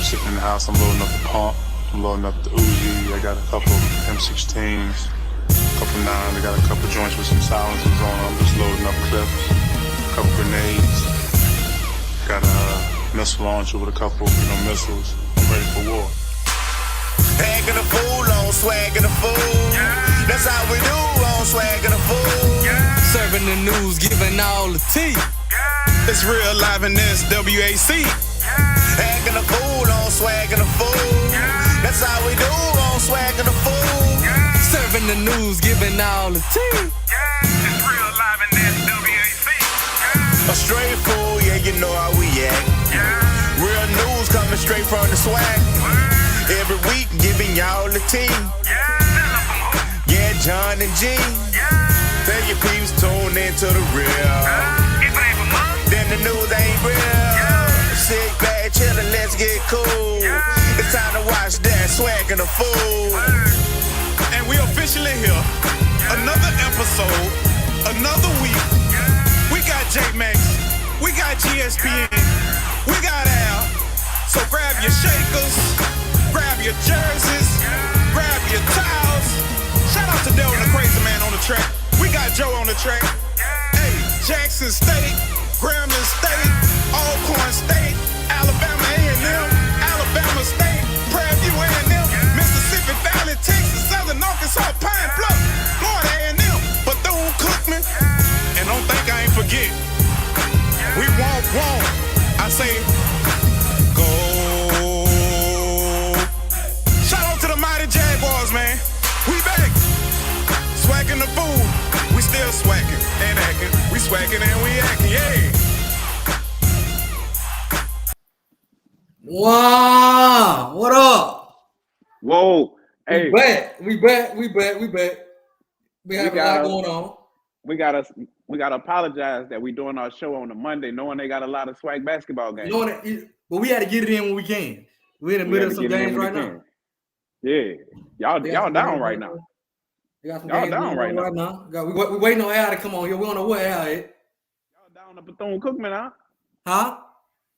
sitting in the house, I'm loading up the pump, I'm loading up the Uzi, I got a couple M16s, a couple 9s, I got a couple joints with some silencers on, I'm just loading up clips, a couple grenades, got a missile launcher with a couple, missiles, I'm ready for war. Hacking a fool on Swac'n a fool. Yeah. That's how we do on Swac'n a fool. Yeah. Serving the news, giving all the tea. Yeah. It's real live in this WAC. Yeah. Hacking a fool on Swac'n a fool. Yeah. That's how we do on Swac'n a fool. Yeah. Serving the news, giving all the tea. Yeah. It's real live in this WAC. Yeah. A straight fool, yeah, you know how we act. Yeah. Real news coming straight from the swag. Every week giving y'all the tea. Yeah, John and G. Tell your peeps tune into the real. Then the news ain't real. Sit back, chillin', let's get cool. It's time to watch that Swac'n a fool. And we officially here. Another episode, another week. We got J-Max, we got GSPN, we got Al. So grab your shakers, grab your jerseys, grab your towels. Shout out to Deiondra, the crazy man on the track. We got Joe on the track. Hey, Jackson State, Grambling State, Alcorn State, Alabama A&M, Alabama State, Prairie View A&M, Mississippi Valley, Texas, Southern Arkansas, Pine Bluff, Florida A&M, Bethune-Cookman. And don't think I ain't forget. We won't. I say, go. Mighty Jaguars, man. We back. Swac'n the fool. We still swacking and acting. We swacking and we acting, yeah. Wow. What up? Whoa. Hey. We back. We have a lot going on. We gotta apologize that we doing our show on a Monday, knowing they got a lot of swag basketball games. But we had to get it in when we can. We're in the middle of some games right now. Yeah, y'all down right now. Y'all down right now. We waiting on Al to come on here. We don't know where Al is. Y'all down to Bethune-Cookman, huh? Huh?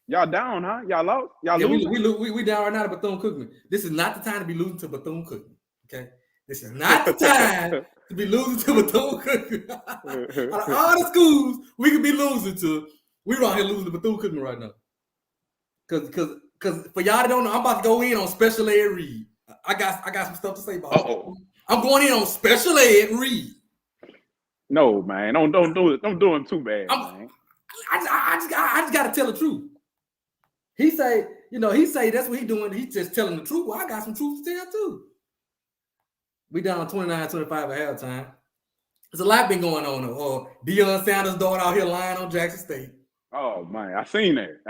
Y'all down, huh? Y'all lost? Y'all losing? We down right now to Bethune-Cookman. This is not the time to be losing to Bethune-Cookman. Okay? This is not the time to be losing to Bethune-Cookman. Out of all the schools we could be losing to, we're out here losing to Bethune-Cookman right now. Because for y'all that don't know, I'm about to go in on special ed read. I got some stuff to say about it. I'm going in on special ed read. No, man, don't do it. Don't do him too bad, man. I just gotta tell the truth. He say that's what he doing. He's just telling the truth. Well, I got some truth to tell too. We down 29-25 at halftime. There's a lot been going on. Deion Sanders' daughter out here lying on Jackson State. Oh man, I seen that.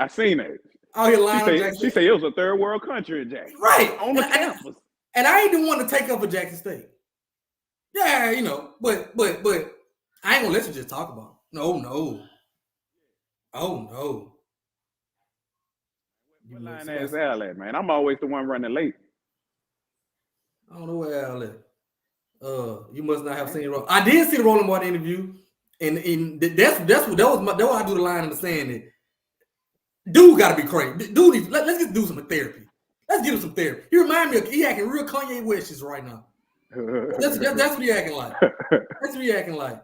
Out here lying on Jackson State. She said it was a third world country in Jackson. Right. On the campus. And I ain't the one to take up for Jackson State. Yeah, but I ain't gonna let you just talk about it. No. Oh no. What line ass Al at, man? I'm always the one running late. I don't know where Al at. You must not have seen Roland. I did see the Roland Martin interview, and that's what I do the line in the sand. That dude got to be crazy. Dude, let's just do some therapy. Let's give him some therapy. He remind me of he acting real Kanye West right now. That's what he acting like. That's what he acting like.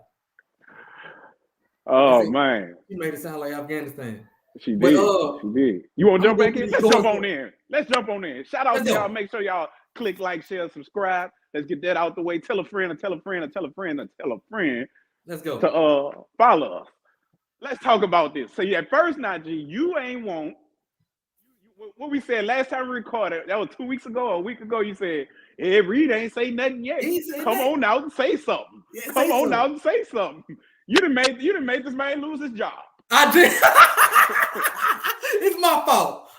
Oh man, he made it sound like Afghanistan. She did. She did. You want to jump back in? Let's jump on in. Shout out to y'all. Make sure y'all click like, share, subscribe. Let's get that out the way. Tell a friend and tell a friend and tell a friend and tell a friend. Let's go. To follow us. Let's talk about this. So at first, Najee, you ain't want. What we said last time we recorded, that was 2 weeks ago or a week ago, you said, hey, Reed ain't say nothing yet. Come on out and say something. Yeah, Come on out and say something. You done made this man lose his job. I did. It's my fault.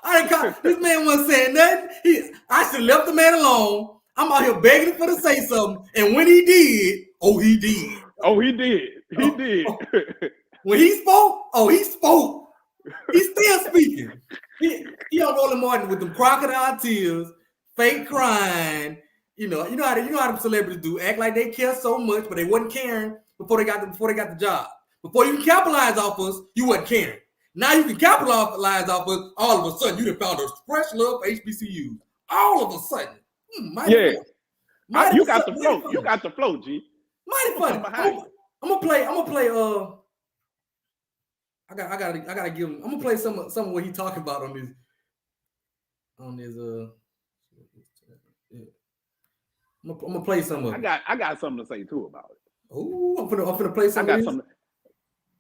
This man wasn't saying nothing. I should have left the man alone. I'm out here begging for to say something. And when he did, he did. He did. When he spoke, he spoke. He's still speaking. He on Roland Martin with them crocodile tears, fake crying. You know how them celebrities do, act like they care so much, but they wasn't caring before they got the job. Before you can capitalize off us, you wasn't caring. Now you can capitalize off of all of a sudden you done found a fresh love for HBCUs. All of a sudden. Yeah. Mighty You got the mighty flow. funny. You got the flow, G. Mighty funny. I'm gonna play. I gotta give him. I'm gonna play some of what he talking about on this. Yeah. I'm gonna play some of it. I got something to say too about it. Ooh, I'm gonna play some. I got something.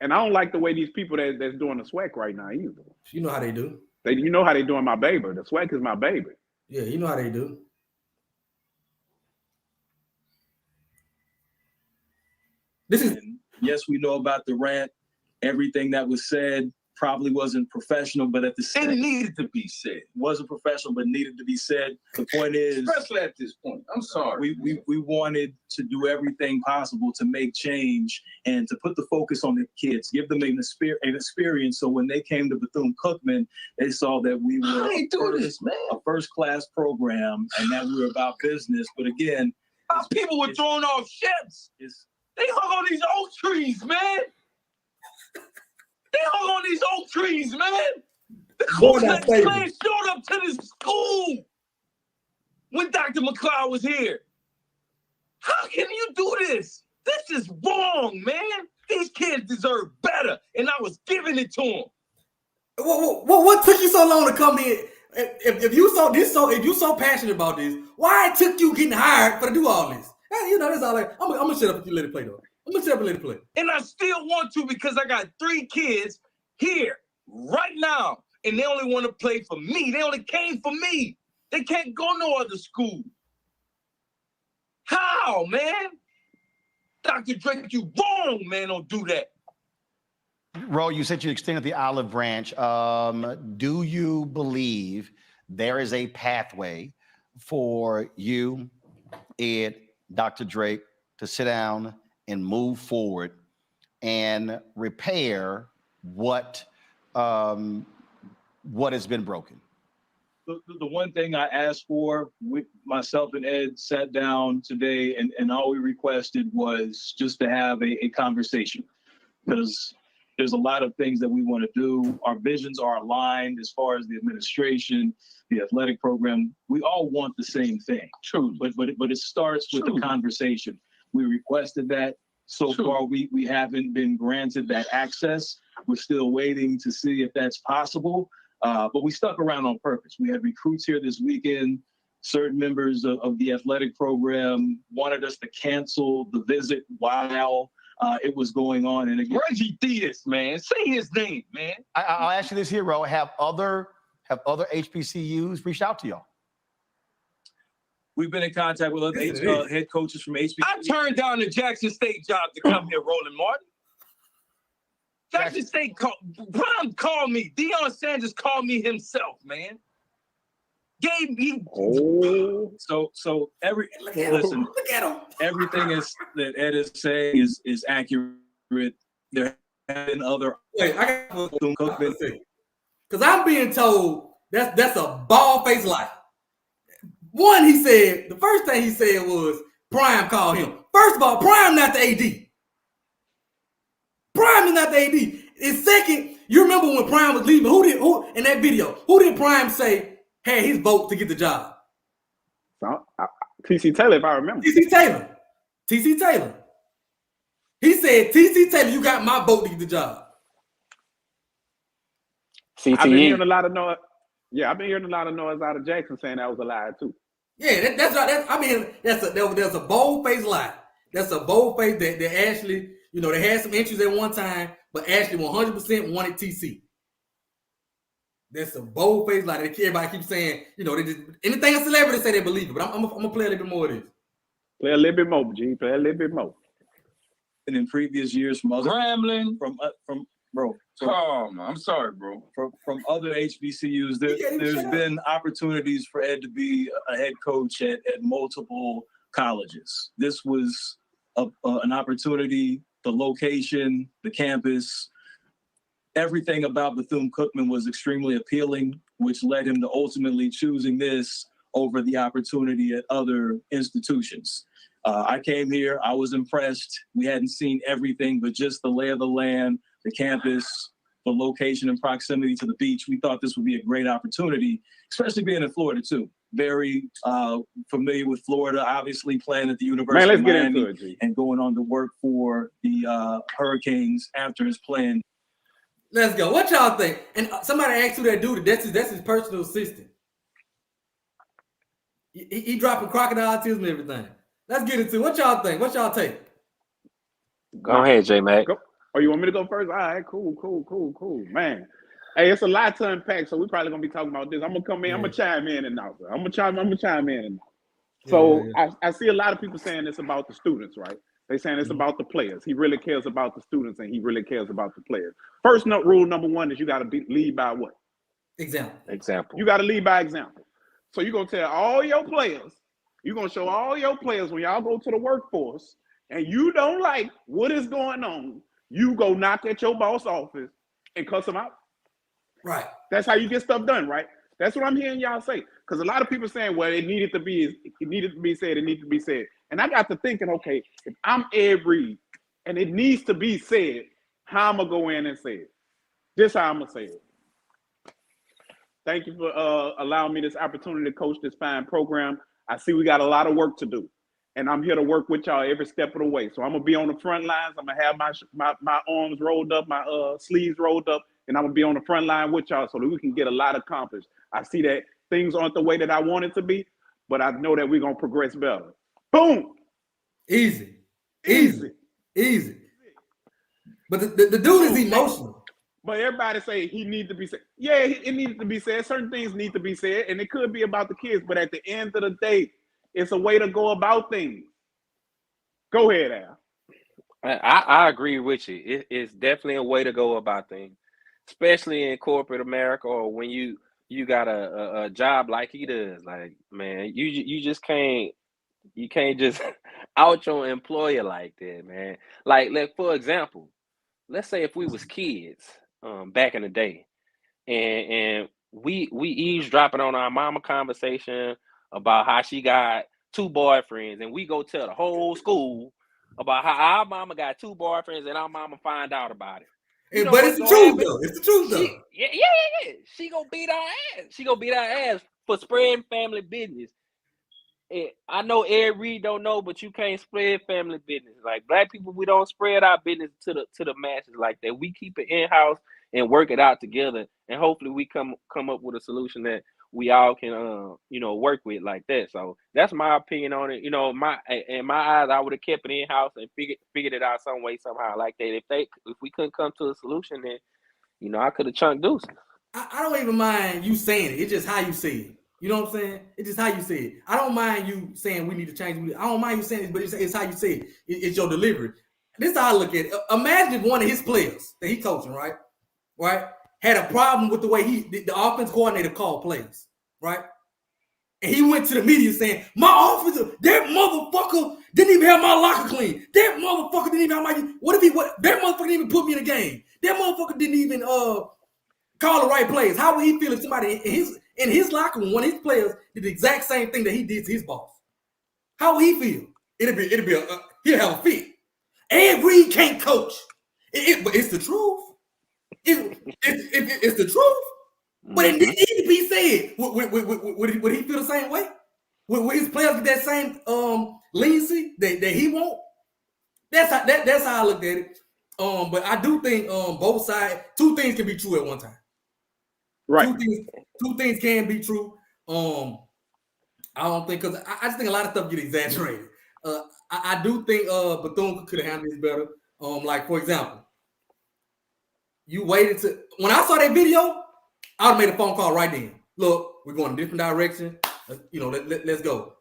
And I don't like the way these people that's doing the Swac'n right now either. You know how they do. You know how they doing my baby. The Swac'n is my baby. Yeah, you know how they do. Yes, we know about the rant. Everything that was said probably wasn't professional, but at the same time, it needed to be said. It wasn't professional, but needed to be said. The point is, especially at this point, I'm sorry. We wanted to do everything possible to make change and to put the focus on the kids, give them an experience. So when they came to Bethune-Cookman, they saw that we were a first-class program and that we were about business. But again, people were throwing off ships. They hung on these oak trees, man. They hung on these oak trees, man. The Ku-Klux Klan showed up to this school when Dr. McLeod was here. How can you do this? This is wrong, man. These kids deserve better, and I was giving it to them. What took you so long to come in? If you so passionate about this, why it took you getting hired to do all this? You know, that's all. I'm gonna shut up if you let it play though. I'm gonna shut up and let it play. And I still want to because I got 3 kids here right now, and they only want to play for me. They only came for me. They can't go no other school. How, man? Dr. Drake, you wrong, man. Don't do that. Ro, you said you extended the olive branch. Do you believe there is a pathway for you, Ed, Dr. Drake, to sit down and move forward and repair what has been broken? The one thing I asked for, myself and Ed sat down today, and all we requested was just to have a conversation, because there's a lot of things that we want to do. Our visions are aligned as far as the administration, the athletic program. We all want the same thing. True. But it starts with the conversation. We requested that. So far, we haven't been granted that access. We're still waiting to see if that's possible. But we stuck around on purpose. We had recruits here this weekend. Certain members of the athletic program wanted us to cancel the visit while it was going on. And again, Reggie Diaz, man, say his name, man. I'll ask you this here, Ro. Have other HBCUs reached out to y'all? We've been in contact with other head coaches from HBCU. I turned down the Jackson State job to come here, Roland Martin. Jackson State called me. Deion Sanders called me himself, man. Gave me. Oh. So Look at him. Everything that Ed is saying is accurate. There have been other. Wait, I got to say, because I'm being told that's a bald-faced lie. One, he said, the first thing he said was Prime called him. First of all, Prime not the AD. Prime is not the AD. And second, you remember when Prime was leaving, who in that video, who did Prime say had his vote to get the job? TC Taylor, if I remember. TC Taylor. He said, TC Taylor, you got my vote to get the job. I've been hearing a lot of noise. Yeah, I've been hearing a lot of noise out of Jackson saying that was a lie too. Yeah, that's right. There's a bold-faced lie. That's a bold face that actually, you know, they had some issues at one time, but actually 100% wanted TC. That's a bold-faced lie. Everybody keeps saying, you know, they just anything a celebrity say they believe it. But I'm gonna play a little bit more of this. Play a little bit more, G. Play a little bit more. And in previous years from other rambling from bro. I'm sorry, bro. From other HBCUs, there's been opportunities for Ed to be a head coach at multiple colleges. This was an opportunity, the location, the campus, everything about Bethune-Cookman was extremely appealing, which led him to ultimately choosing this over the opportunity at other institutions. I came here, I was impressed. We hadn't seen everything, but just the lay of the land, the campus, for location and proximity to the beach. We thought this would be a great opportunity, especially being in Florida too. Very familiar with Florida, obviously playing at the University let's of get Miami into it, G. and going on to work for the Hurricanes after his playing. Let's go. What y'all think? And somebody asked who that dude. That's his personal assistant. He dropping crocodile tears and everything. Let's get into it. What y'all think? What y'all take? Go ahead, J-Mac. Oh, you want me to go first? All right, cool. Man. Hey, it's a lot to unpack, so we're probably gonna be talking about this. I'm gonna come in, I'm gonna chime in and out. I'm gonna chime in and out. So I see a lot of people saying it's about the students, right? They saying it's about the players. He really cares about the students and he really cares about the players. First rule number one is you gotta lead by what? Example. You gotta lead by example. So you're gonna tell all your players, you're gonna show all your players when y'all go to the workforce and you don't like what is going on, you go knock at your boss office and cuss them out. Right. That's how you get stuff done, right? That's what I'm hearing y'all say. Because a lot of people saying, well, it needed to be said. And I got to thinking, okay, if I'm Ed Reed and it needs to be said, how I'm gonna go in and say it? This how I'm gonna say it. Thank you for allowing me this opportunity to coach this fine program. I see we got a lot of work to do. And I'm here to work with y'all every step of the way. So I'm gonna be on the front lines. I'm gonna have my arms rolled up, my sleeves rolled up, and I'm gonna be on the front line with y'all so that we can get a lot accomplished. I see that things aren't the way that I want it to be, but I know that we're gonna progress better. Boom. Easy. But the dude is emotional. But everybody say he needs to be said. Yeah, it needs to be said. Certain things need to be said, and it could be about the kids. But at the end of the day, it's a way to go about things. Go ahead, Al. I agree with you. It's definitely a way to go about things, especially in corporate America or when you got a job like he does. Like, man, you just can't just out your employer like that, man. Like for example, let's say if we was kids back in the day, and we eavesdropping on our mama conversation about how she got 2 boyfriends, and we go tell the whole school about how our mama got 2 boyfriends, and our mama find out about it. You know, but it's the truth, though. It's the truth, though. Yeah. She gonna beat our ass. She gonna beat our ass for spreading family business. I know Ed Reed don't know, but you can't spread family business. Like black people, we don't spread our business to the masses like that. We keep it in house and work it out together, and hopefully we come up with a solution that we all can work with like that. So that's my opinion on it. In my eyes, I would have kept it in house and figured it out some way somehow like that. If we couldn't come to a solution, then I could have chunked deuces. I don't even mind you saying it. It's just how you say it. You know what I'm saying? It's just how you say it. I don't mind you saying we need to change. I don't mind you saying it, but it's how you say it. It's your delivery. This is how I look at it. Imagine if one of his players that he coaching, right, had a problem with the way the offense coordinator called plays, right? And he went to the media saying, my offensive, that motherfucker didn't even have my locker clean. That motherfucker didn't even have that motherfucker didn't even put me in a game. That motherfucker didn't even call the right plays. How would he feel if somebody in his locker room, one of his players did the exact same thing that he did to his boss? How would he feel? He'll have a fit. Ed Reed can't coach. But it's the truth. It's the truth. But it needs to be said. Would he feel the same way? Would his players get that same leniency that he won't? That's how I look at it. But I do think both sides, 2 things can be true at one time. Right. 2 things can be true. I don't think, because I just think a lot of stuff get exaggerated. I do think Bethune could have handled this better. Like, for example, you waited to, when I saw that video, I would have made a phone call right then. Look, we're going a different direction. Let's go.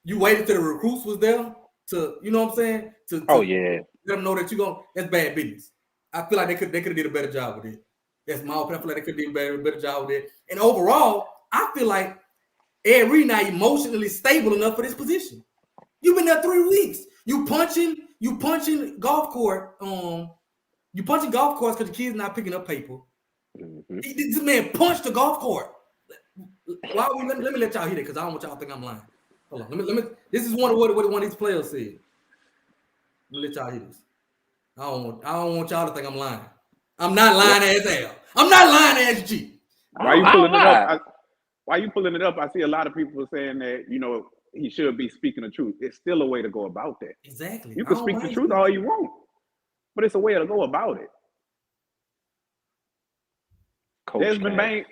You waited till the recruits was there to, you know what I'm saying? To let them know that you're going, that's bad business. I feel like they could have did a better job with it. That's my opinion. I feel like they could have did a better job with it. And overall, I feel like Ed Reed not emotionally stable enough for this position. You've been there 3 weeks. You punching golf court. You punching golf courts because the kids not picking up paper. Mm-hmm. This man punched the golf court. Let me let y'all hear it because I don't want y'all to think I'm lying. Hold on. Let me. This is one of what one of these players said. Let me let y'all hear this. I don't want y'all to think I'm lying. I'm not lying as hell. I'm not lying as G. Why you pulling it up? Why you pulling it up? I see a lot of people saying that, you know, he should be speaking the truth. It's still a way to go about that. Exactly. You can speak the truth all you want, but it's a way to go about it.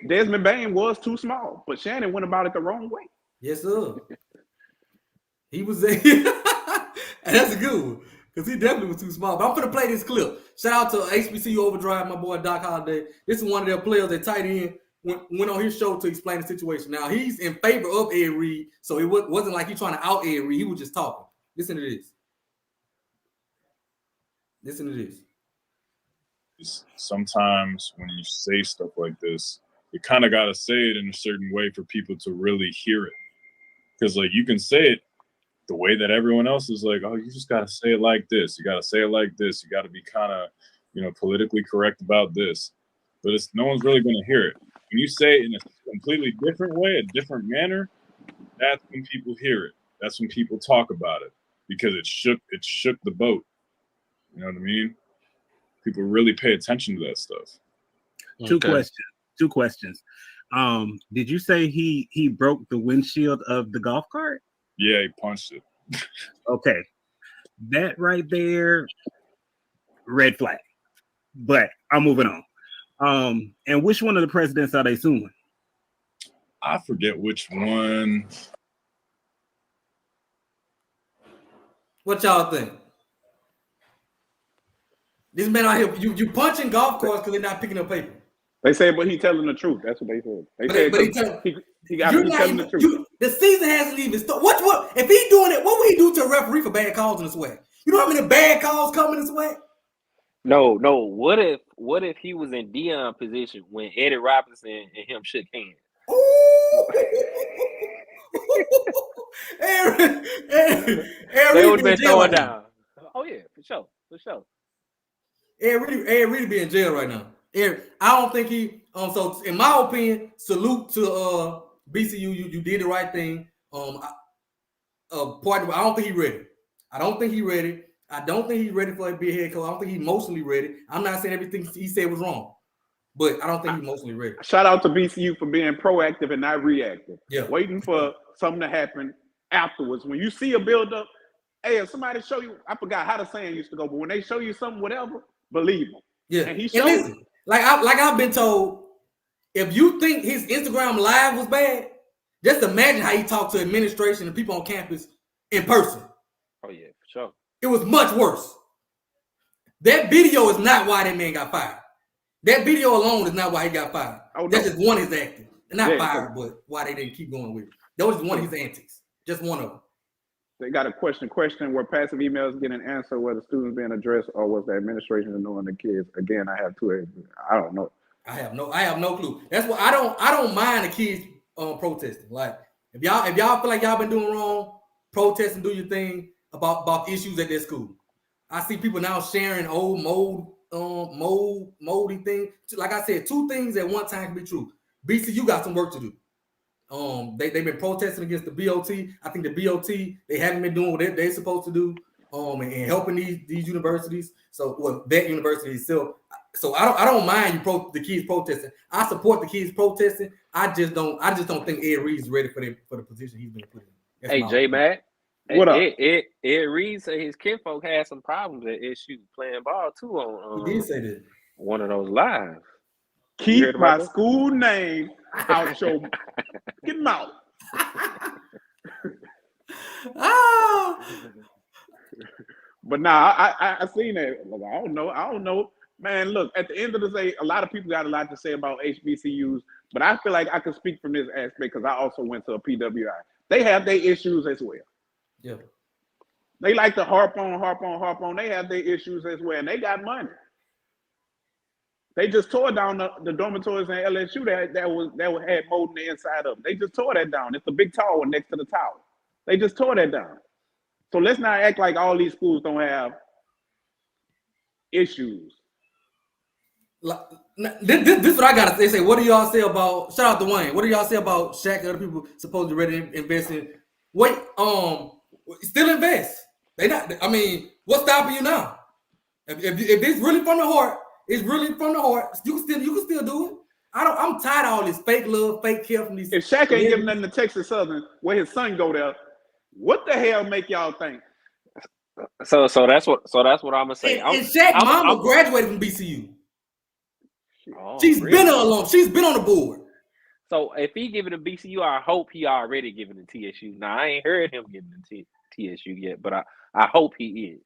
Desmond Bain was too small, but Shannon went about it the wrong way. Yes, sir. He was that's a good one. Because he definitely was too small. But I'm going to play this clip. Shout out to HBCU Overdrive, my boy Doc Holliday. This is one of their players that tight end went on his show to explain the situation. Now, he's in favor of Ed Reed, so it wasn't like he's trying to out Ed Reed. He was just talking. Listen to this. Listen to this. Sometimes when you say stuff like this, you kind of got to say it in a certain way for people to really hear it. Because, like, you can say it the way that everyone else is like, oh, you just got to say it like this. You got to say it like this. You got to be kind of, you know, politically correct about this. But no one's really going to hear it. When you say it in a completely different way, a different manner, that's when people hear it. That's when people talk about it because it shook the boat. You know what I mean? People really pay attention to that stuff. Two questions. Did you say he broke the windshield of the golf cart? Yeah, he punched it. Okay. That right there, red flag. But I'm moving on. And which one of the presidents are they suing? I forget which one. What y'all think? This man out here, you punching golf carts because they're not picking up paper. They say, but he telling the truth. That's what they said. He got to be telling the truth. The season hasn't even started. What? If he's doing it, what would he do to a referee for bad calls in the SWAC? You know how many bad calls come in the SWAC? No. What if he was in Deion position when Eddie Robinson and him shook hands? They would have been throwing down. Oh yeah, for sure. Ed really be in jail right now. I don't think he. So in my opinion, salute to BCU. You did the right thing. I don't think he ready. I don't think he's ready for a big head coach. I don't think he's emotionally ready. I'm not saying everything he said was wrong, but I don't think he's emotionally ready. Shout out to BCU for being proactive and not reactive. Yeah, waiting for something to happen afterwards. When you see a build-up, hey, if somebody show you, I forgot how the saying used to go, but when they show you something, whatever, believe them. Yeah, and he showed it. I've been told, if you think his Instagram live was bad, just imagine how he talked to administration and people on campus in person. Oh yeah, for sure. It was much worse. That video is not why that man got fired. That video alone is not why he got fired. Oh, no. That's just one of his acting. Not fired, but why they didn't keep going with it. That was one of his antics. Just one of them. They got a question where passive emails get an answer where the students being addressed, or was the administration ignoring the kids? Again, I have two. I don't know. I have no clue. That's why I don't mind the kids protesting. Like if y'all feel like y'all been doing wrong, protest and do your thing about issues at their school. I see people now sharing old moldy things. Like I said, two things at one time can be true. BCU got some work to do. They've been protesting against the BOT. I think the BOT, they haven't been doing what they're supposed to do, and helping these universities. So, that university itself. So I don't mind the kids protesting. I support the kids protesting. I just don't think Ed Reed's ready for the position he's been put in. That's hey, J Mac. What up? Ed Reed said his kinfolk had some problems at SU playing ball too on. He did say that. One of those lives. Keep my school name out your get him out. But I seen that. Look, I don't know. Man, look, at the end of the day, a lot of people got a lot to say about HBCUs, but I feel like I can speak from this aspect because I also went to a PWI. They have their issues as well. Yeah. They like to harp on. They have their issues as well, and they got money. They just tore down the dormitories in LSU that had mold in the inside of them. They just tore that down. It's a big tower next to the tower. They just tore that down. So let's not act like all these schools don't have issues. This is what I gotta say. What do y'all say about? Shout out to Wayne. What do y'all say about Shaq and other people supposedly ready to invest in? Wait, still invest. They not. I mean, what's stopping you now? If it's really from the heart, It's really from the heart. You can still do it. I'm tired of all this fake love, fake care from these. If Shaq ain't giving nothing to Texas Southern, where his son go there, what the hell make y'all think? So that's what I'm gonna say. And Shaq's mama graduated from BCU. Oh, She's really? been along. She's been on the board. So if he giving to BCU, I hope he already giving to TSU. Now I ain't heard him giving to TSU yet, but I hope he is.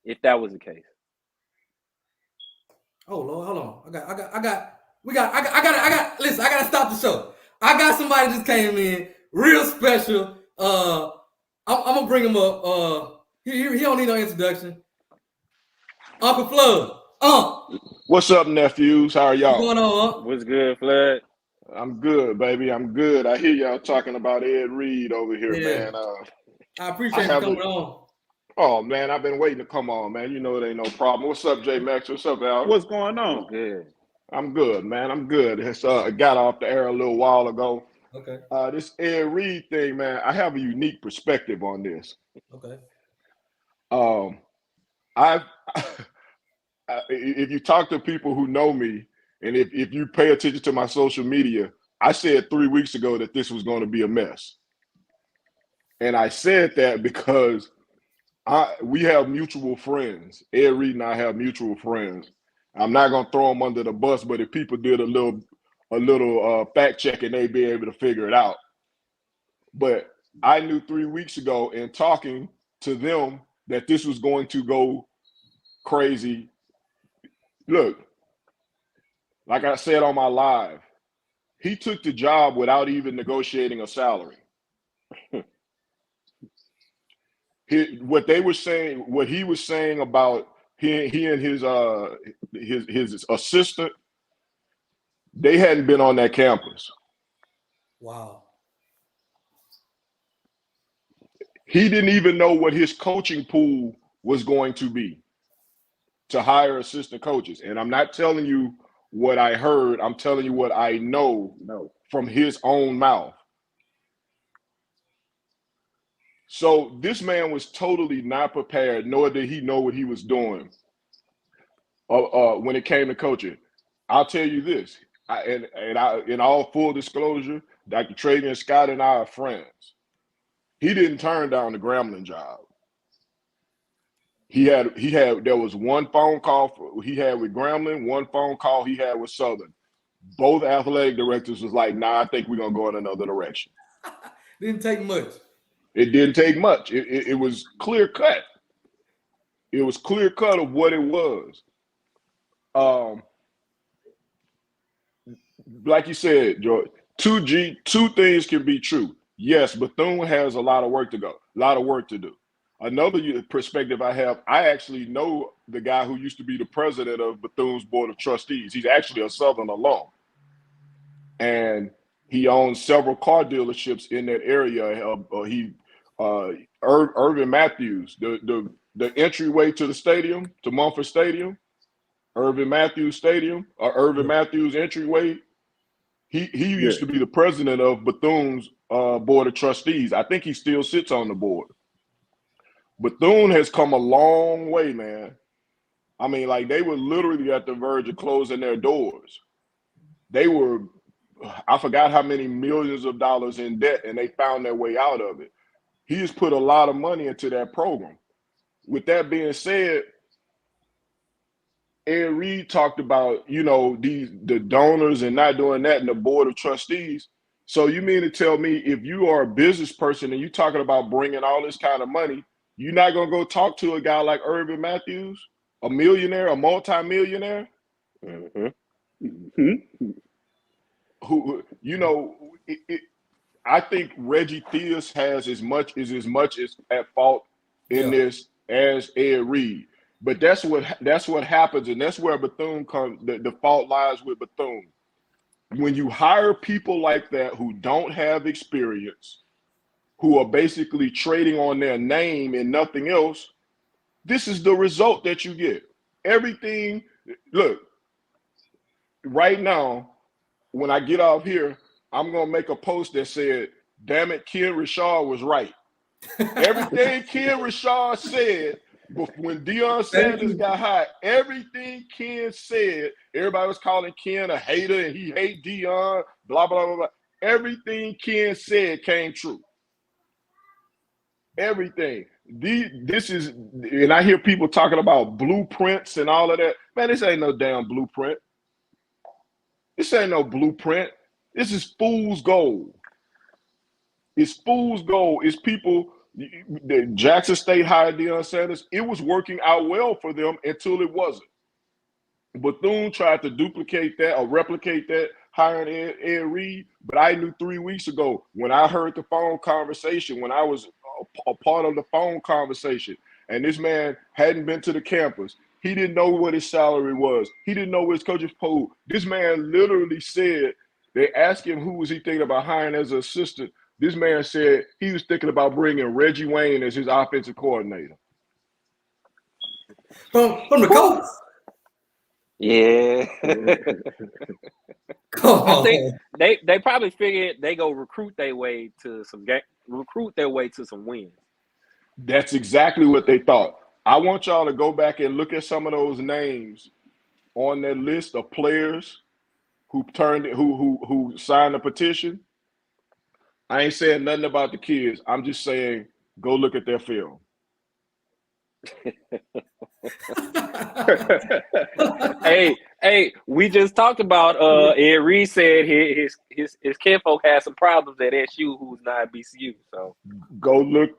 If that was the case. Oh Lord, hold on. Listen, I gotta stop the show. I got somebody just came in, real special. I'm gonna bring him up. He don't need no introduction. Uncle Flood. What's up, nephews? How are y'all? What's going on? What's good, Flood? I'm good, baby. I'm good. I hear y'all talking about Ed Reed over here, man. I appreciate you coming on. Oh man, I've been waiting to come on, man. You know it ain't no problem. What's up, J Max? What's up, Al? What's going on? Good. I'm good, man. I'm good. I got off the air a little while ago. Okay. This Ed Reed thing, man, I have a unique perspective on this. Okay. If you talk to people who know me, and if you pay attention to my social media, I said 3 weeks ago that this was going to be a mess. And I said that because we have mutual friends. Ed Reed and I have mutual friends. I'm not going to throw them under the bus, but if people did a little fact checking, they'd be able to figure it out. But I knew 3 weeks ago in talking to them that this was going to go crazy. Look, like I said on my live, he took the job without even negotiating a salary. What he was saying about he and his assistant, they hadn't been on that campus. Wow. He didn't even know what his coaching pool was going to be to hire assistant coaches. And I'm not telling you what I heard. I'm telling you what I know from his own mouth. So this man was totally not prepared, nor did he know what he was doing when it came to coaching. I'll tell you this, in all full disclosure, Dr. Travian Scott and I are friends. He didn't turn down the Grambling job. There was one phone call he had with Grambling, one phone call he had with Southern. Both athletic directors was like, nah, I think we're going to go in another direction. Didn't take much. It didn't take much. It was clear cut. It was clear cut of what it was. Like you said, George, two things can be true. Yes, Bethune has a lot of work to do. Another perspective I have, I actually know the guy who used to be the president of Bethune's Board of Trustees. He's actually a Southern alum. And he owns several car dealerships in that area. Irvin Matthews, the entryway to the stadium, to Mumford Stadium, Irvin Matthews Stadium, or Irvin Matthews entryway. He used to be the president of Bethune's Board of Trustees. I think he still sits on the board. Bethune has come a long way, man. I mean, like, they were literally at the verge of closing their doors. They were, I forgot how many millions of dollars in debt, and they found their way out of it. He has put a lot of money into that program. With that being said, Ed Reed talked about, the donors and not doing that in the Board of Trustees. So you mean to tell me if you are a business person and you're talking about bringing all this kind of money, you're not going to go talk to a guy like Irvin Matthews, a millionaire, a multimillionaire? Mm-hmm. Who, I think Reggie Theus is as much at fault in this as Ed Reed. But that's what happens, and that's where Bethune comes. The fault lies with Bethune. When you hire people like that who don't have experience, who are basically trading on their name and nothing else, this is the result that you get. Everything. Look, right now, when I get off here, I'm gonna make a post that said, "Damn it, Ken Richard was right." Everything Ken Richard said But when Deion Sanders got hired, everything Ken said, everybody was calling Ken a hater and he hate Deion, blah, blah, blah, blah. Everything Ken said came true. Everything. This is, and I hear people talking about blueprints and all of that. Man, this ain't no damn blueprint. This ain't no blueprint. This is fool's gold. It's fool's gold. It's people. Jackson State hired Deion Sanders. It was working out well for them until it wasn't. Bethune tried to duplicate that or replicate that, hiring Ed Reed. But I knew 3 weeks ago when I heard the phone conversation, when I was a part of the phone conversation, and this man hadn't been to the campus. He didn't know what his salary was. He didn't know what his coach's pool. This man literally said, they asked him who was he thinking about hiring as an assistant. This man said he was thinking about bringing Reggie Wayne as his offensive coordinator. From the coach. Yeah. I think they probably figured they go recruit their way to some wins. That's exactly what they thought. I want y'all to go back and look at some of those names on that list of players who signed the petition. I ain't saying nothing about the kids. I'm just saying go look at their film. Hey, we just talked about Ed Reed said his kinfolk had some problems at SU who's not BCU. So go look.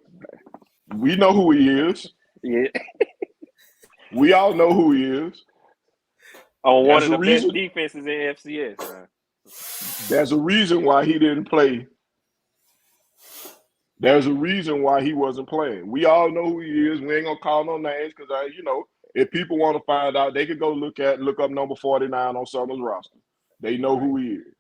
We know who he is. Yeah. We all know who he is. On one of the best defenses in FCS. Man. There's a reason why he didn't play. There's a reason why he wasn't playing. We all know who he is. We ain't gonna call no names because if people want to find out, they could go look up number 49 on someone's roster. They know who he is.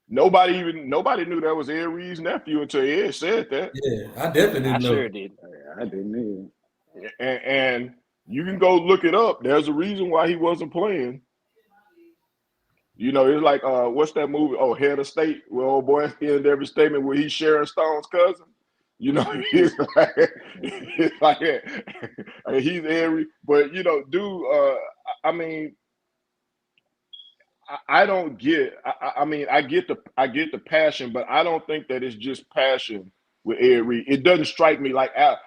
Nobody knew that was Ed Reed's nephew until Ed said that. Yeah, I definitely didn't know. Sure did. I didn't either. And you can go look it up. There's a reason why he wasn't playing. It's like what's that movie? Oh, Head of State. Well, old boy at the end of every statement where he's Sharon Stone's cousin. He's like he's Ed. But dude, I don't get. I get the passion, but I don't think that it's just passion with Ed Reed. It doesn't strike me like I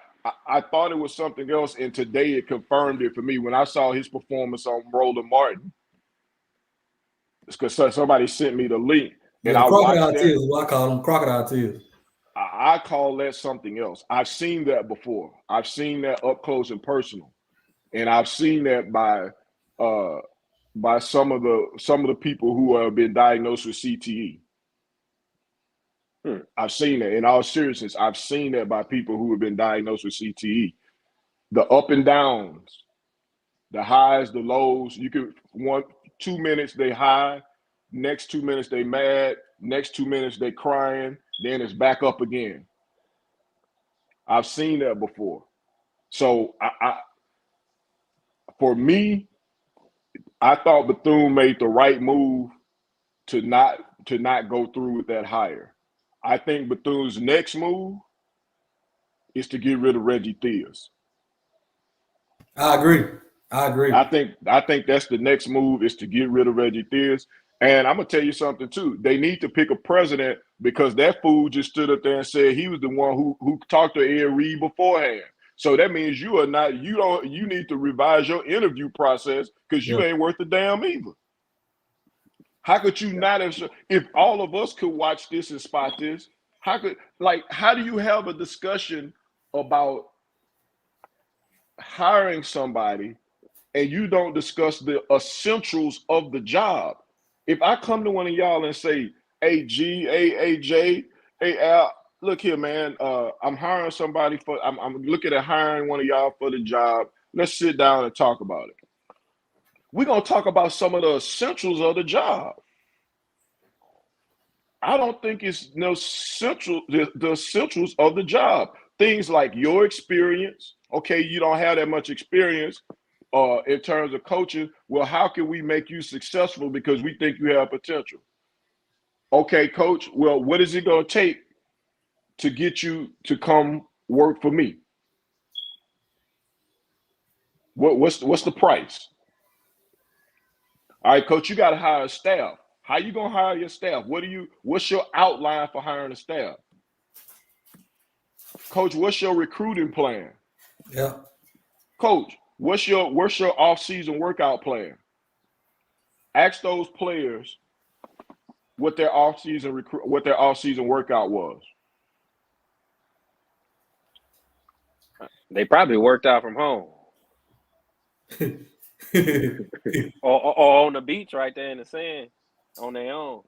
thought it was something else, and today it confirmed it for me when I saw his performance on Roland Martin. It's because somebody sent me the link, and I watched that. Tears, I call them crocodile tears. I call that something else. I've seen that before. I've seen that up close and personal, and I've seen that by some of the people who have been diagnosed with CTE. I've seen that. In all seriousness, I've seen that by people who have been diagnosed with CTE. The up and downs, the highs, the lows. You could 2 minutes they high, next 2 minutes they mad, next 2 minutes they crying, then it's back up again. I've seen that before. So for me, I thought Bethune made the right move to not go through with that hire. I think Bethune's next move is to get rid of Reggie Theus. I agree. I think that's the next move is to get rid of Reggie Theus. And I'm gonna tell you something too. They need to pick a president because that fool just stood up there and said he was the one who talked to Ed Reed beforehand. So that means you need to revise your interview process because you ain't worth a damn either. How could you not have? If all of us could watch this and spot this, how do you have a discussion about hiring somebody and you don't discuss the essentials of the job? If I come to one of y'all and say, "Hey G, hey J, hey Al, look here, man. I'm hiring somebody I'm looking at hiring one of y'all for the job. Let's sit down and talk about it." We're gonna talk about some of the essentials of the job. I don't think it's the essentials of the job. Things like your experience. Okay, you don't have that much experience in terms of coaching. Well, how can we make you successful because we think you have potential? Okay, coach, well, what is it going to take to get you to come work for me? What's the price? All right, coach, you got to hire a staff. How you gonna hire your staff? What's your outline for hiring a staff? Coach, what's your recruiting plan? Yeah. Coach, what's your off-season workout plan? Ask those players what their off-season workout was. They probably worked out from home. or on the beach right there in the sand on their own.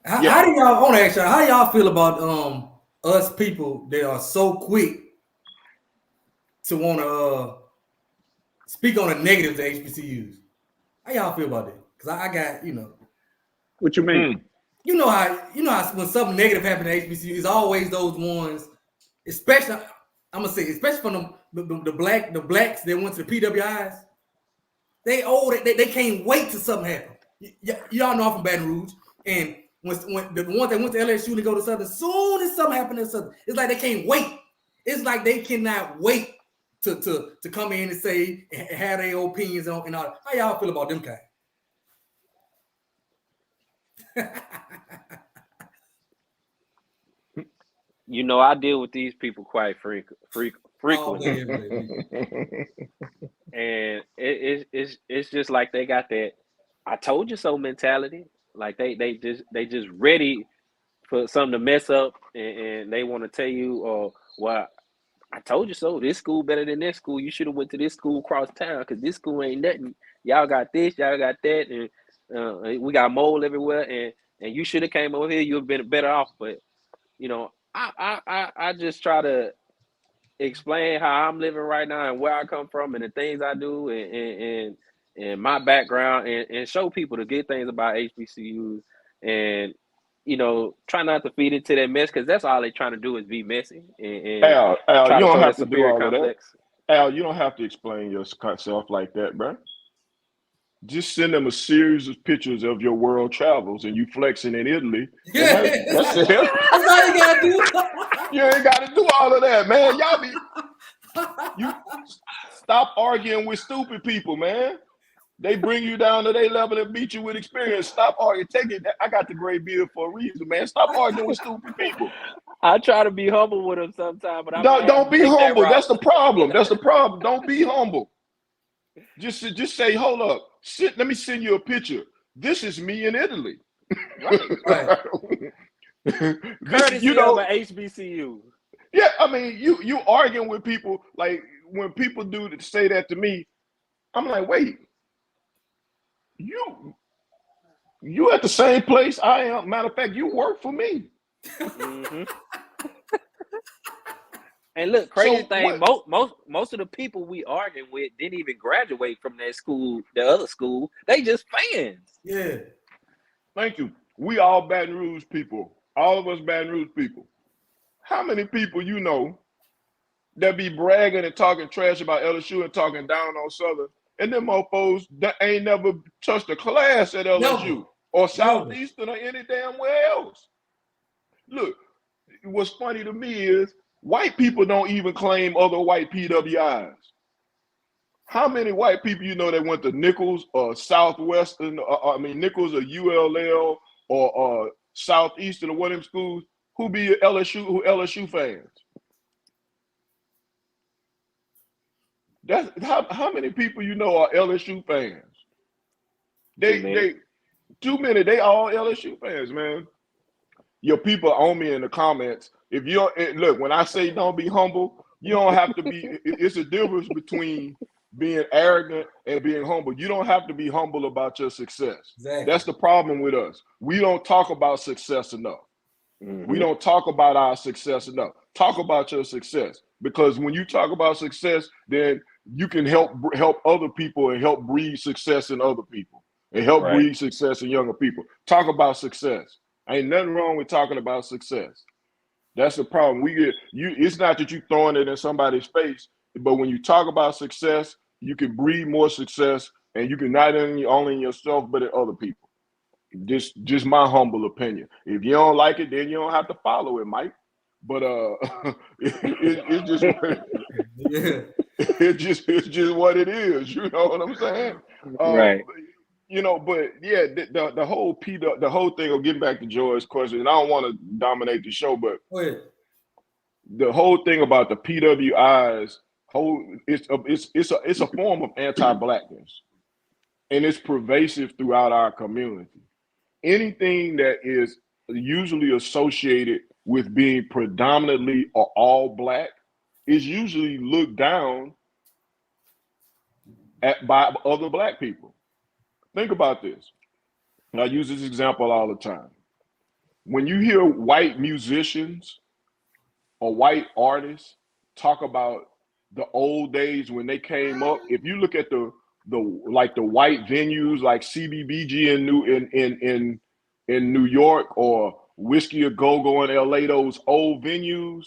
How do y'all, I want to ask y'all, how y'all feel about us people that are so quick to want to speak on the negatives of HBCUs? How y'all feel about that? Because I got, What you mean? You know how when something negative happens to HBCU, it's always those ones, especially I'm gonna say, especially from the blacks that went to the PWIs. They can't wait till something happens. Y'all know I'm from Baton Rouge, and when the ones that went to LSU to go to Southern, as soon as something happened to Southern, it's like they can't wait. It's like they cannot wait to come in and say and have their opinions on and all. How y'all feel about them guys? I deal with these people quite frequently. And it's just like they got that "I told you so" mentality. Like they just ready for something to mess up, and they want to tell you, well, I told you so. This school better than this school. You should have went to this school across town because this school ain't nothing. Y'all got this, y'all got that, and we got mold everywhere. And you should have came over here. You've been better off. But I just try to explain how I'm living right now and where I come from and the things I do and my background and show people the good things about HBCUs and try not to feed into that mess because that's all they're trying to do is be messy and Al, try you to don't show have that to do all superior complex. of that. Al, you don't have to explain yourself like that, bro. Just send them a series of pictures of your world travels and you flexing in Italy. Yeah, that's it. That's all you gotta do. You ain't got to do all of that, man. You stop arguing with stupid people, man. They bring you down to their level and beat you with experience. Stop arguing. Take it. I got the gray beard for a reason, man. Stop arguing with stupid people. I try to be humble with them sometimes, but don't be humble. That's the problem. That's the problem. Don't be humble. Just say, hold up. Let me send you a picture. This is me in Italy. Right. Courtesy of an HBCU. Yeah, I mean, you arguing with people, like when people say that to me, I'm like, wait, you at the same place I am. Matter of fact, you work for me. Mm-hmm. And look, crazy thing, most of the people we arguing with didn't even graduate from that school, the other school. They just fans. Yeah. Thank you. We all Baton Rouge people. All of us Baton Rouge people. How many people you know that be bragging and talking trash about LSU and talking down on Southern, and them mofos that ain't never touched a class at LSU or Southeastern or any damn where else? Look, what's funny to me is white people don't even claim other white PWIs. How many white people you know that went to Nichols or Southwestern, Nichols or ULL or Southeastern or one of them schools who be LSU fans? That's how many people you know are LSU fans? Too many. They all LSU fans, man. Your people own me in the comments. Look, when I say don't be humble, you don't have to be. It's a difference between being arrogant and being humble. You don't have to be humble about your success. Exactly. That's the problem with us. We don't talk about success enough. Mm-hmm. We don't talk about our success enough. Talk about your success, because when you talk about success, then you can help other people and help breed success in other people and help breed success in younger people. Talk about success. Ain't nothing wrong with talking about success. That's the problem. It's not that you throwing it in somebody's face, but when you talk about success, you can breed more success, and you can not only in yourself but in other people. Just my humble opinion. If you don't like it, then you don't have to follow it, Mike. But it's just yeah. It's just what it is. You know what I'm saying? Right. You know, but yeah, the whole the whole thing of getting back to Joy's question, and I don't want to dominate the show, but Go ahead. the whole thing about the PWIs, it's a form of anti-blackness, and it's pervasive throughout our community. Anything that is usually associated with being predominantly or all black is usually looked down at by other black people. Think about this. And I use this example all the time. When you hear white musicians or white artists talk about the old days when they came up, if you look at the white venues like CBBG in New York or Whiskey a Go Go in LA, those old venues,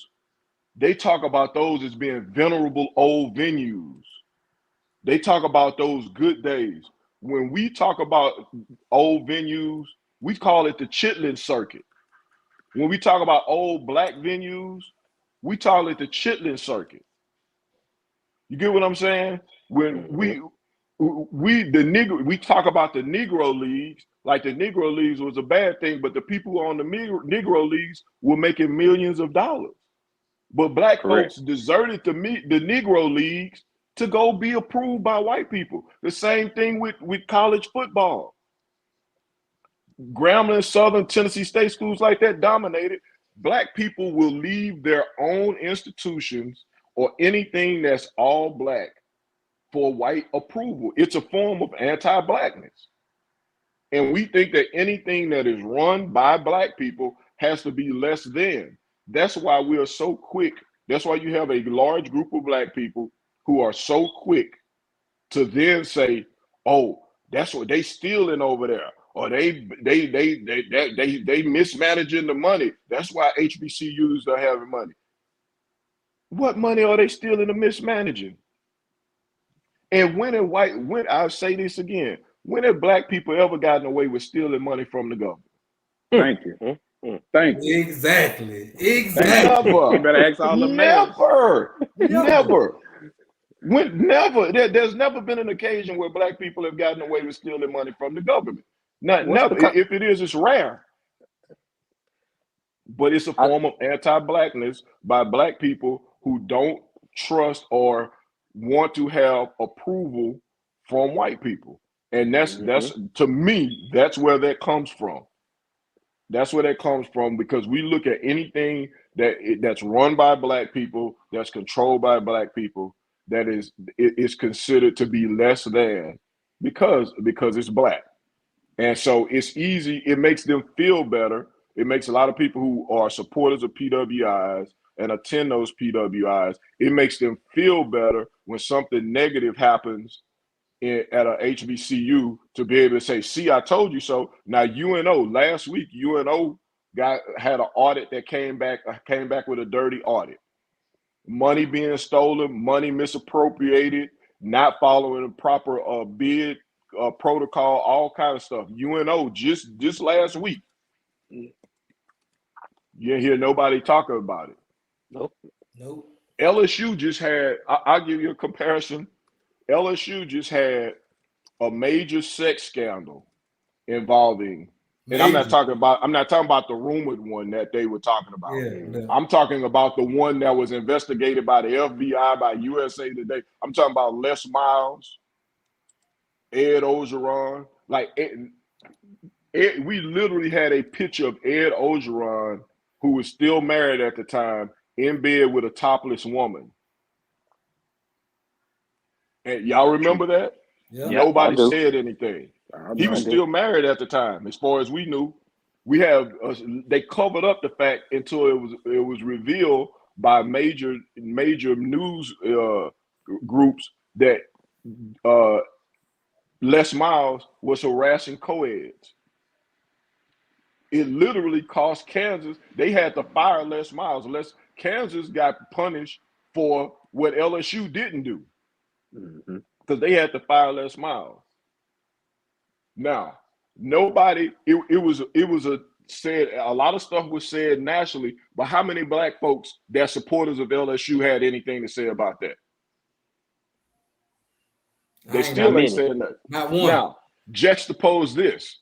they talk about those as being venerable old venues. They talk about those good days. When we talk about old venues, we call it the Chitlin Circuit. When we talk about old black venues, we call it the Chitlin Circuit. You get what I'm saying? When we talk about the Negro Leagues, like the Negro Leagues was a bad thing, but the people on the Negro Leagues were making millions of dollars. But black folks deserted the Negro Leagues to go be approved by white people. The same thing with college football. Grambling, Southern, Tennessee State schools like that dominated. Black people will leave their own institutions or anything that's all black for white approval. It's a form of anti-blackness. And we think that anything that is run by black people has to be less than. That's why we are so quick. That's why you have a large group of black people who are so quick to then say, oh, that's what they stealing over there. Or they mismanaging the money. That's why HBCUs are having money. What money are they stealing and mismanaging? And when I'll say this again, when have black people ever gotten away with stealing money from the government? Thank you. Thank you. Exactly. Never. You better ask all the Never. There's never been an occasion where black people have gotten away with stealing money from the government. Never. If it is, it's rare. But it's a form of anti-blackness by black people who don't trust or want to have approval from white people. And that's to me, that's where that comes from. That's where that comes from, because we look at anything that's run by black people, that's controlled by black people, that is considered to be less than because it's black. And so it's easy. It makes them feel better. It makes a lot of people who are supporters of PWIs and attend those PWIs, it makes them feel better when something negative happens at a HBCU to be able to say, see, I told you so. Now UNO, last week, UNO had an audit that came back with a dirty audit. Money being stolen, money misappropriated, not following the proper bid protocol, all kind of stuff. UNO just last week. You didn't hear nobody talking about it. Nope. LSU just had, I'll give you a comparison. LSU just had a major sex scandal involving, and I'm not talking about the rumored one that they were talking about. Yeah. I'm talking about the one that was investigated by the FBI, by USA Today. I'm talking about Les Miles, Ed Ogeron. Like we literally had a picture of Ed Ogeron, who was still married at the time, in bed with a topless woman. And y'all remember that? Yeah. Nobody said anything. He was still married at the time, as far as we knew. They covered up the fact until it was revealed by major news groups that Les Miles was harassing co-eds. It literally cost Kansas. They had to fire Les Miles. Kansas got punished for what LSU didn't do, because they had to fire Les Miles. Now, nobody. It was said. A lot of stuff was said nationally, but how many black folks that supporters of LSU had anything to say about that? They still ain't many. saying that. Not one. Now, juxtapose this.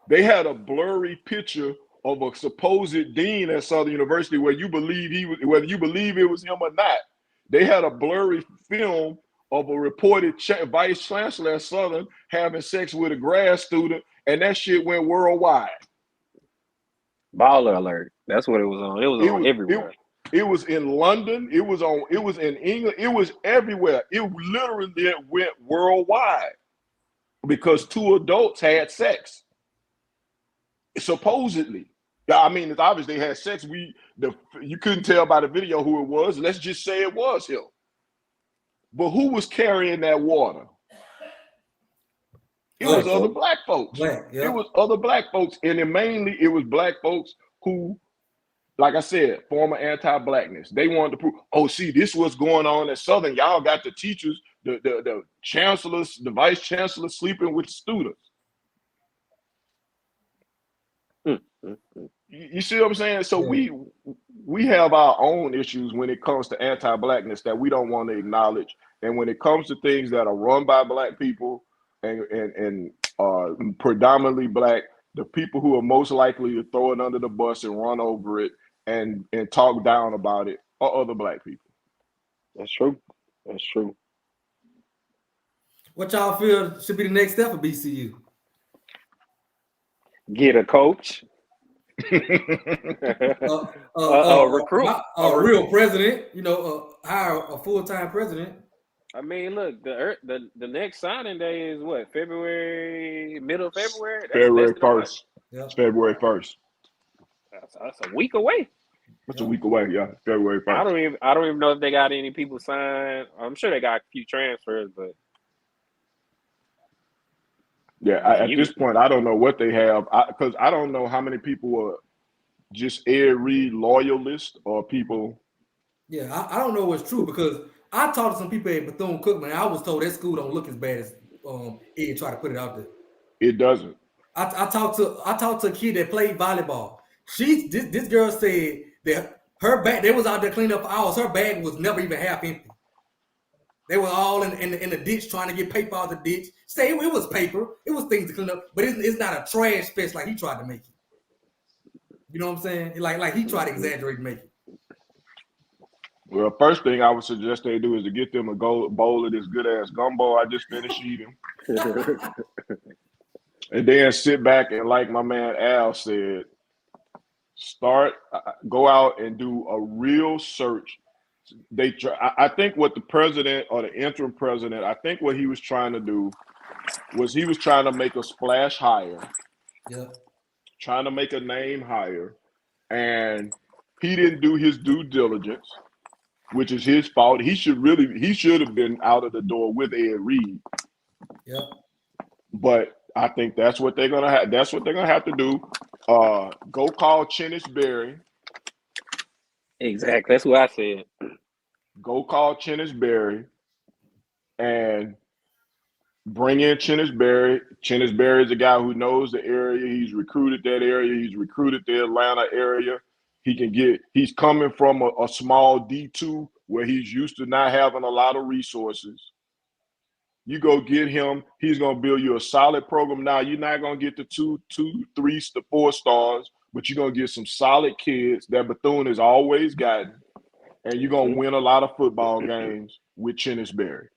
They had a blurry picture of a supposed dean at Southern University where you believe he was, whether you believe it was him or not. They had a blurry film of a reported vice chancellor at Southern having sex with a grad student, and that shit went worldwide. Baller alert. That's what it was on. It was on everywhere. It was in London. It was in England. It was everywhere. It literally went worldwide because two adults had sex. Supposedly. I mean, it's obvious they had sex. You couldn't tell by the video who it was. Let's just say it was him. But who was carrying that water? It was other black folks. It was other black folks. And mainly it was black folks who, like I said, former anti-blackness. They wanted to prove, oh, see, this was going on at Southern. Y'all got the teachers, the chancellors, the vice chancellor sleeping with students. You see what I'm saying? So we have our own issues when it comes to anti-blackness that we don't want to acknowledge. And when it comes to things that are run by black people and predominantly black, the people who are most likely to throw it under the bus and run over it and talk down about it are other black people. That's true. That's true. What y'all feel should be the next step for BCU? Get a coach. Recruit. A real president, hire a full-time president. I mean, look, the next signing day is what? Middle of February? February 1st. Yeah. It's February 1st. That's a week away. It's a week away, yeah. February 1st. I don't even know if they got any people signed. I'm sure they got a few transfers, but at this point, I don't know what they have because I don't know how many people are just Ed Reed loyalists or people. Yeah, I don't know what's true because I talked to some people at Bethune-Cookman and I was told that school don't look as bad as Ed tried to put it out there. It doesn't. I talked to a kid that played volleyball. This girl said that her bag, they was out there cleaning up for hours. Her bag was never even half empty. They were all in the ditch trying to get paper out the ditch. Say it was paper, it was things to clean up, but it's not a trash fest like he tried to make it. You know what I'm saying? Like he tried to exaggerate and make it. Well, first thing I would suggest they do is to get them a bowl of this good ass gumbo I just finished eating, and then sit back and, like my man Al said, go out and do a real search. I think what the president or the interim president, I think what he was trying to do was he was trying to make a splash higher, trying to make a name higher, and he didn't do his due diligence, which is his fault. He should have been out of the door with Ed Reed. Yeah. But I think that's what they're gonna have. That's what they're gonna have to do. Go call Chennis Berry. Exactly. That's what I said. Go call Chennis Berry and bring in Chennis Berry. Chennis Berry is a guy who knows the area. He's recruited that area. He's recruited the Atlanta area. He's coming from a small D2 where he's used to not having a lot of resources. You go get him. He's going to build you a solid program. Now, you're not going to get the 2, 3, 4 stars, but you're going to get some solid kids that Bethune has always gotten. And you're going to win a lot of football games with Chennis Berry.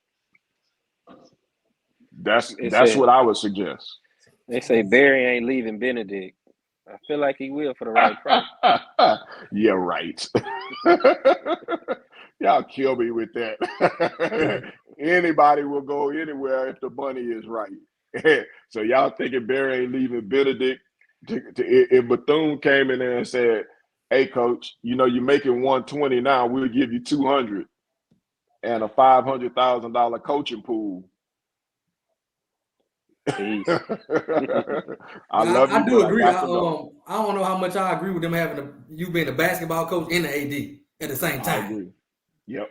That's what I would suggest. They say Berry ain't leaving Benedict. I feel like he will for the right price. Yeah, right. Y'all kill me with that. Anybody will go anywhere if the money is right. So y'all thinking Berry ain't leaving Benedict? If Bethune came in there and said, "Hey, coach, you're making 120 now. We'll give you 200 and a $500,000 coaching pool." I do agree. I don't know how much I agree with them having you being a basketball coach and the AD at the same time. I agree. Yep.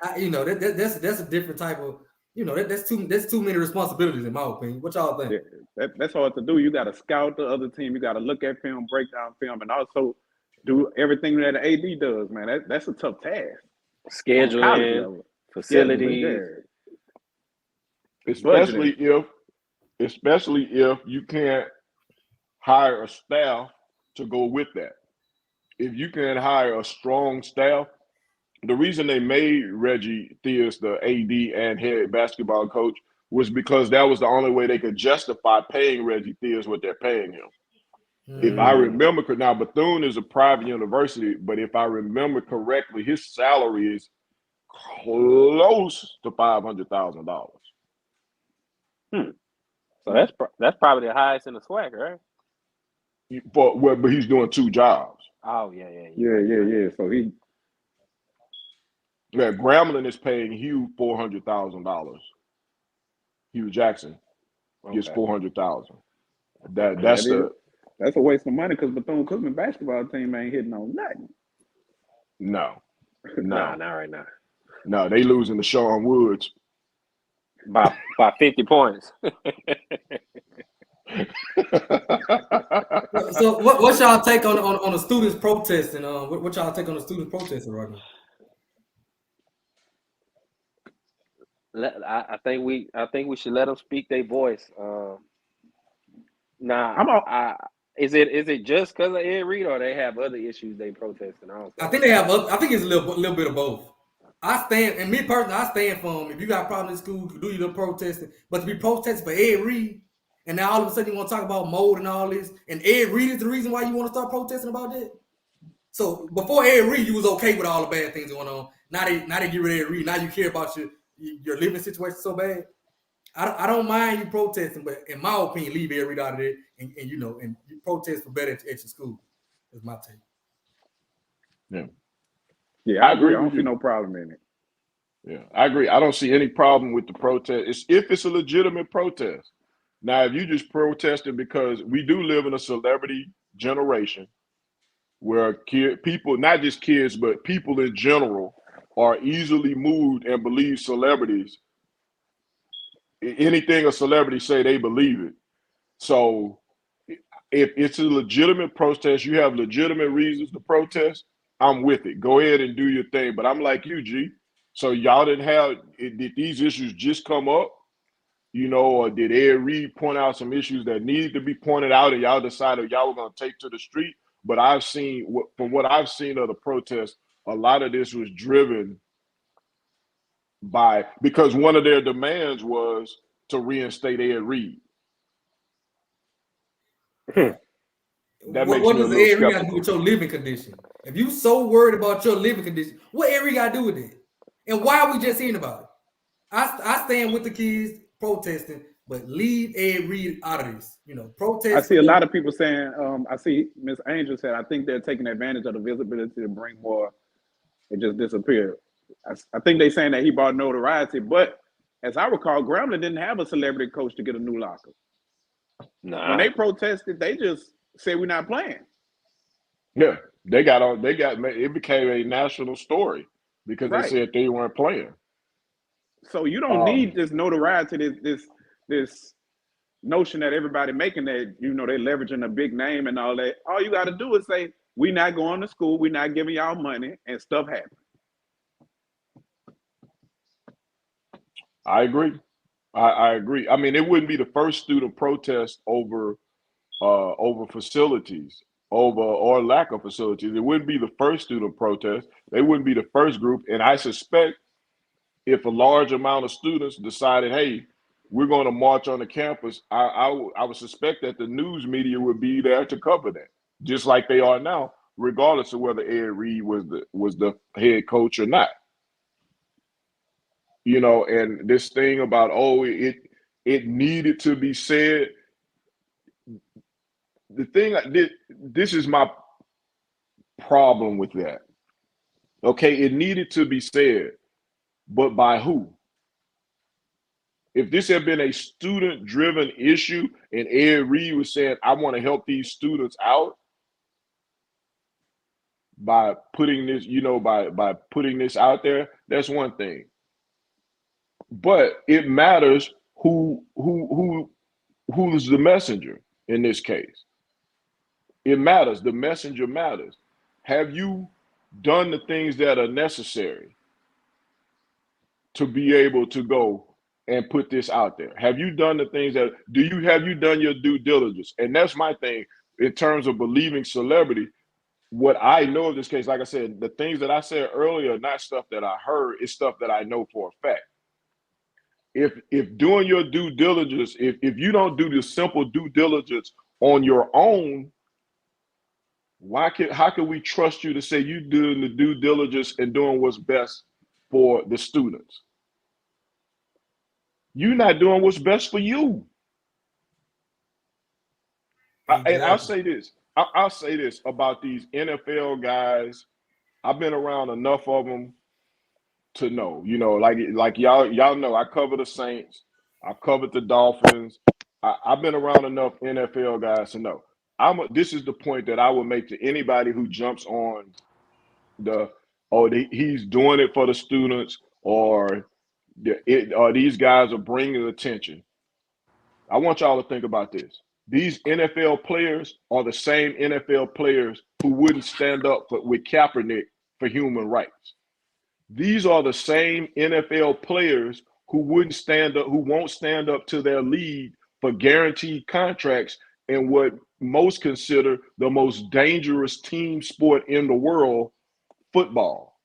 That's a different type of. That's too many responsibilities in my opinion. What y'all think? Yeah, that's hard to do. You got to scout the other team. You got to look at film, break down film, and also do everything that an AD does. Man, that's a tough task. Scheduling, facilities. especially if you can't hire a staff to go with that. If you can hire a strong staff, the reason they made Reggie Theus the AD and head basketball coach was because that was the only way they could justify paying Reggie Theus what they're paying him. If I remember, now Bethune is a private university, but if I remember correctly, his salary is close to $500,000. So that's probably the highest in the SWAC, right? But he's doing 2 jobs. Oh yeah. So Grambling is paying Hugh $400,000. Hugh Jackson gets $400,000. That's a waste of money because Bethune-Cookman basketball team ain't hitting on nothing. No, Nah, not right now. No, they losing to Sean Woods by 50 points. So what's y'all take on the students protesting? What y'all take on the students protesting right now? I think we should let them speak their voice. Is it just because of Ed Reed, or they have other issues they protesting? I think they have. I think it's a little bit of both. I stand, and me personally, I stand for them. If you got problems in school, do your protesting. But to be protesting for Ed Reed, and now all of a sudden you want to talk about mold and all this, and Ed Reed is the reason why you want to start protesting about that. So before Ed Reed, you was okay with all the bad things going on. Now they get rid of Ed Reed. Now you care about your living situation so bad. I don't mind you protesting, but in my opinion, leave Ed Reed out of there, and you protest for better at your school. That's my take. Yeah, I agree. I don't see no problem in it. Yeah, I agree. I don't see any problem with the protest. If it's a legitimate protest. Now, if you just protested because we do live in a celebrity generation where people, not just kids, but people in general, are easily moved and believe celebrities. Anything a celebrity say, they believe it. So if it's a legitimate protest, you have legitimate reasons to protest, I'm with it. Go ahead and do your thing. But I'm like you, G. So y'all did these issues just come up? Or did Ed Reed point out some issues that needed to be pointed out and y'all decided y'all were going to take to the street? But from what I've seen of the protest, a lot of this was driven because one of their demands was to reinstate Ed Reed. What does Ed Reed got to do with your living condition? If you so worried about your living condition, what Ed Reed got to do with it? And why are we just hearing about it? I stand with the kids protesting, but leave Ed Reed out of this. Protest. I see a lot of people saying, I see Miss Angel said, I think they're taking advantage of the visibility to bring more. It just disappeared. I think they're saying that he brought notoriety, but as I recall, Grambling didn't have a celebrity coach to get a new locker. Nah. When they protested, they just said we're not playing. Yeah, it became a national story because they said they weren't playing. So you don't need this notoriety, this notion that everybody making that, they're leveraging a big name and all that. All you got to do is say, we're not going to school, we're not giving y'all money, and stuff happens. I agree. I agree. I mean, it wouldn't be the first student protest over facilities, or lack of facilities. It wouldn't be the first student protest. They wouldn't be the first group. And I suspect if a large amount of students decided, hey, we're going to march on the campus, I would suspect that the news media would be there to cover that, just like they are now, regardless of whether Ed Reed was the head coach or not. And this thing about, it needed to be said. The thing, this is my problem with that. Okay, it needed to be said, but by who? If this had been a student-driven issue and Ed Reed was saying, I want to help these students out by putting this, by putting this out there, that's one thing. But it matters who's the messenger in this case. It matters. The messenger matters. Have you done the things that are necessary to be able to go, and put this out there? Have you done the things that have you done your due diligence? And that's my thing in terms of believing celebrity. What I know of this case, like I said, the things that I said earlier, not stuff that I heard, it's stuff that I know for a fact. If doing your due diligence, if you don't do the simple due diligence on your own, how can we trust you to say you doing the due diligence and doing what's best for the students? You're not doing what's best for you. Exactly. And I'll say this about these NFL guys. I've been around enough of them to know, like y'all know, I cover the Saints, I've covered the Dolphins. I've been around enough NFL guys to know. This is the point that I would make to anybody who jumps on he's doing it for the students, or these guys are bringing attention. I want y'all to think about this. These NFL players are the same NFL players who wouldn't stand up with Kaepernick for human rights. These are the same NFL players who won't stand up to their league for guaranteed contracts in what most consider the most dangerous team sport in the world, football.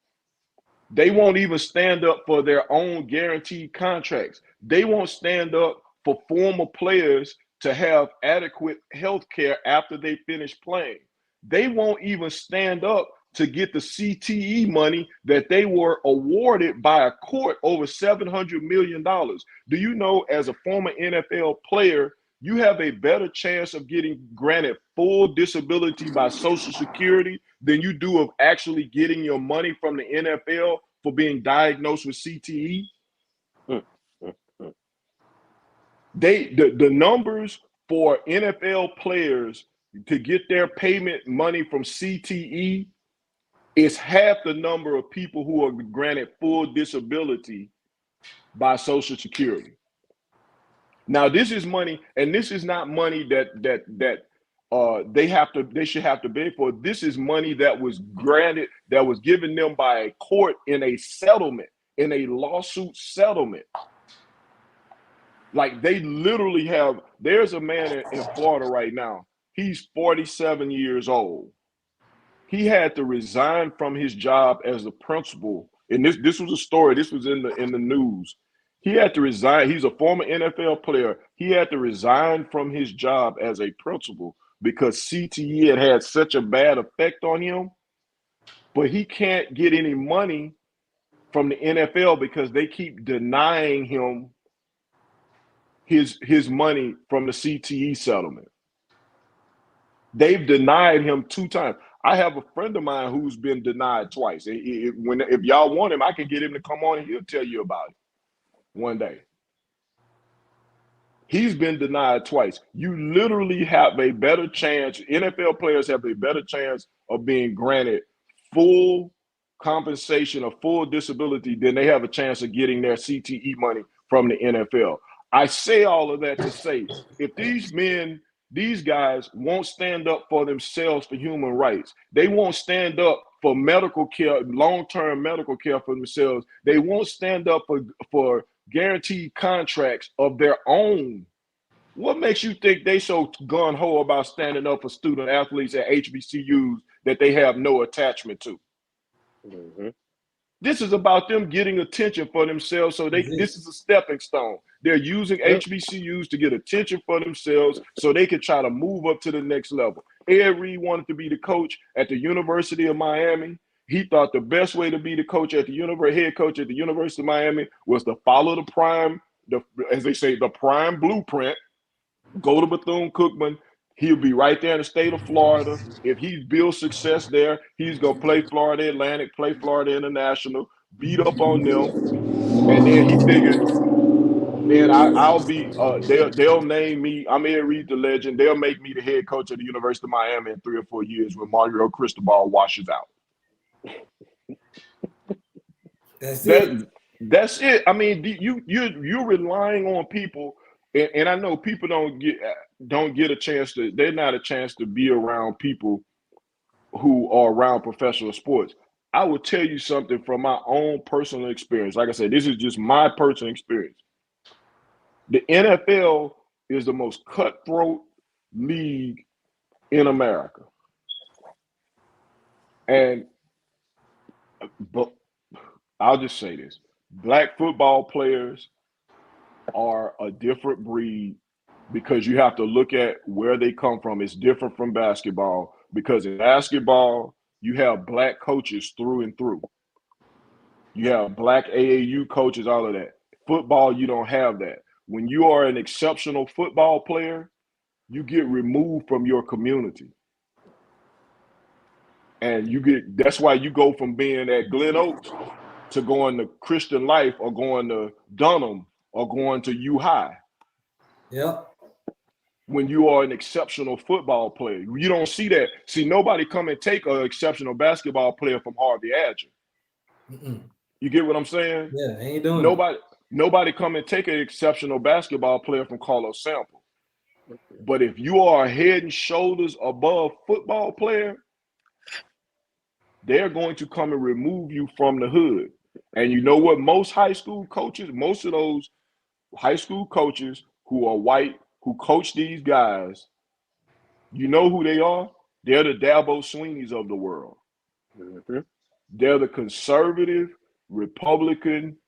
They won't even stand up for their own guaranteed contracts. They won't stand up for former players to have adequate health care after they finish playing. They won't even stand up to get the CTE money that they were awarded by a court over $700 million. Do you know, as a former NFL player, you have a better chance of getting granted full disability by Social Security than you do of actually getting your money from the NFL for being diagnosed with CTE? The numbers for NFL players to get their payment money from CTE is half the number of people who are granted full disability by Social Security. Now, this is money, and this is not money that they should have to beg for. This is money that was granted, that was given them by a court in a settlement, in a lawsuit settlement. Like, they literally have. There's a man in Florida right now. He's 47 years old. He had to resign from his job as the principal. And this was a story. This was in the news. He had to resign. He's a former NFL player. He had to resign from his job as a principal because CTE had such a bad effect on him. But he can't get any money from the NFL because they keep denying him his money from the CTE settlement. They've denied him 2 times. I have a friend of mine who's been denied twice. If y'all want him, I can get him to come on and he'll tell you about it one day. He's been denied twice. You literally have a better chance. NFL players have a better chance of being granted full compensation or full disability than they have a chance of getting their CTE money from the NFL. I say all of that to say, if these guys won't stand up for themselves for human rights, they won't stand up for medical care, long-term medical care for themselves, they won't stand up for guaranteed contracts of their own. What makes you think they so gun-ho about standing up for student athletes at HBCUs that they have no attachment to? Mm-hmm. This is about them getting attention for themselves. So this is a stepping stone. They're using HBCUs to get attention for themselves so they can try to move up to the next level. Ed Reed wanted to be the coach at the University of Miami. He thought the best way to be the coach at the head coach at the University of Miami was to follow the prime, as they say, the prime blueprint. Go to Bethune-Cookman. He'll be right there in the state of Florida. If he builds success there, he's going to play Florida Atlantic, play Florida International, beat up on them. And then he figured, then I'll be, they'll name me, I'm Ed Reed the legend. They'll make me the head coach of the University of Miami in 3 or 4 years when Mario Cristobal washes out. That's it. I mean, you're relying on people, and I know people don't get a chance to. They're not a chance to be around people who are around professional sports. I will tell you something from my own personal experience. Like I said, this is just my personal experience. The NFL is the most cutthroat league in America. And but I'll just say this. Black football players are a different breed because you have to look at where they come from. It's different from basketball because in basketball, you have black coaches through and through. You have black AAU coaches, all of that. Football, you don't have that. When you are an exceptional football player, you get removed from your community. And that's why you go from being at Glen Oaks to going to Christian Life or going to Dunham or going to U High. Yeah. When you are an exceptional football player, you don't see that. See, nobody come and take an exceptional basketball player from Harvey Adger. You get what I'm saying? Yeah, ain't doing Nobody come and take an exceptional basketball player from Carlos Sample. But if you are a head and shoulders above football player, they're going to come and remove you from the hood. And you know what? Most of those high school coaches who are white, who coach these guys, you know who they are? They're the Dabo Sweeneys of the world. Mm-hmm. They're the conservative, Republican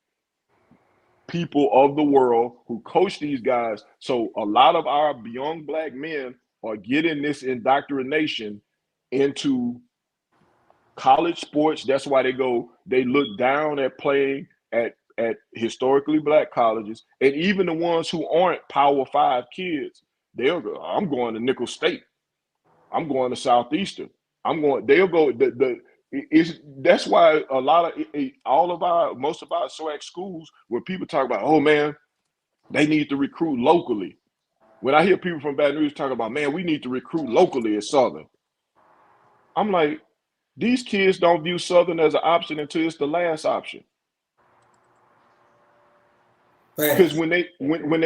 people of the world who coach these guys. So a lot of our young black men are getting this indoctrination into college sports. That's why they look down at playing at historically black colleges. And even the ones who aren't Power 5 kids, they'll go, I'm going to Nicholls State. I'm going to Southeastern. They'll go, that's why most of our SWAC schools, when people talk about, oh man, they need to recruit locally. When I hear people from Baton Rouge talk about, man, we need to recruit locally at Southern. I'm like, these kids don't view Southern as an option until it's the last option. Because when they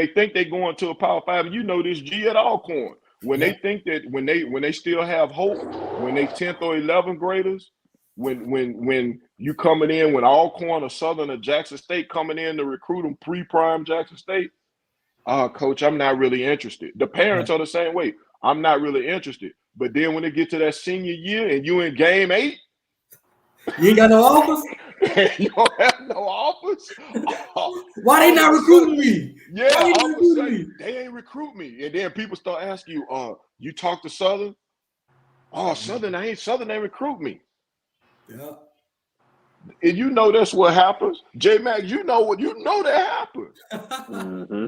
think they're going to a Power 5, and you know this, G at Alcorn, when they think that when they still have hope, when they 10th or 11th graders, when you coming in, when Alcorn or Southern or Jackson State coming in to recruit them pre-prime Jackson State, coach, I'm not really interested. The parents are the same way. I'm not really interested. But then when they get to that senior year and you in game 8, you ain't got no offers? You don't have no offers? Why they not recruiting me? Yeah, Why all of a sudden, they ain't recruit me. And then people start asking you, you talk to Southern? Oh, Southern ain't recruit me. Yeah. And you know that's what happens. J-Mac, you know that happens. Mm-hmm.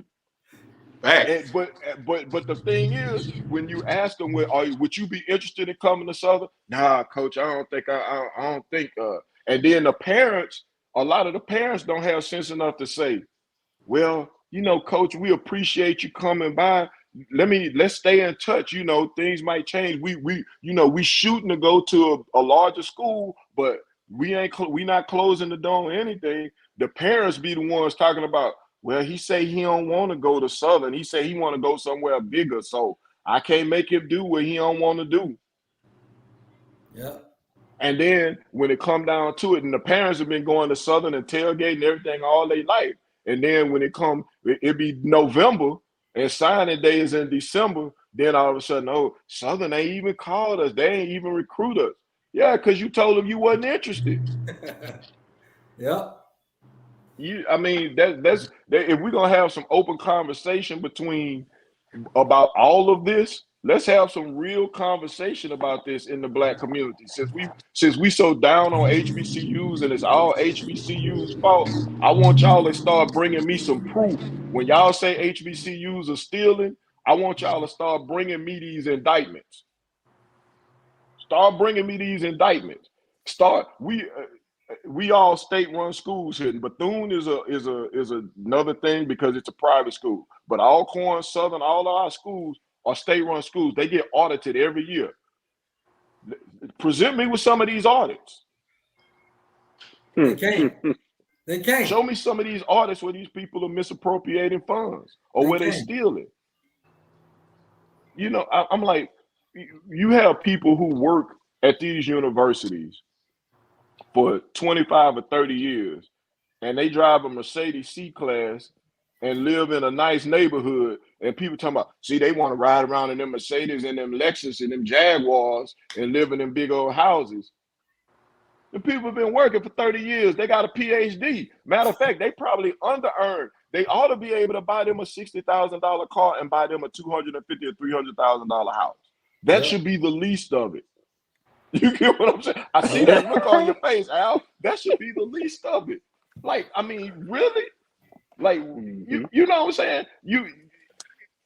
But the thing is, when you ask them, would you be interested in coming to Southern? Nah, coach, I don't think. And then the parents, a lot of the parents don't have sense enough to say, well, coach, we appreciate you coming by. Let's stay in touch. Things might change. We shooting to go to a larger school, but we not closing the door on anything. The parents be the ones talking about, well, he say he don't want to go to Southern. He say he want to go somewhere bigger. So I can't make him do what he don't want to do. Yeah. And then when it come down to it, and the parents have been going to Southern and tailgating everything all their life. And then when it be November and signing day is in December, then all of a sudden, oh, Southern ain't even called us. They ain't even recruit us. Yeah, because you told them you wasn't interested. Yeah. That's if we're gonna have some open conversation about all of this, let's have some real conversation about this in the black community. Since we so down on HBCUs and it's all HBCUs' fault, I want y'all to start bringing me some proof. When y'all say HBCUs are stealing, I want y'all to start bringing me these indictments. Start bringing me these indictments. We all state-run schools here. Bethune is another thing because it's a private school. But Alcorn, Southern, all of our schools are state-run schools. They get audited every year. Present me with some of these audits. They can't. They can't. Show me some of these audits where these people are misappropriating funds or where they steal it. I'm like, you have people who work at these universities for 25 or 30 years, and they drive a Mercedes C-Class, and live in a nice neighborhood, and people talking about, see, they want to ride around in them Mercedes and them Lexus and them Jaguars and live in them big old houses. The people have been working for 30 years. They got a PhD. Matter of fact, they probably under-earned. They ought to be able to buy them a $60,000 car and buy them a $250,000 or $300,000 house. That should be the least of it. You get what I'm saying? I see that look on your face, Al. That should be the least of it. Like, I mean, really? Like, you know what I'm saying?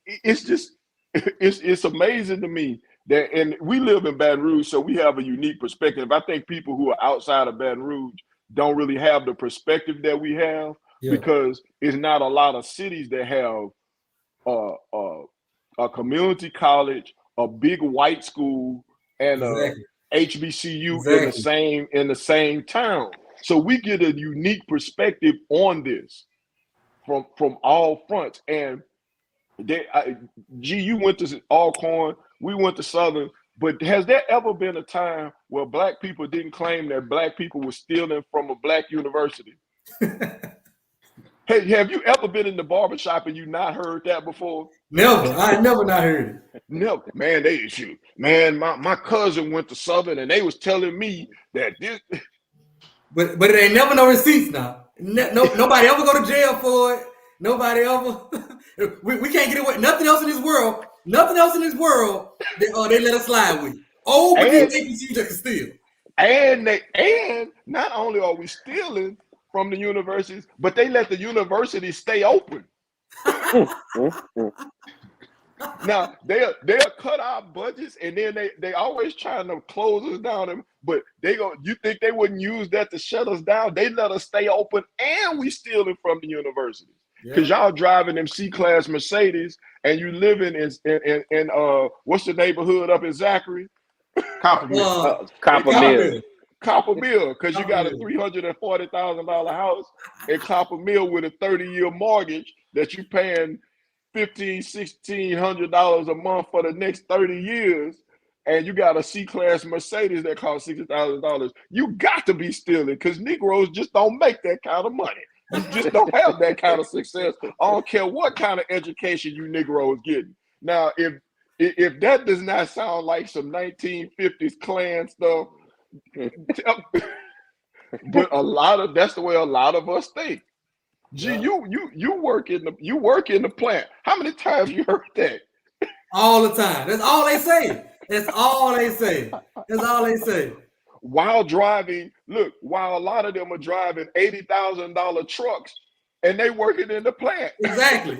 It's just, it's amazing to me that, and we live in Baton Rouge, so we have a unique perspective. I think people who are outside of Baton Rouge don't really have the perspective that we have, because it's not a lot of cities that have a community college, a big white school, and a HBCU in the same town. So we get a unique perspective on this from all fronts. And you went to Alcorn, we went to Southern, but has there ever been a time where black people didn't claim that black people were stealing from a black university? Hey, have you ever been in the barbershop and you not heard that before? Never. I never not heard it. Never. Man, they shoot. Man, my cousin went to Southern and they was telling me that this. But it ain't never no receipts now. Nobody ever go to jail for it. Nobody ever. we can't get away. Nothing else in this world. Nothing else in this world. They let us slide with. Oh, but these niggas you just steal. And not only are we stealing from the universities, but they let the universities stay open. Now they'll cut our budgets, and then they always trying to close us down. But you think they wouldn't use that to shut us down? They let us stay open, and we stealing from the universities because y'all driving them C-class Mercedes, and you living in what's the neighborhood up in Zachary? Copper Mill. Copper Mill, because you got a $340,000 house in Copper Mill with a 30-year mortgage that you paying $1,600 a month for the next 30 years, and you got a C-class Mercedes that costs $60,000. You got to be stealing, because Negroes just don't make that kind of money. You just don't have that kind of success. I don't care what kind of education you Negroes getting. Now, if that does not sound like some 1950s Klan stuff, but that's the way a lot of us think. Gee, you work in the plant. How many times you heard that? All the time. That's all they say. That's all they say. That's all they say. While a lot of them are driving $80,000 trucks, and they working in the plant. Exactly.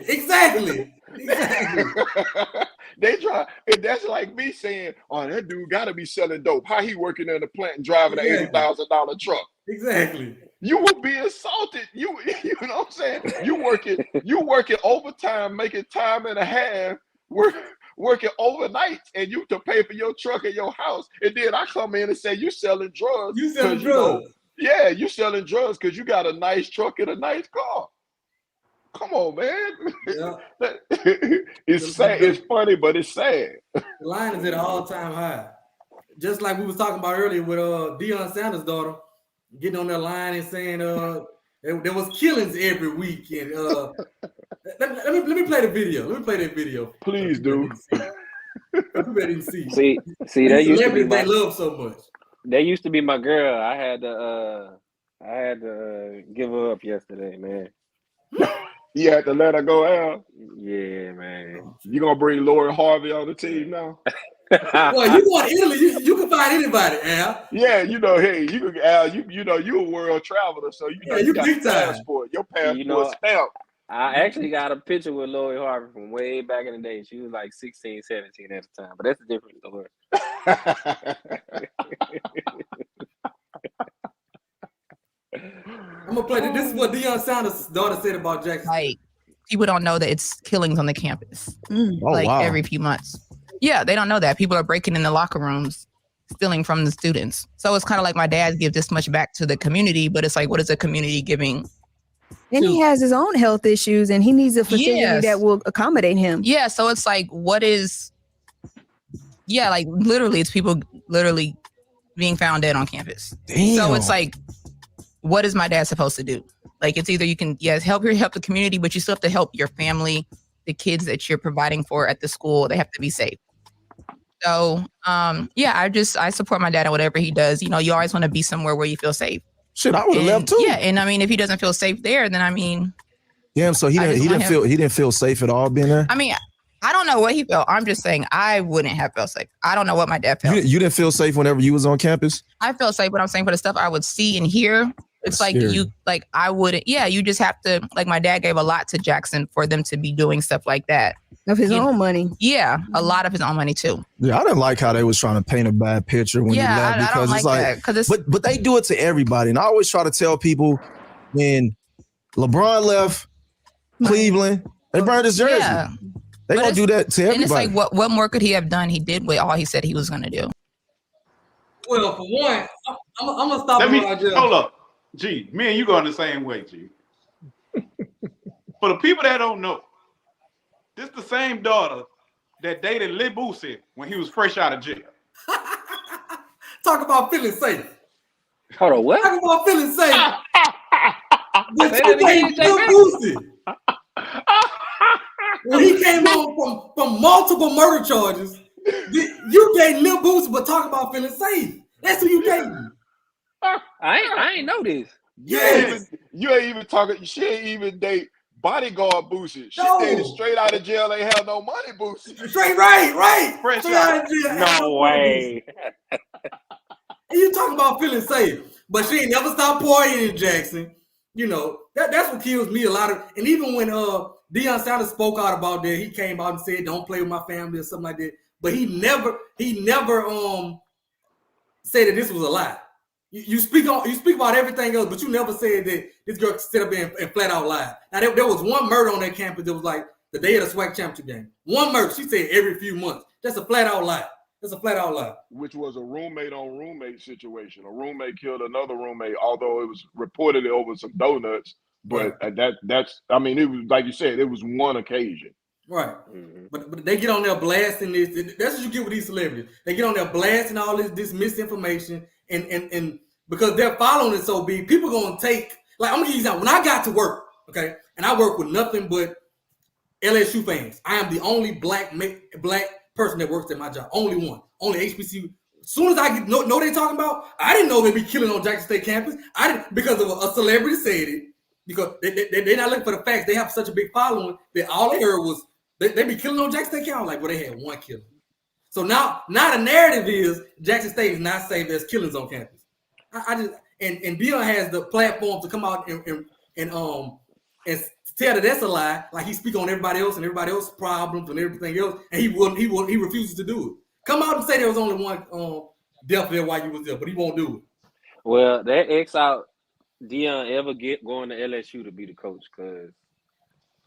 They drive, and that's like me saying, "Oh, that dude got to be selling dope. How he working in the plant and driving an $80,000 truck?" Exactly. You will be assaulted. You know what I'm saying? You working overtime, making time and a half, working overnight, and you to pay for your truck and your house, and then I come in and say you selling drugs. You selling drugs? You selling drugs because you got a nice truck and a nice car. Come on, man. Yeah. It's sad. It's funny, but it's sad. The line is at an all-time high. Just like we was talking about earlier with Deion Sanders' daughter getting on that line and saying there was killings every week. And let me play the video. Let me play that video. Please do. Everybody didn't see. See, that used to be they love so much. That used to be my girl. I had to give her up yesterday, man. You had to let her go out. Yeah, man. You gonna bring Lori Harvey on the team now? Well, you going to Italy? You can find anybody, Al. Yeah, hey, you can Al. You a world traveler, so you got a passport. Your passport stamp. I actually got a picture with Lori Harvey from way back in the day. She was like 16, 17 at the time, but that's a different story. I'm gonna play this. Is what Deion Sanders' daughter said about Jackson. Like, people don't know that it's killings on the campus, every few months. Yeah, they don't know that. People are breaking in the locker rooms, stealing from the students. So it's kind of like my dad gives this much back to the community, but it's like, what is the community giving? And he has his own health issues, and he needs a facility that will accommodate him. Yeah, so it's like, what is? Yeah, like literally, it's people literally being found dead on campus. Damn. So it's like, what is my dad supposed to do? Like it's either you can help the community, but you still have to help your family, the kids that you're providing for at the school. They have to be safe. So I support my dad in whatever he does. You always want to be somewhere where you feel safe. Shit, I would have left too. Yeah, and I mean, if he doesn't feel safe there, then I mean, yeah. So he didn't feel safe at all being there. I mean, I don't know what he felt. I'm just saying I wouldn't have felt safe. I don't know what my dad felt. You didn't feel safe whenever you was on campus? I felt safe, but I'm saying for the stuff I would see and hear, it's like scary. I wouldn't. Yeah, you just have to. Like my dad gave a lot to Jackson for them to be doing stuff like that. Of his own money. Yeah, a lot of his own money too. Yeah, I didn't like how they was trying to paint a bad picture when you left because it's like, but they do it to everybody. And I always try to tell people when LeBron left Cleveland, they burned his jersey. Yeah. They gonna do that to everybody. And it's like, what more could he have done? He did what all he said he was going to do. Well, for one, I'm gonna stop. Hold up, G. Me and you going the same way, G. For the people that don't know, this the same daughter that dated Lil Boosie when he was fresh out of jail. Talk about feeling safe. Hold on, what? Talk about feeling safe. Lil Boosie. When he came home from multiple murder charges, you dated Lil Boosie, but talk about feeling safe. That's who you dating. I ain't know this. Yes. You ain't even talking. She ain't even date bodyguard Boosie. She dated straight out of jail. Ain't have no money Boosie. Straight right. Fresh straight out of jail. No way. And you talking about feeling safe, but she ain't never stopped pouring in Jackson. That's what kills me a lot of. And even when Deion Sanders spoke out about that, he came out and said, "Don't play with my family" or something like that. But he never said that this was a lie. You speak about everything else, but you never said that this girl sit up there and flat out lied. Now there was one murder on that campus that was like the day of the Swac'n championship game. One murder, she said every few months. That's a flat out lie. Which was a roommate on roommate situation. A roommate killed another roommate, although it was reported over some donuts. But that's it was like you said, it was one occasion. Right. Mm-hmm. But they get on there blasting this. That's what you get with these celebrities. They get on there blasting all this misinformation and because they're following it so big, people gonna take, like, I'm gonna give you example. When I got to work, okay, and I work with nothing but LSU fans. I am the only black person that works at my job. Only one. Only HBCU. As soon as I know they talking about, I didn't know they'd be killing on Jackson State campus. I didn't, because of a celebrity said it. Because they're not looking for the facts. They have such a big following that all they heard was they be killing on Jackson State campus. Like, well, they had one killer. So now the narrative is Jackson State is not safe. There's killings on campus. And Deion has the platform to come out and tell that that's a lie. Like he speak on everybody else and everybody else's problems and everything else, and he refuses to do it. Come out and say there was only one death there while you was there, but he won't do it. Well, that X out Deion ever get going to LSU to be the coach, because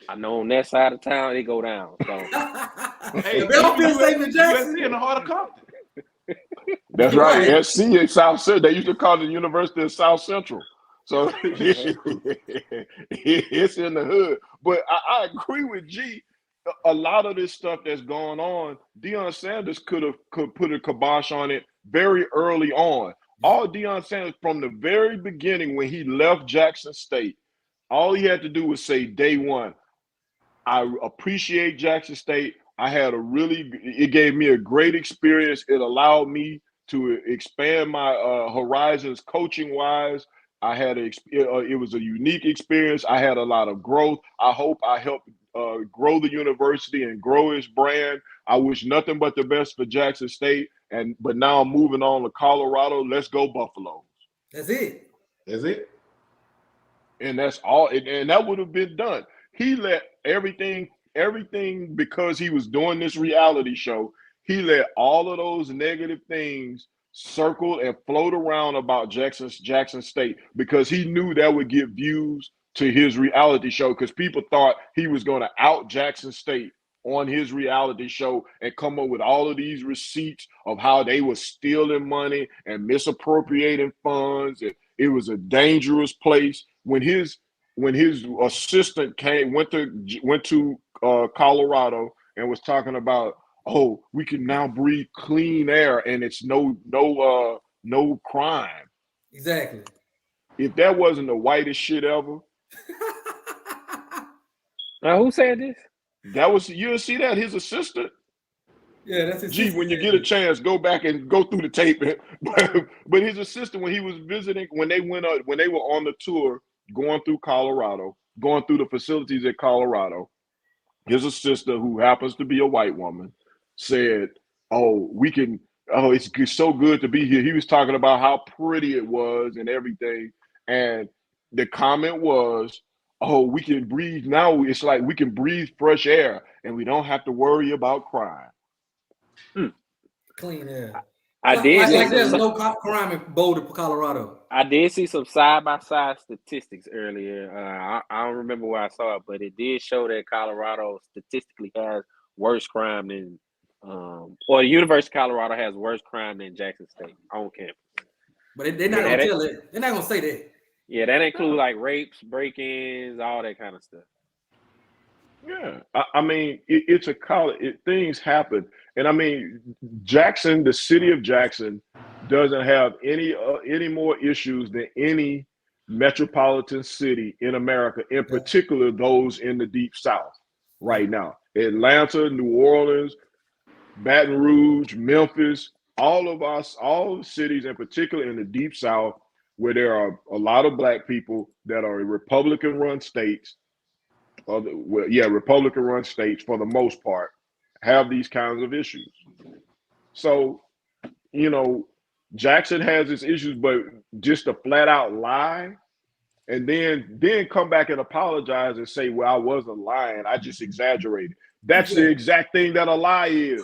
I know on that side of town they go down. So hey, they don't feel safe in Jackson. USC in the heart of Compton. That's right. SC in South Central. They used to call it the University of South Central. So it's in the hood. But I agree with G. A lot of this stuff that's going on, Deion Sanders could put a kibosh on it very early on. All Deion Sanders, from the very beginning when he left Jackson State, all he had to do was say day one, I appreciate Jackson State. It gave me a great experience. It allowed me to expand my horizons coaching wise. It was a unique experience. I had a lot of growth. I hope I helped grow the university and grow its brand. I wish nothing but the best for Jackson State. But now I'm moving on to Colorado. Let's go Buffaloes. That's it. And that's all. And that would have been done. He let everything, because he was doing this reality show, he let all of those negative things circle and float around about Jackson State, because he knew that would get views to his reality show, because people thought he was going to out Jackson State on his reality show and come up with all of these receipts of how they were stealing money and misappropriating funds. It was a dangerous place. When his assistant went to Colorado and was talking about, oh, we can now breathe clean air and it's no crime. Exactly. If that wasn't the whitest shit ever, Who said this? That was, you'll see that, his assistant. Yeah, that's his Gee, assistant. when you get a chance, go back and go through the tape. But his assistant, when he was visiting, when they were on the tour, going through Colorado, going through the facilities at Colorado, his assistant, who happens to be a white woman, said, it's so good to be here. He was talking about how pretty it was and everything. And the comment was, we can breathe now. It's like we can breathe fresh air and we don't have to worry about crime. Clean air. I did see there's no crime in Boulder, Colorado. I did see some side-by-side statistics earlier. I don't remember where I saw it, but it did show that Colorado statistically has worse crime than, or the University of Colorado has worse crime than Jackson State on campus. But they're not gonna tell it. They're not gonna say that. Yeah, that includes like rapes, break-ins, all that kind of stuff. Yeah, I mean, it's a college. Things happen, and I mean, Jackson, the city of Jackson, doesn't have any more issues than any metropolitan city in America, in particular those in the Deep South right now. Atlanta, New Orleans, Baton Rouge, Memphis, all the cities, in particular in the Deep South, where there are a lot of Black people that are Republican-run states. Republican-run states for the most part have these kinds of issues. So, Jackson has its issues, but just a flat-out lie, and then come back and apologize and say, "Well, I wasn't lying. I just exaggerated." That's the exact thing that a lie is.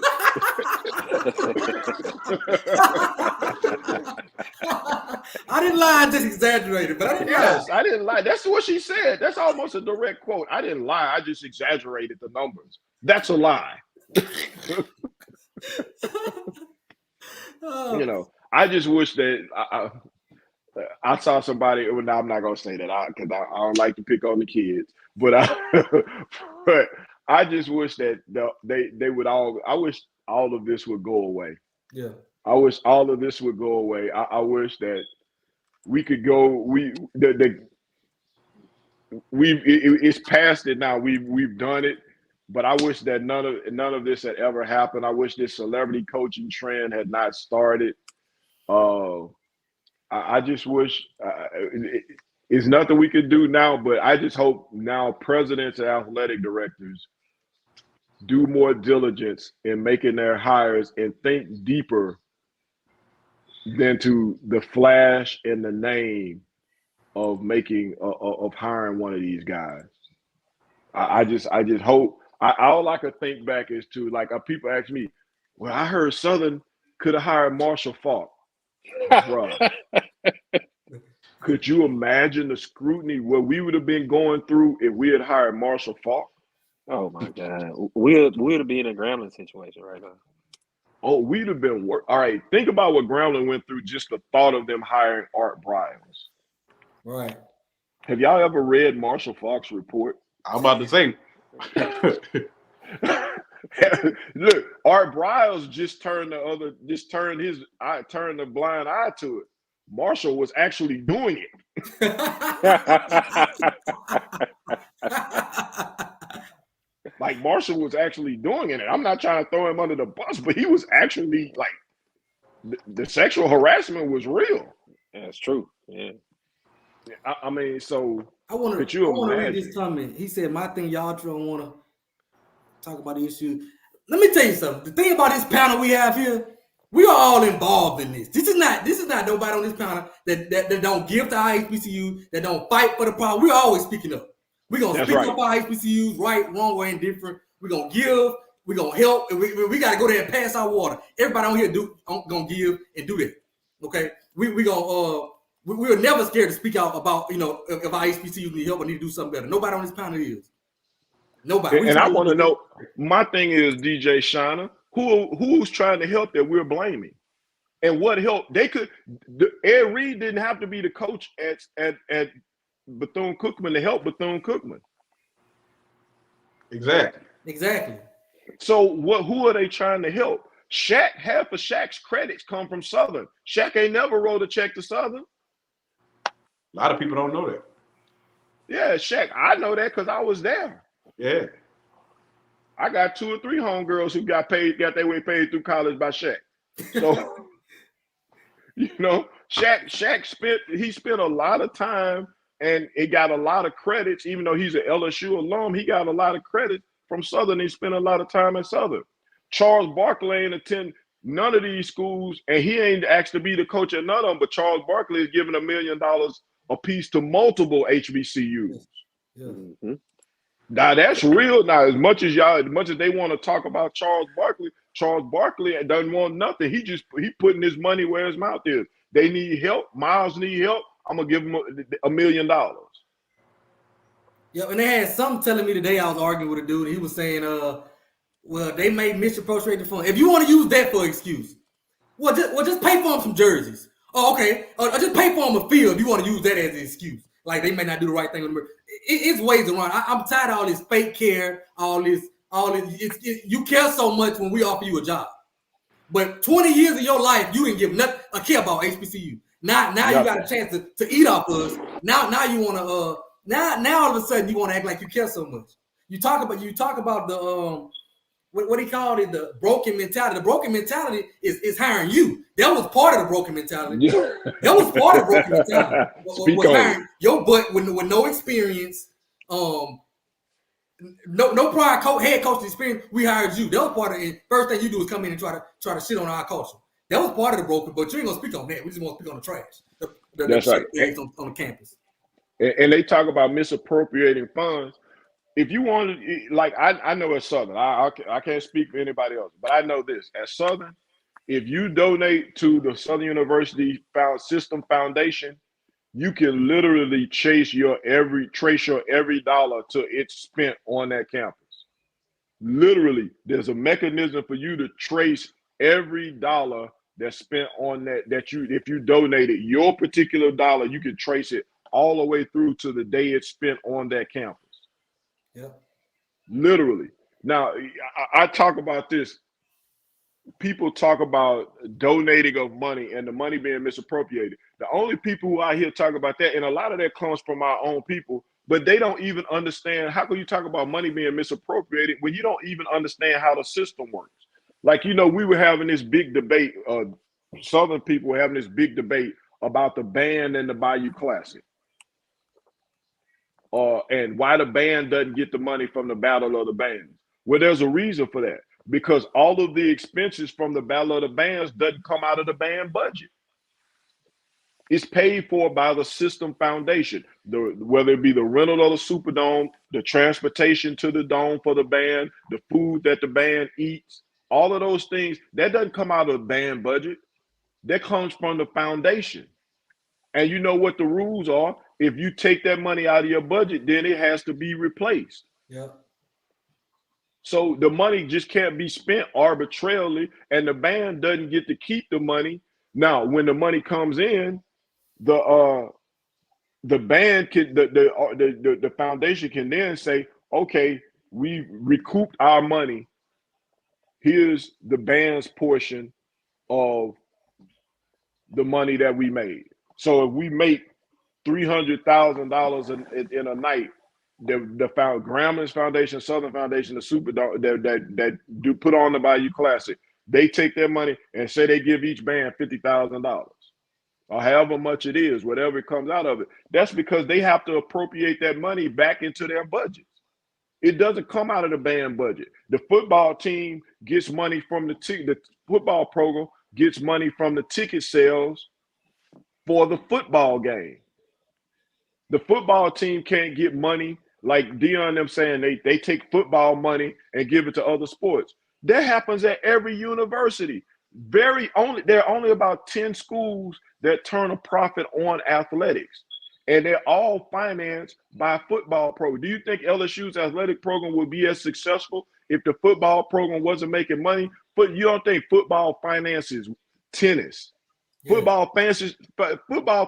I didn't lie, I just exaggerated, but I didn't lie. I didn't lie. That's what she said. That's almost a direct quote. I didn't lie, I just exaggerated the numbers. That's a lie. I just wish that I saw somebody. Well, now I'm not gonna say that because I don't like to pick on the kids, but I just wish that they would all. I wish all of this would go away. Yeah. I wish all of this would go away. I wish that we could go. It's past it now. We've done it, but I wish that none of this had ever happened. I wish this celebrity coaching trend had not started. I just wish it's nothing we could do now, but I just hope now presidents and athletic directors do more diligence in making their hires and think deeper than to the flash and the name of hiring one of these guys. I just hope. All I could think back is to, like, people ask me, "Well, I heard Southern could have hired Marshall Faulk." Bruh, could you imagine the scrutiny what we would have been going through if we had hired Marshall Faulk? Oh my God, we'd have been in a Grambling situation right now. Oh, we'd have been all right. Think about what Grambling went through, just the thought of them hiring Art Briles. Right. Have y'all ever read Marshall Faulk's report? I'm about to say. Look, Art Briles just turned the blind eye to it. Marshall was actually doing it. Like, Marshall was actually doing it. I'm not trying to throw him under the bus, but he was actually, like, the sexual harassment was real. Yeah, that's true. Yeah. I mean, so I want to read this comment. He said, "My thing, y'all don't want to talk about the issue." Let me tell you something. The thing about this panel we have here, we are all involved in this. This is not nobody on this panel that don't give to our HBCU, that don't fight for the problem. We're always speaking up. We're going to speak up our HBCUs, right, wrong, or indifferent. We're going to give. We're going to help. And we got to go there and pass our water. Everybody on here going to give and do that. Okay? We're never scared to speak out about, if our HBCUs need help or need to do something better. Nobody on this panel is. Nobody. And I want to know, my thing is, DJ Shana, who's trying to help that we're blaming? And what help? Ed Reed didn't have to be the coach at Bethune-Cookman to help Bethune-Cookman. Exactly. So who are they trying to help? Half of Shaq's credits come from Southern. Shaq ain't never wrote a check to Southern. A lot of people don't know that. Yeah, Shaq. I know that because I was there. Yeah. I got 2 or 3 homegirls who got their way paid through college by Shaq. So, you know, Shaq spent a lot of time and he got a lot of credits, even though he's an LSU alum, he got a lot of credit from Southern. He spent a lot of time at Southern. Charles Barkley ain't attend none of these schools, and he ain't asked to be the coach at none of them, but Charles Barkley is giving $1 million a piece to multiple HBCUs. Yeah. Mm-hmm. Now that's real. Now, as much as they want to talk about Charles Barkley doesn't want nothing. He putting his money where his mouth is. They need help. Miles need help. I'm gonna give him $1 million. Yeah, and they had something telling me today. I was arguing with a dude, and he was saying, well, they made misappropriate the fund. If you want to use that for excuse, well, just pay for them some jerseys. Oh, okay. Just pay for them a field if you want to use that as an excuse. Like they may not do the right thing with them. It's ways around. I'm tired of all this fake care, all this. You care so much when we offer you a job, but 20 years of your life you didn't give nothing a care about HBCU. Now you got a chance to eat off us. Now you want to now all of a sudden you want to act like you care so much. You talk about the what he called it, the broken mentality. The broken mentality is hiring you. That was part of the broken mentality. Yeah. That was part of the broken mentality. Speak was on hiring your butt with no experience, no prior head coaching experience. We hired you. That was part of it. First thing you do is come in and try to shit on our culture. That was part of the broken, but you ain't gonna speak on that. We just want to speak on the trash. That's right. On the campus. And they talk about misappropriating funds. If you want to, like, I know at Southern, I can't speak for anybody else, but I know this. At Southern, if you donate to the Southern University System Foundation, you can literally trace your every dollar to it's spent on that campus. Literally, there's a mechanism for you to trace every dollar that's spent on if you donated your particular dollar, you can trace it all the way through to the day it's spent on that campus. Yeah. Literally. Now, I talk about this. People talk about donating of money and the money being misappropriated. The only people who out here talk about that, and a lot of that comes from our own people, but they don't even understand. How can you talk about money being misappropriated when you don't even understand how the system works? Like, we were having this big debate. Southern people were having this big debate about the band and the Bayou Classic. And why the band doesn't get the money from the Battle of the Bands. Well, there's a reason for that. Because all of the expenses from the Battle of the Bands doesn't come out of the band budget. It's paid for by the System Foundation, whether it be the rental of the Superdome, the transportation to the dome for the band, the food that the band eats, all of those things, that doesn't come out of the band budget. That comes from the foundation. And you know what the rules are. If you take that money out of your budget, then it has to be replaced. Yeah. So the money just can't be spent arbitrarily, and the band doesn't get to keep the money. Now, when the money comes in, the band can the foundation can then say, okay, we recouped our money. Here's the band's portion of the money that we made. So if we make $300,000 in a night, the Grambling Foundation, Southern Foundation, the Superdome that do put on the Bayou Classic, they take their money and say they give each band $50,000 or however much it is, whatever it comes out of it. That's because they have to appropriate that money back into their budgets. It doesn't come out of the band budget. The football team gets money from the football program gets money from the ticket sales for the football game. The football team can't get money like Deion them saying they take football money and give it to other sports. That happens at every university. There are only about 10 schools that turn a profit on athletics, and they're all financed by a football program. Do you think LSU's athletic program would be as successful if the football program wasn't making money? But you don't think football finances tennis? Yeah. Football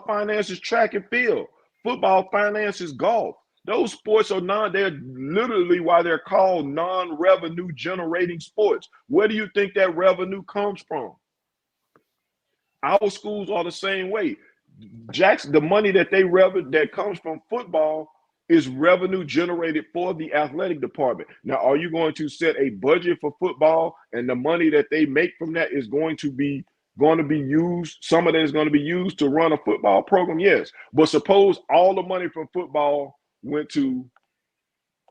finances track and field. Football finances golf. Those sports they're literally why they're called non-revenue generating sports. Where do you think that revenue comes from? Our schools are the same way. The money that that comes from football is revenue generated for the athletic department. Now, are you going to set a budget for football, and the money that they make from that is going to be used, some of that is going to be used to run a football program? Yes. But suppose all the money from football went to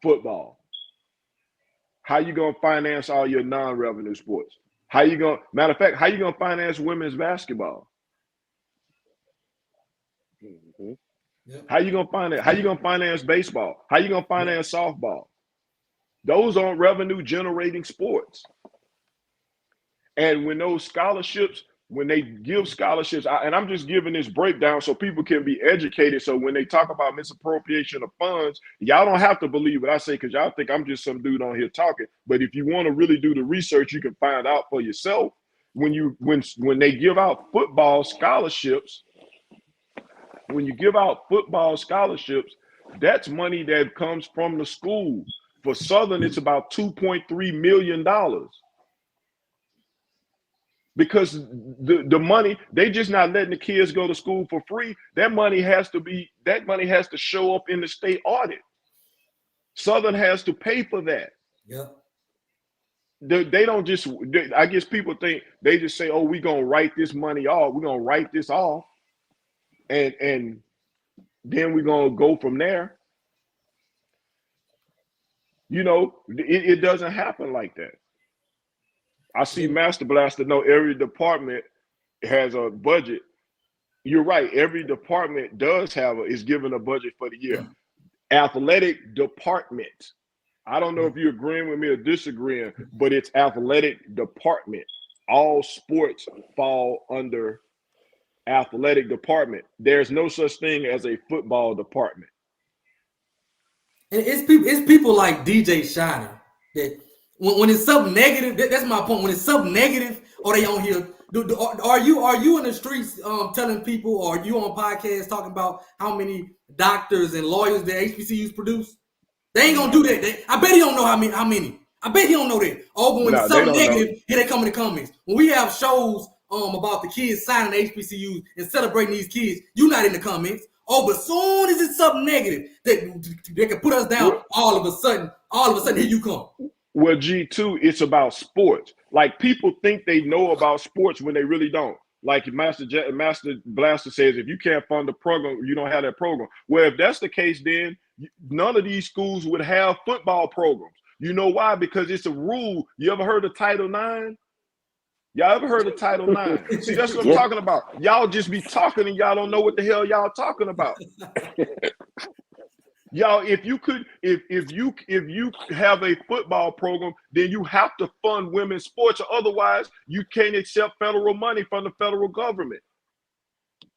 football. How you going to finance all your non-revenue sports? Matter of fact, how you going to finance women's basketball? Mm-hmm. Yep. How you gonna finance baseball? How you gonna finance softball? Those aren't revenue generating sports. And when those scholarships, when they give scholarships, and I'm just giving this breakdown so people can be educated. So when they talk about misappropriation of funds, y'all don't have to believe what I say, because y'all think I'm just some dude on here talking. But if you want to really do the research, you can find out for yourself. When they give out football scholarships, when you give out football scholarships, that's money that comes from the school. For Southern, it's about $2.3 million. Because the money, they just not letting the kids go to school for free. That money has to show up in the state audit. Southern has to pay for that. Yeah. They don't just, I guess people think, they just say, oh, we're going to write this money off. We're going to write this off. And then we're going to go from there. You know, it doesn't happen like that. I see Master Blaster know every department has a budget. You're right. Every department is given a budget for the year. Athletic department. I don't know if you're agreeing with me or disagreeing, but it's athletic department. All sports fall under athletic department. There's no such thing as a football department. And it's people like DJ Shiner that when it's something negative, that's my point. When it's something negative, or they on here, are you in the streets telling people, or are you on podcasts talking about how many doctors and lawyers that HBCUs produce? They ain't gonna do that. I bet he don't know how many. I bet he don't know that. Oh, but when it's something negative, here they come in the comments. When we have shows about the kids signing HBCUs and celebrating these kids, you're not in the comments. Oh, but soon as it's something negative, they can put us down. All of a sudden, here you come. Well, G2, it's about sports. Like, people think they know about sports when they really don't. Like Master Blaster says, if you can't fund the program, you don't have that program. Well, if that's the case, then none of these schools would have football programs. You know why? Because it's a rule. You ever heard of Title IX? Y'all ever heard of Title IX? See, that's what I'm talking about. Y'all just be talking and y'all don't know what the hell y'all talking about. Y'all, if you have a football program, then you have to fund women's sports, or otherwise you can't accept federal money from the federal government.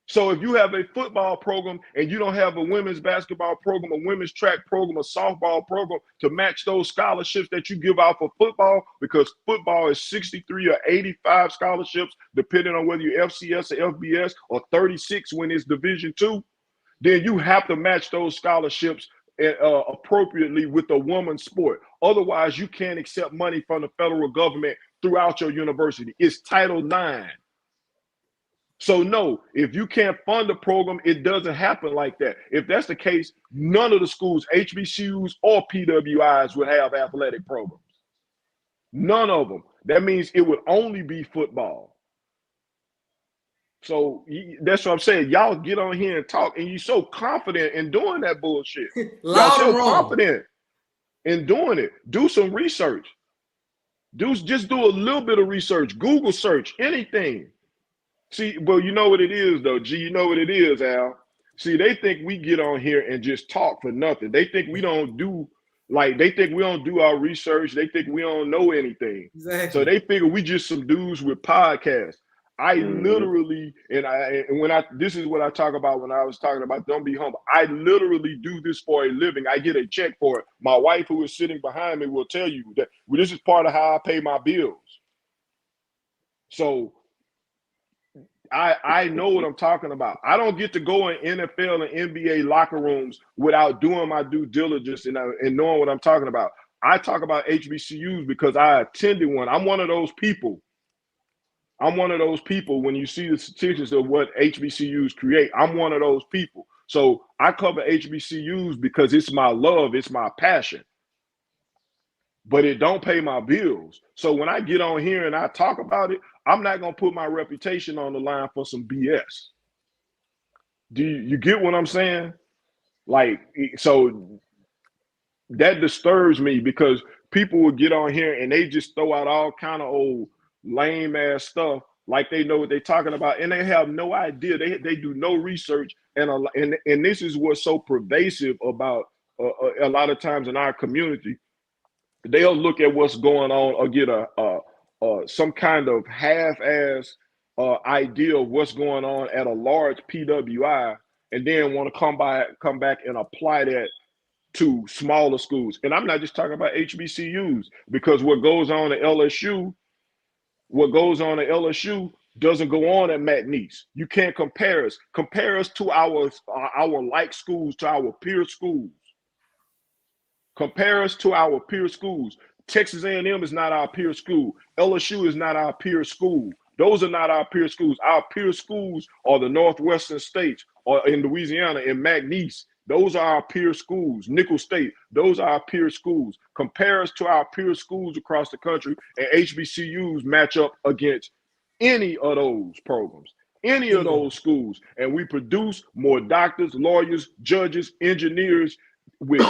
So if you have a football program and you don't have a women's basketball program, a women's track program, a softball program to match those scholarships that you give out for football, because football is 63 or 85 scholarships, depending on whether you're FCS or FBS, or 36 when it's Division II, then you have to match those scholarships appropriately with a woman's sport. Otherwise, you can't accept money from the federal government throughout your university. It's Title IX. So no, if you can't fund the program, it doesn't happen like that. If that's the case, none of the schools, HBCUs or PWIs, would have athletic programs. None of them. That means it would only be football. So that's what I'm saying. Y'all get on here and talk, and you're so confident in doing that bullshit. Y'all so confident in doing it. Do some research. Just do a little bit of research. Google search, anything. See, but you know what it is, though, G. You know what it is, Al. See, they think we get on here and just talk for nothing. They think we don't do our research. They think we don't know anything. Exactly. So they figure we just some dudes with podcasts. I literally, this is what I talk about when I was talking about don't be humble. I literally do this for a living. I get a check for it. My wife, who is sitting behind me, will tell you that this is part of how I pay my bills. So I know what I'm talking about. I don't get to go in NFL and NBA locker rooms without doing my due diligence and knowing what I'm talking about. I talk about HBCUs because I attended one. I'm one of those people. When you see the statistics of what HBCUs create, I'm one of those people. So I cover HBCUs because it's my love, it's my passion. But it don't pay my bills. So when I get on here and I talk about it, I'm not gonna put my reputation on the line for some BS. Do you get what I'm saying? Like, so that disturbs me because people will get on here and they just throw out all kind of old lame ass stuff like they know what they're talking about, and they have no idea. They do no research, and this is what's so pervasive about a lot of times in our community. They'll look at what's going on or get some kind of half-ass idea of what's going on at a large PWI, and then want to come back and apply that to smaller schools. And I'm not just talking about HBCUs, because what goes on at LSU doesn't go on at McNeese. You can't compare us. Compare us to our like schools, to our peer schools. Compare us to our peer schools. Texas A&M is not our peer school. LSU is not our peer school. Those are not our peer schools. Our peer schools are the Northwestern states, or in Louisiana, in McNeese. Those are our peer schools. Nickel State, those are our peer schools. Compare us to our peer schools across the country, and HBCUs match up against any of those programs, any of those schools, and we produce more doctors, lawyers, judges, engineers with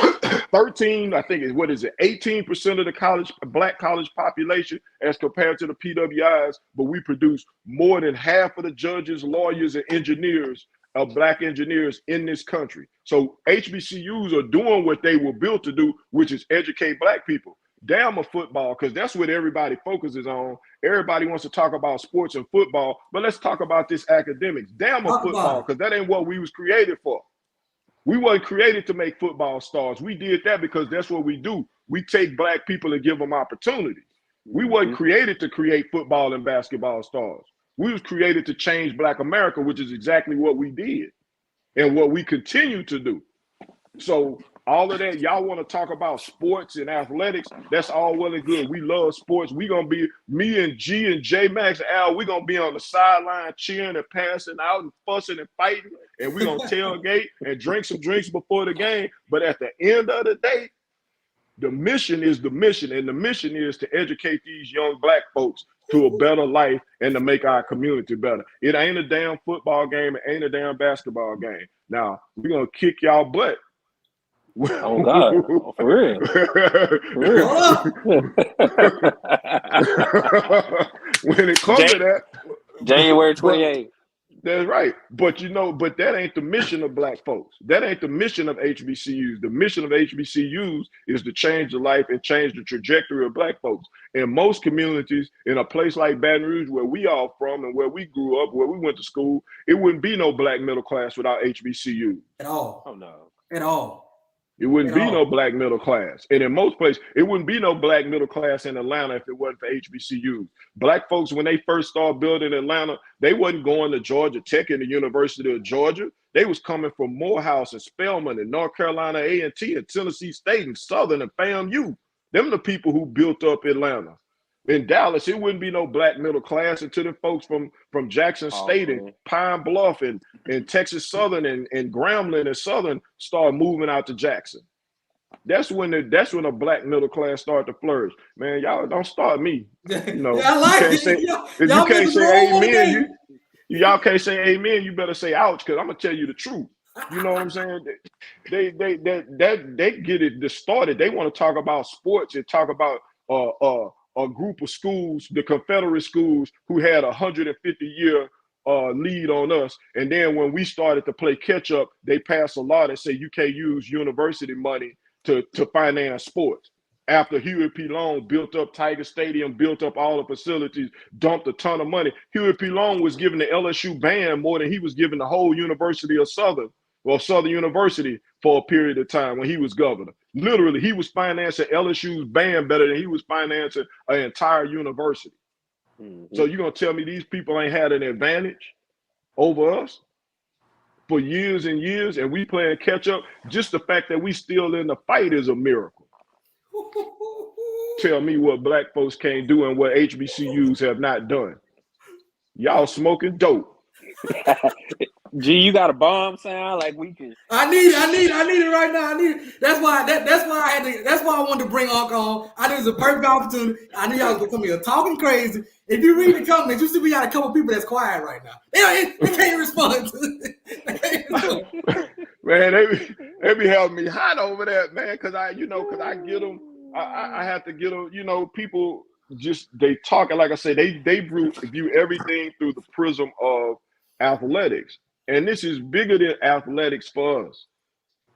13, I think, 18% of the black college population as compared to the PWIs, but we produce more than half of the judges, lawyers, and engineers of black engineers in this country. So HBCUs are doing what they were built to do, which is educate black people. Damn a football, because that's what everybody focuses on. Everybody wants to talk about sports and football, but let's talk about this academics. Damn a football, because that ain't what we was created for. We weren't created to make football stars. We did that because that's what we do. We take black people and give them opportunities. We weren't created to create football and basketball stars. We was created to change Black America, which is exactly what we did and what we continue to do. So all of that, y'all want to talk about sports and athletics, that's all well and good. We love sports. We going to be, me and G and J Max, Al, we going to be on the sideline cheering and passing out and fussing and fighting, and we going to tailgate and drink some drinks before the game. But at the end of the day, the mission is the mission, and the mission is to educate these young black folks to a better life and to make our community better. It ain't a damn football game. It ain't a damn basketball game. Now, we're going to kick y'all butt. Oh God, oh, for real. For real. When it comes to that, January 28th. That's right. But but that ain't the mission of black folks. That ain't the mission of HBCUs. The mission of HBCUs is to change the life and change the trajectory of black folks. In most communities, in a place like Baton Rouge, where we all from and where we grew up, where we went to school, it wouldn't be no black middle class without HBCU. At all. Oh no. At all. It wouldn't be no black middle class. And in most places, it wouldn't be no black middle class in Atlanta if it wasn't for HBCUs. Black folks, when they first started building Atlanta, they wasn't going to Georgia Tech and the University of Georgia. They was coming from Morehouse and Spelman and North Carolina A&T and Tennessee State and Southern and FAMU. Them the people who built up Atlanta. In Dallas, it wouldn't be no black middle class until the folks from Jackson State and Pine Bluff and Texas Southern and Grambling and Southern started moving out to Jackson. That's when a black middle class started to flourish. Man, y'all don't start me. You know, I like you can't it. If you can't say amen, y'all can't say amen. You better say ouch, because I'm gonna tell you the truth. You know what I'm saying? They get it distorted. They want to talk about sports and talk about a group of schools, the Confederate schools, who had 150-year lead on us. And then when we started to play catch up, they passed a law that said you can't use university money to finance sports. After Huey P. Long built up Tiger Stadium, built up all the facilities, dumped a ton of money. Huey P. Long was giving the LSU band more than he was giving the whole University of Southern University for a period of time when he was governor. Literally, he was financing LSU's band better than he was financing an entire university. Mm-hmm. So you're going to tell me these people ain't had an advantage over us for years and years, and we playing catch up? Just the fact that we still in the fight is a miracle. Tell me what black folks can't do and what HBCUs have not done. Y'all smoking dope. G, you got a bomb sound like we can. I need it right now. I need it. That's why I had to. That's why I wanted to bring alcohol. I knew it was a perfect opportunity. I knew y'all was gonna come here talking crazy. If you read the comments, you see we got a couple people that's quiet right now. They can't respond. Man, they be having me hot over that, man. Cause I get them. I have to get them. People just they talk, like I said, they view everything through the prism of athletics, and this is bigger than athletics for us.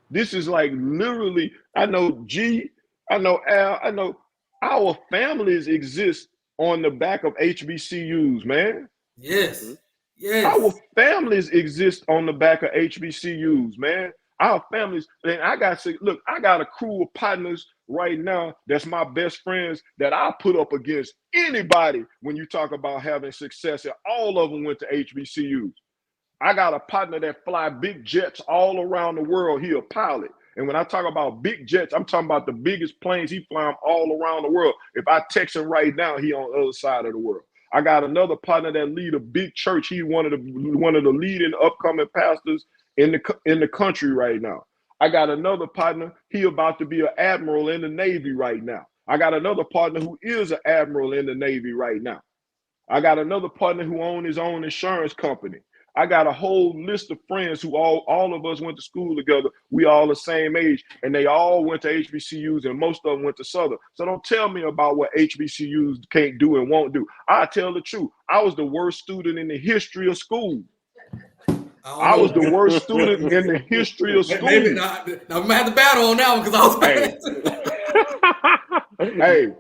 This is like literally. I know G, I know Al, I know our families exist on the back of HBCUs, man. Yes. Yes. Our families exist on the back of HBCUs, man. Our families, and I got a crew of partners right now that's my best friends that I put up against anybody when you talk about having success, and all of them went to HBCUs. I got a partner that fly big jets all around the world. He a pilot. And when I talk about big jets, I'm talking about the biggest planes. He fly them all around the world. If I text him right now, he on the other side of the world. I got another partner that lead a big church. He one of the leading upcoming pastors in the country right now. I got another partner. He about to be an admiral in the Navy right now. I got another partner who is an admiral in the Navy right now. I got another partner who owns his own insurance company. I got a whole list of friends who all of us went to school together. We all the same age, and they all went to HBCUs, and most of them went to Southern. So don't tell me about what HBCUs can't do and won't do. I tell the truth. I was the worst student in the history of school. I was the worst student in the history of school. Maybe not. I'm gonna have to battle on that one because I was bad. Hey,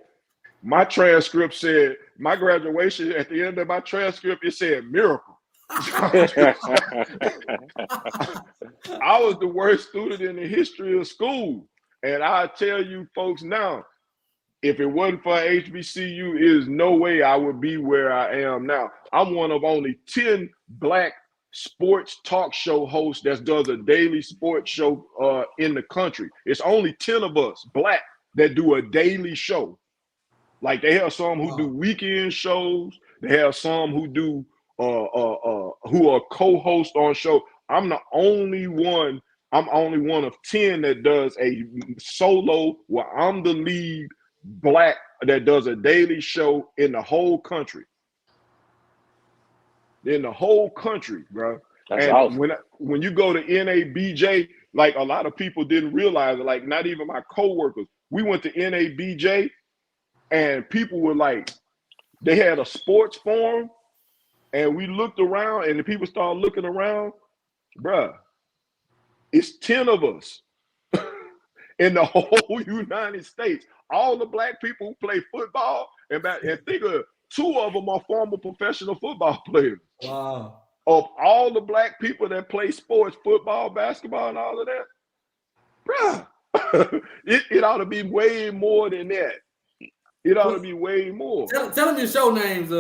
my transcript said, my graduation, at the end of my transcript, it said miracle. I was the worst student in the history of school. And I tell you folks now, if it wasn't for HBCU, there's no way I would be where I am now. I'm one of only 10 Black sports talk show hosts that does a daily sports show in the country. It's only 10 of us Black that do a daily show. Like they have some who do weekend shows. They have some who do who are co-host on show. I'm only one of 10 that does a solo where I'm the lead Black that does a daily show in the whole country. In the whole country, bro. That's and awesome. When you go to NABJ, like a lot of people didn't realize it, like not even my coworkers. We went to NABJ and people were like, they had a sports forum. And we looked around, and the people started looking around, bruh. It's 10 of us in the whole United States. All the Black people who play football, and think of 2 of them are former professional football players. Wow. Of all the Black people that play sports, football, basketball, and all of that, bruh, it ought to be way more than that. It ought to be way more. Tell them your show names,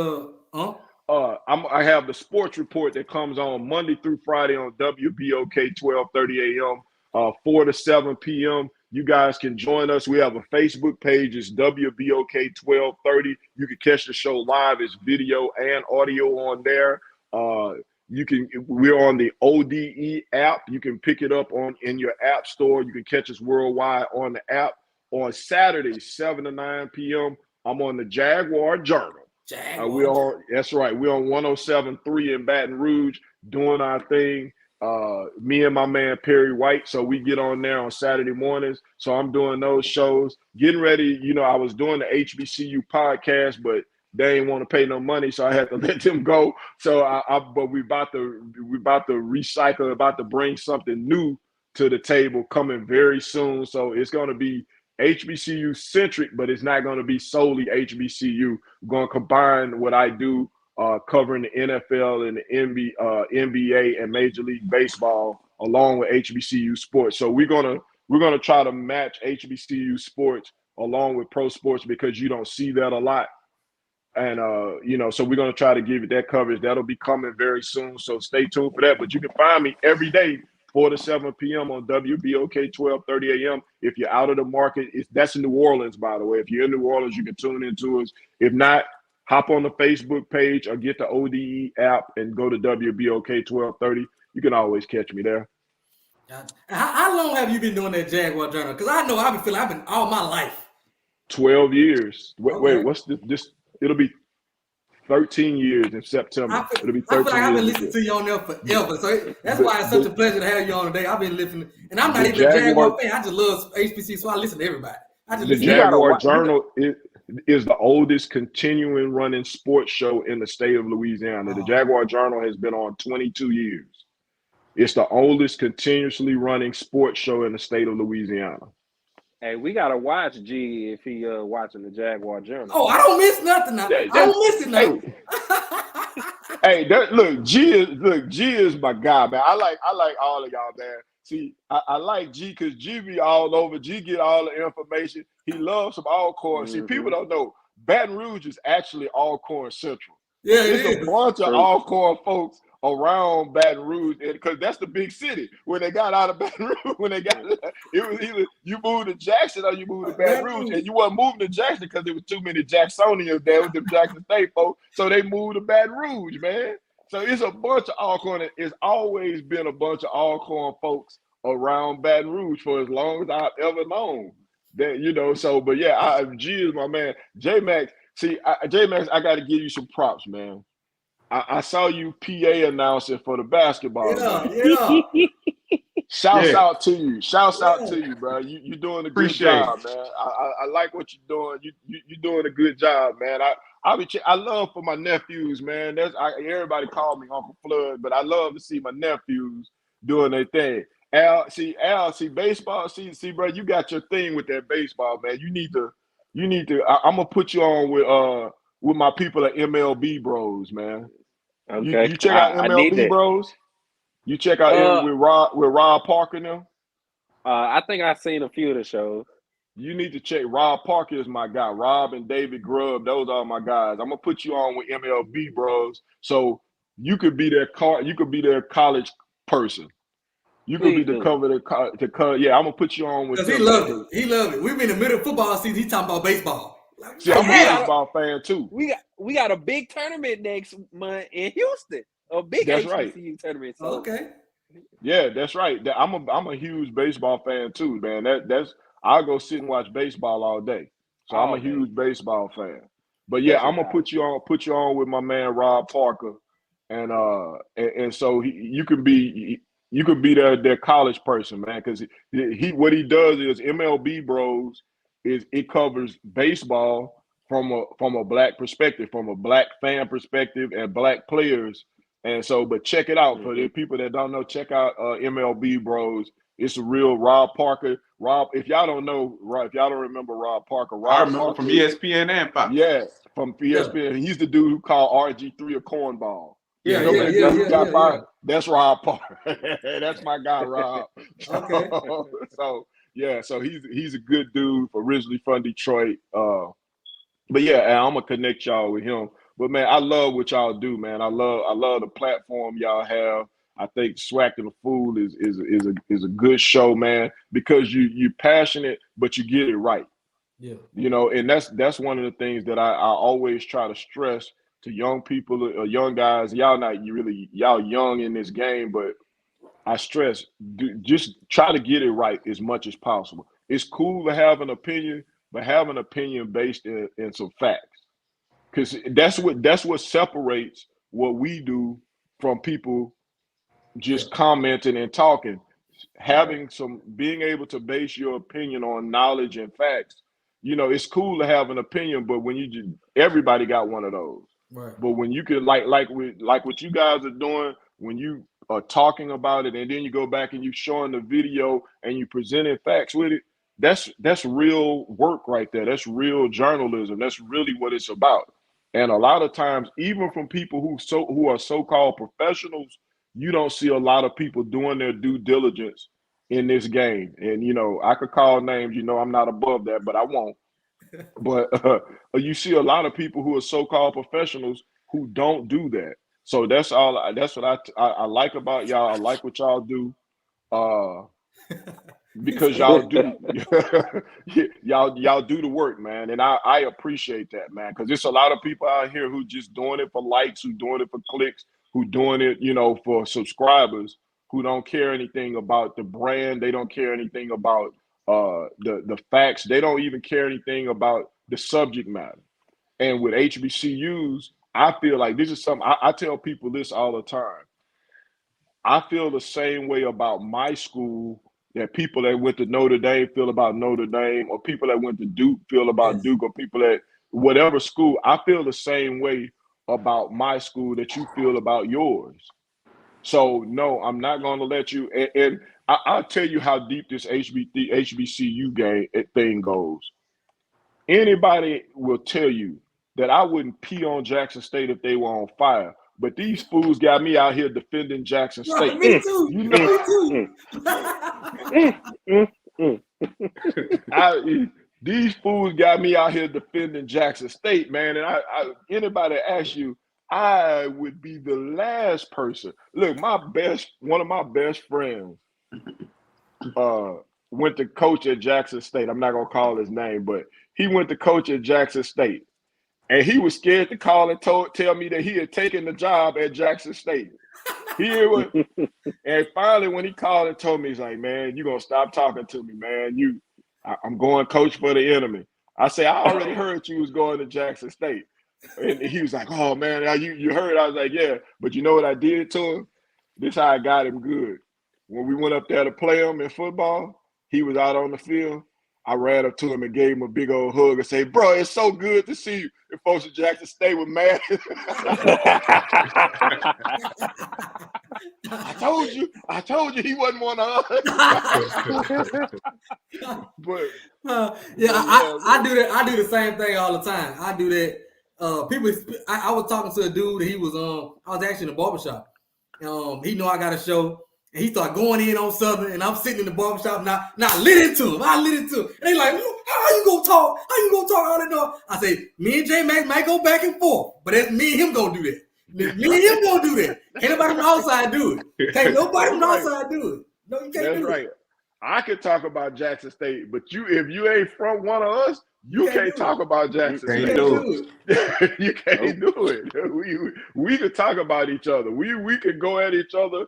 I have the sports report that comes on Monday through Friday on WBOK 12:30 a.m. 4 to 7 p.m. You guys can join us. We have a Facebook page. It's WBOK 12:30. You can catch the show live. It's video and audio on there. We're on the ODE app. You can pick it up in your app store. You can catch us worldwide on the app. On Saturdays, 7 to 9 p.m., I'm on the Jaguar Journal. That's right. We're on 107.3 in Baton Rouge doing our thing. Me and my man Perry White. So we get on there on Saturday mornings. So I'm doing those shows. Getting ready, I was doing the HBCU podcast, but they didn't want to pay no money, so I had to let them go. So but we about to recycle, about to bring something new to the table coming very soon. So it's gonna be HBCU centric, but it's not going to be solely HBCU. We're going to combine what I do covering the NFL and the NBA and Major League Baseball along with HBCU sports. So we're gonna try to match HBCU sports along with pro sports because you don't see that a lot. And so we're gonna try to give it that coverage. That'll be coming very soon. So stay tuned for that. But you can find me every day 4 to 7 p.m. on WBOK 12:30 a.m. If you're out of the market, that's in New Orleans, by the way. If you're in New Orleans, you can tune into us. If not, hop on the Facebook page or get the ODE app and go to WBOK 12:30. you can always catch me there. How long have you been doing that Jaguar Journal? Because I know I've been all my life. 12 years. Okay. Wait, what's this? It'll be 13 years in September. It'll be 13 I feel like I've been years. listening to you on there forever. So that's why it's such a pleasure to have you on today. I've been listening, and I'm not even a Jaguar fan. I just love HBC, so I listen to everybody. The Jaguar Journal is the oldest continuing running sports show in the state of Louisiana. The Jaguar Journal has been on 22 years. It's the oldest continuously running sports show in the state of Louisiana. Hey, we gotta watch G if he watching the Jaguar Journal. Oh, I don't miss nothing now. I don't miss it now. Hey, look, G is my guy, man. I like all of y'all, man. See, I like G because G be all over. G get all the information. He loves some Alcorn. See, people don't know Baton Rouge is actually Alcorn Central. Yeah, there's a bunch of Alcorn folks around Baton Rouge, because that's the big city. When they got out of Baton Rouge, it was either you moved to Jackson or you moved to Baton Rouge, and you wasn't moving to Jackson because there was too many Jacksonians there with the Jackson State folks, so they moved to Baton Rouge, man. So it's a bunch of Alcorn. It's always been a bunch of Alcorn folks around Baton Rouge for as long as I've ever known. That so, but yeah, G is my man. J Max, J Max, I got to give you some props, man. I saw you PA announcing for the basketball. Yeah. Shouts out to you. Shouts out to you, bro. You're doing a good job, man. I like what you're doing. You're doing a good job, man. I love for my nephews, man. Everybody call me Uncle Flood, but I love to see my nephews doing their thing. Al, see baseball. See, bro, you got your thing with that baseball, man. You need to. I'm gonna put you on with my people at MLB Bros, man. Okay. You check out MLB Bros. You check out with Rob Parker now. I think I've seen a few of the shows. You need to check. Rob Parker is my guy. Rob and David Grubb, those are my guys. I'm gonna put you on with MLB Bros, so you could be their college person. You could be the cover yeah, I'm gonna put you on with. Because he loved it. He loved it. We've been in the middle of football season. He's talking about baseball. See, I'm a baseball fan too. We got a big tournament next month in Houston. A big HBCU tournament. So. Okay. Yeah, that's right. I'm a huge baseball fan too, man. I'll go sit and watch baseball all day. So I'm a huge baseball fan. But yeah, I'm gonna put you on with my man Rob Parker, and so you can be their college person, man, because what he does is MLB Bros is it covers baseball from a black perspective, from a black fan perspective and black players. And so, but check it out for the people that don't know. Check out MLB Bros. It's a real Rob Parker. If y'all don't know, if y'all don't remember Rob Parker, I remember from ESPN and Fox. Yeah, from ESPN. Yeah. He's the dude who called RG3 a cornball. Yeah. That's Rob Parker. That's my guy, Rob. Okay. So he's a good dude, originally from Detroit. But yeah, I'm gonna connect y'all with him. But man, I love what y'all do, man. I love the platform y'all have. I think Swac'n Fool is a good show, man, because you're passionate, but you get it right. Yeah. And that's one of the things that I always try to stress to young people, young guys. Y'all young in this game, but I stress just try to get it right as much as possible. It's cool to have an opinion, but have an opinion based in some facts, because that's what separates what we do from people just commenting and talking. Being able to base your opinion on knowledge and facts. It's cool to have an opinion, but when everybody got one of those. Right. But when you can like what you guys are doing, when you are talking about it and then you go back and you showing the video and you presenting facts with it, that's real work right there. That's real journalism. That's really what it's about. And a lot of times, even from people who are so-called professionals, you don't see a lot of people doing their due diligence in this game. And, I could call names, I'm not above that, but I won't. But you see a lot of people who are so-called professionals who don't do that. So that's what I like about y'all. I like what y'all do. Because y'all do y'all do the work, man. And I appreciate that, man, because there's a lot of people out here who just doing it for likes, who doing it for clicks, who doing it, for subscribers. who don't care anything about the brand. They don't care anything about the facts. They don't even care anything about the subject matter. And with HBCUs, I feel like this is something I tell people this all the time. I feel the same way about my school that people that went to Notre Dame feel about Notre Dame, or people that went to Duke feel about Duke, or people that whatever school. I feel the same way about my school that you feel about yours. So no, I'm not going to let you. And I'll tell you how deep this HBCU thing goes. Anybody will tell you that I wouldn't pee on Jackson State if they were on fire. But these fools got me out here defending Jackson State. Right, me too. You know, Me too. These fools got me out here defending Jackson State, man. And anybody asks you, I would be the last person. Look, one of my best friends went to coach at Jackson State. I'm not gonna call his name, but he went to coach at Jackson State. And he was scared to call and tell me that he had taken the job at Jackson State. And finally, when he called and told me, he's like, man, you're going to stop talking to me, man. I'm going coach for the enemy. I say, I already heard you was going to Jackson State. And he was like, oh, man, you heard? I was like, yeah. But you know what I did to him? This how I got him good. When we went up there to play him in football, he was out on the field. I ran up to him and gave him a big old hug and said, bro, it's so good to see you. If folks at Jackson State were mad. I told you he wasn't one of us. But I do that. I do the same thing all the time. I do that. I was talking to a dude. He was I was actually in a barbershop. He know I got a show. And he started going in on Southern, and I'm sitting in the barbershop now lit into him. I lit into him. And they like, how you gonna talk? How you gonna talk all that dog? I say, me and J Mac might go back and forth, but that's me and him gonna do that. Me and him gonna do that. Can't nobody from the outside do it. Can't nobody from the outside do it. No, you can't that's do right. it. I could talk about Jackson State, but if you ain't from one of us, you can't talk about Jackson State. You can't do it. We could talk about each other. We could go at each other.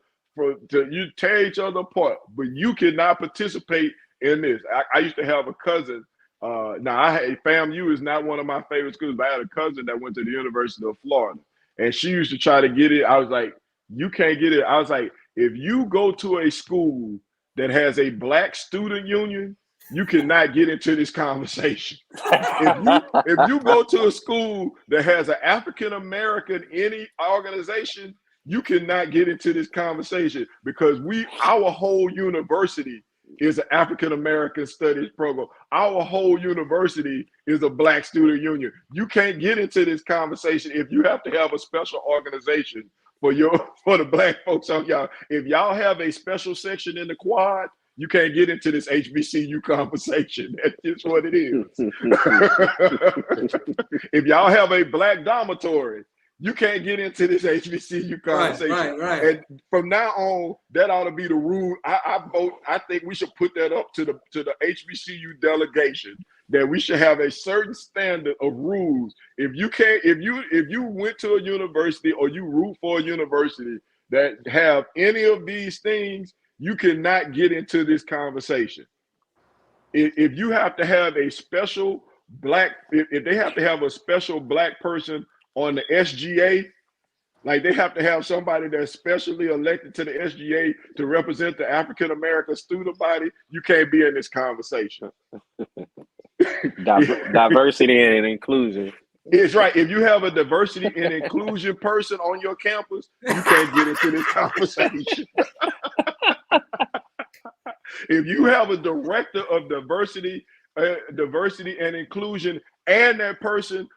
You tear each other apart, but you cannot participate in this. I used to have a cousin. FAMU is not one of my favorite schools, but I had a cousin that went to the University of Florida, and she used to try to get it. I was like, you can't get it. I was like, if you go to a school that has a black student union, you cannot get into this conversation. If you go to a school that has an African American any organization, you cannot get into this conversation because our whole university is an African American studies program. Our whole university is a black student union. You can't get into this conversation if you have to have a special organization for the black folks on y'all. If y'all have a special section in the quad, you can't get into this HBCU conversation. That's just what it is. If y'all have a black dormitory, you can't get into this HBCU conversation. Right. And from now on, that ought to be the rule. I vote. I think we should put that up to the HBCU delegation that we should have a certain standard of rules. If you went to a university or you root for a university that have any of these things, you cannot get into this conversation. If you have to have a special black, if they have to have a special black person on the SGA, like they have to have somebody that's specially elected to the SGA to represent the African American student body, you can't be in this conversation. Diversity and inclusion. It's right. If you have a diversity and inclusion person on your campus, you can't get into this conversation. If you have a director of diversity and inclusion, and that person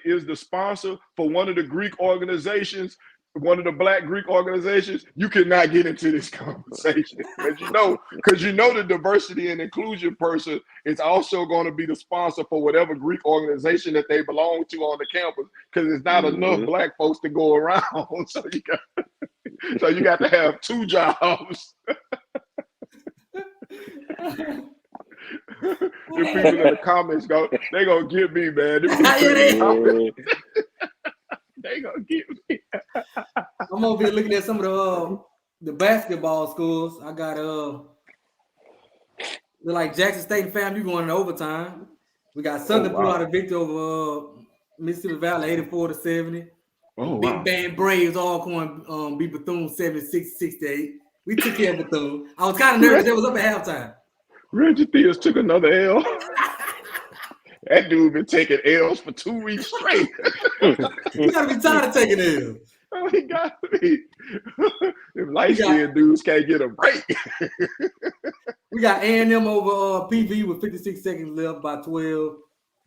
is the sponsor for one of the Greek organizations, one of the black Greek organizations, you cannot get into this conversation. Because you know the diversity and inclusion person is also going to be the sponsor for whatever Greek organization that they belong to on the campus, because there's not enough black folks to go around. So you got to have two jobs. The people in the comments they gonna get me, man. They gonna get me. I'm over here looking at some of the basketball schools. I got like Jackson State and FAMU going in overtime. We got Southern pull out a victory over Mississippi Valley 84-70. Big Band Braves Alcorn beat Bethune 76-68. We took care of Bethune. I was kind of nervous. It was up at halftime. Reggie Theus took another L. That dude been taking L's for 2 weeks straight. You gotta be tired of taking L's. Oh, he got to be. Them light-skinned dudes can't get a break. We got A&M over PV with 56 seconds left by 12.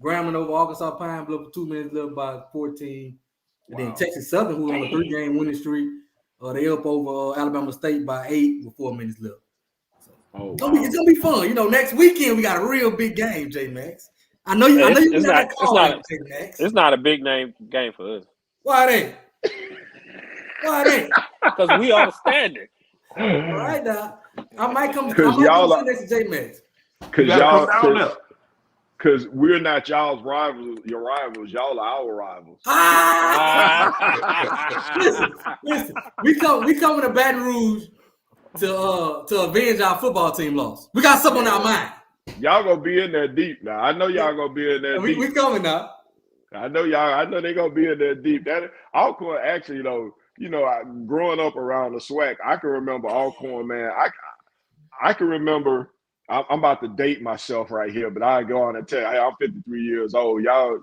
Grambling over Arkansas Pine Bluff with 2 minutes left by 14. And then Texas Southern, who's on a 3-game winning streak, they up over Alabama State by 8 with 4 minutes left. So, it's gonna be fun. You know, next weekend we got a real big game, J Max. I know you. It's not a big name game for us. Why it ain't? Why it ain't? Because we are standing. All right now. I might come next to J Max. Because we're not y'all's rivals, your rivals. Y'all are our rivals. Listen. We coming to Baton Rouge to avenge our football team loss. We got something on our mind. Y'all gonna be in there deep now. I know y'all gonna be in there deep. We coming now. I know they gonna be in there deep. That Alcorn actually, growing up around the SWAC, I can remember Alcorn, man. I can remember. I'm about to date myself right here, but I go on and tell you, I'm 53 years old. Y'all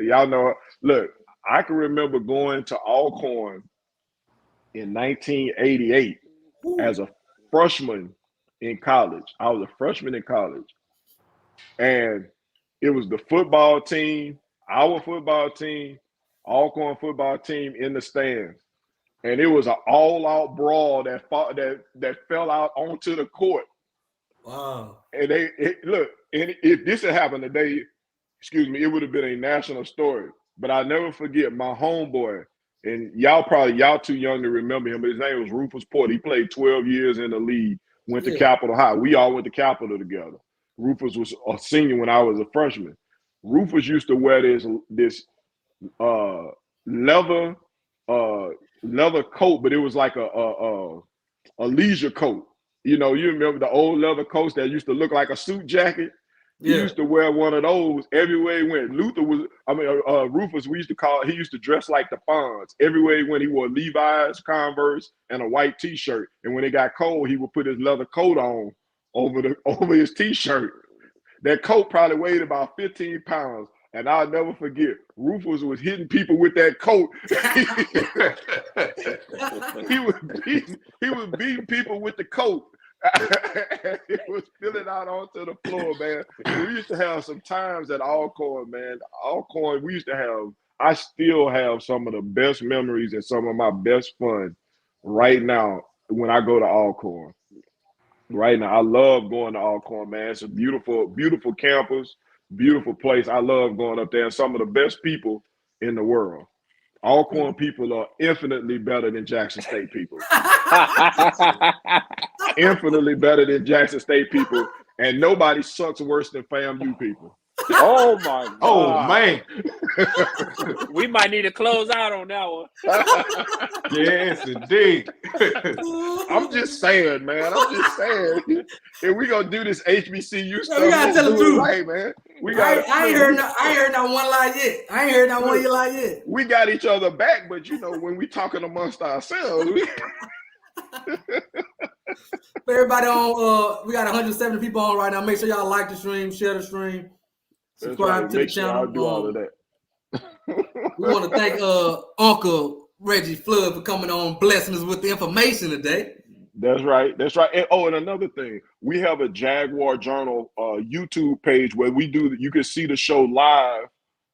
know. Look, I can remember going to Alcorn in 1988 as a freshman in college. I was a freshman in college, and it was the football team, our football team, Alcorn football team in the stands, and it was an all-out brawl that fell out onto the court. Wow! And if this had happened today, it would have been a national story. But I'll never forget my homeboy, and y'all too young to remember him, but his name was Rufus Porter. He played 12 years in the league, went to Capitol High. We all went to Capitol together. Rufus was a senior when I was a freshman. Rufus used to wear this leather coat, but it was like a leisure coat. You remember the old leather coats that used to look like a suit jacket? He used to wear one of those everywhere he went. Rufus, he used to dress like the Fonz. Everywhere he went, he wore Levi's, Converse, and a white t-shirt. And when it got cold, he would put his leather coat on over his t-shirt. That coat probably weighed about 15 pounds. And I'll never forget, Rufus was hitting people with that coat. he was beating people with the coat. It was spilling out onto the floor, man. We used to have some times at Alcorn, man. Alcorn, I still have some of the best memories and some of my best fun right now when I go to Alcorn. Right now, I love going to Alcorn, man. It's a beautiful, beautiful campus. Beautiful place. I love going up there. And some of the best people in the world. Alcorn people are infinitely better than Jackson State people. Infinitely better than Jackson State people. And nobody sucks worse than FAMU people. Oh my God. Oh man. We might need to close out on that one. Yes, indeed. I'm just saying, man. If we gonna do this HBCU stuff, we gotta tell the truth, right, man. I ain't heard not one lie yet. I ain't heard not one lie yet. We got each other back, but when we talking amongst ourselves, For everybody on, we got 170 people on right now. Make sure y'all like the stream, share the stream, subscribe to the channel. I'll do all of that. We want to thank Uncle Reggie Flood for coming on, blessing us with the information today. That's right. And another thing, we have a Jaguar Journal YouTube page where you can see the show live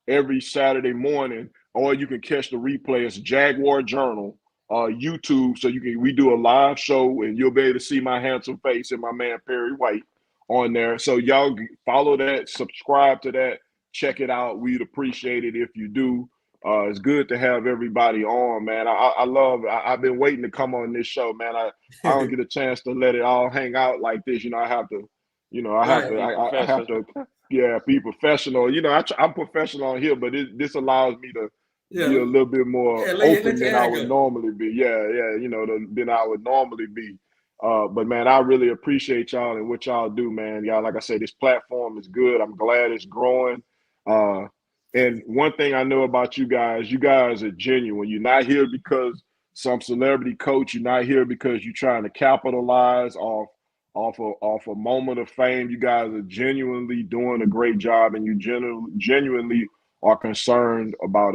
every Saturday morning, or you can catch the replay. It's Jaguar Journal YouTube. So we do a live show, and you'll be able to see my handsome face and my man Perry White on there. So y'all follow that, subscribe to that, check it out. We'd appreciate it if you do. It's good to have everybody on, man. I've been waiting to come on this show, man. I don't get a chance to let it all hang out like this. I have to be professional. I'm professional on here, but this allows me be a little bit more open than I would normally be. Yeah, you know, than I would normally be. But man, I really appreciate y'all and what y'all do, man. Y'all, like I said, this platform is good. I'm glad it's growing. And one thing I know about you guys are genuine. You're not here because some celebrity coach. You're not here because you're trying to capitalize off a moment of fame. You guys are genuinely doing a great job, and you genuinely are concerned about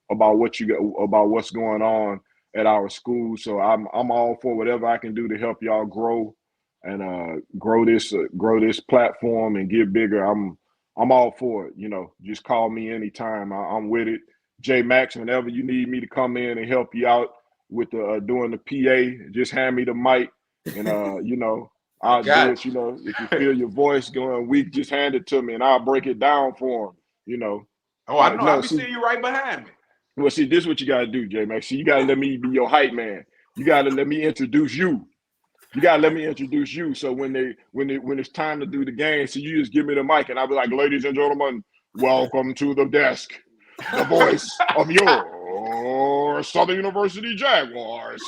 what's going on at our school. So I'm all for whatever I can do to help y'all grow and grow this platform and get bigger. I'm all for it. You know, just call me anytime. I'm with it. J Max, whenever you need me to come in and help you out with doing the PA, just hand me the mic and you know, I'll do it. You know, if you feel your voice going weak, just hand it to me and I'll break it down for him. You know. Oh, I know. I'll be seeing you right behind me. Well, see, this is what you gotta do, J Max. See, you gotta let me be your hype man. You gotta let me introduce you. You gotta let me introduce you. So when it's time to do the game, so you just give me the mic and I'll be like, ladies and gentlemen, welcome to the desk. The voice of your Southern University Jaguars.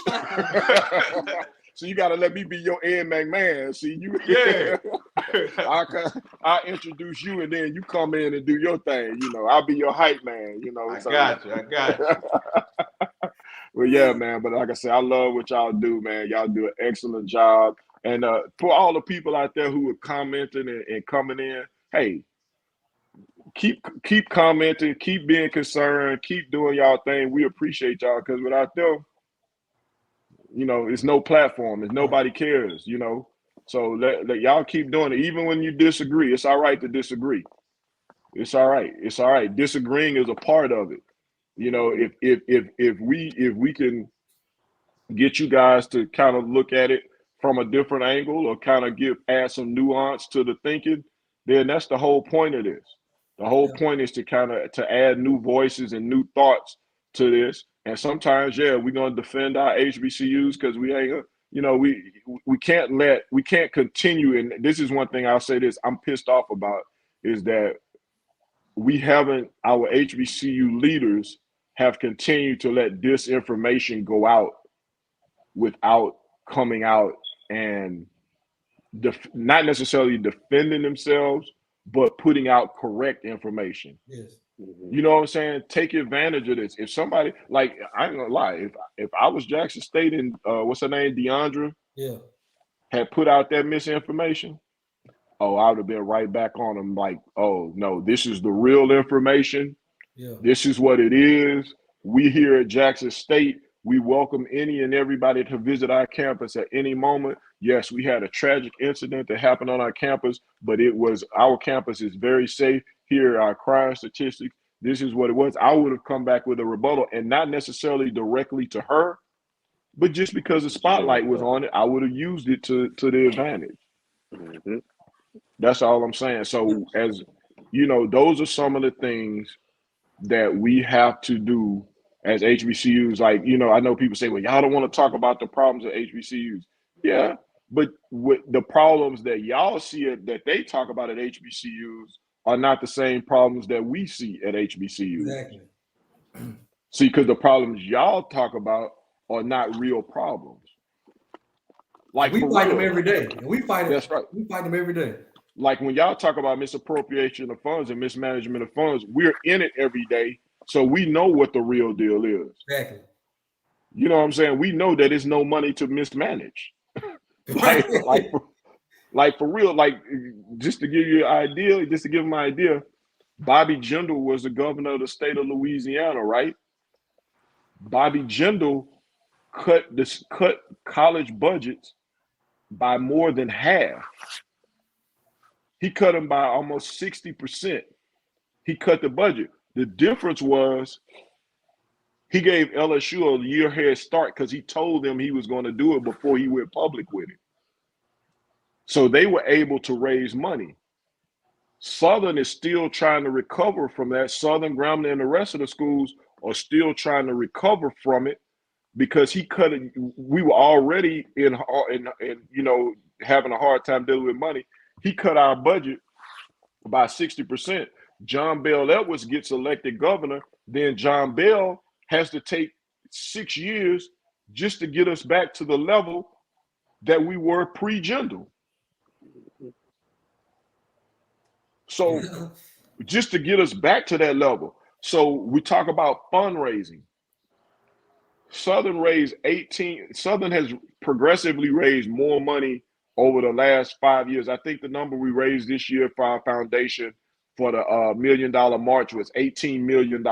So you gotta let me be your Ed McMahon. See, you I'll introduce you and then you come in and do your thing. You know, I'll be your hype man, you know. I got you. Well, yeah, man. But like I said, I love what y'all do, man. Y'all do an excellent job. And for all the people out there who are commenting and coming in, hey, keep commenting, keep being concerned, keep doing y'all thing. We appreciate y'all because without them, you know, it's no platform. It's nobody cares, you know. So let y'all keep doing it. Even when you disagree, it's all right to disagree. It's all right. It's all right. Disagreeing is a part of it. You know, if we can get you guys to kind of look at it from a different angle or kind of add some nuance to the thinking, then that's the whole point of this. The whole point is to add new voices and new thoughts to this. And sometimes, we're gonna defend our HBCUs because we ain't, you know, we can't continue. And this is one thing I'll say this I'm pissed off about is that our HBCU leaders have continued to let disinformation go out without coming out and not necessarily defending themselves, but putting out correct information. Yes. You know what I'm saying? Take advantage of this. If somebody, like, I ain't gonna lie, if I was Jackson State and what's her name, Deiondra, had put out that misinformation, I would have been right back on them like, oh, no, this is the real information. Yeah. This is what it is. We here at Jackson State, we welcome any and everybody to visit our campus at any moment. Yes, we had a tragic incident that happened on our campus, but our campus is very safe. Here are our crime statistics. This is what it was. I would have come back with a rebuttal and not necessarily directly to her, but just because the spotlight was on it, I would have used it to the advantage. Mm-hmm. That's all I'm saying. So as you know, those are some of the things that we have to do as HBCUs. Like, you know, I know people say, well, y'all don't want to talk about the problems of HBCUs. Yeah, but with the problems that y'all see that they talk about at HBCUs are not the same problems that we see at HBCUs. Exactly. See, because the problems y'all talk about are not real problems. Like we fight them every day. And we fight That's right. We fight them every day. Like when y'all talk about misappropriation of funds and mismanagement of funds, we're in it every day. So we know what the real deal is. Exactly. You know what I'm saying? We know that it's no money to mismanage. like for real, like just to give you an idea, just to give them an idea, Bobby Jindal was the governor of the state of Louisiana, right? Bobby Jindal cut college budgets by more than half. He cut them by almost 60%. He cut the budget. The difference was he gave LSU a year head start because he told them he was going to do it before he went public with it. So they were able to raise money. Southern is still trying to recover from that. Southern, Grambling, and the rest of the schools are still trying to recover from it because he cut it. We were already in you know, having a hard time dealing with money. He cut our budget by 60%. John Bell Edwards gets elected governor. then John Bell has to take 6 years just to get us back to the level that we were pre-Jindal. So just to get us back to that level. So we talk about fundraising. Southern has progressively raised more money over the last 5 years. I think the number we raised this year for our foundation for the $1 million march was $18 million.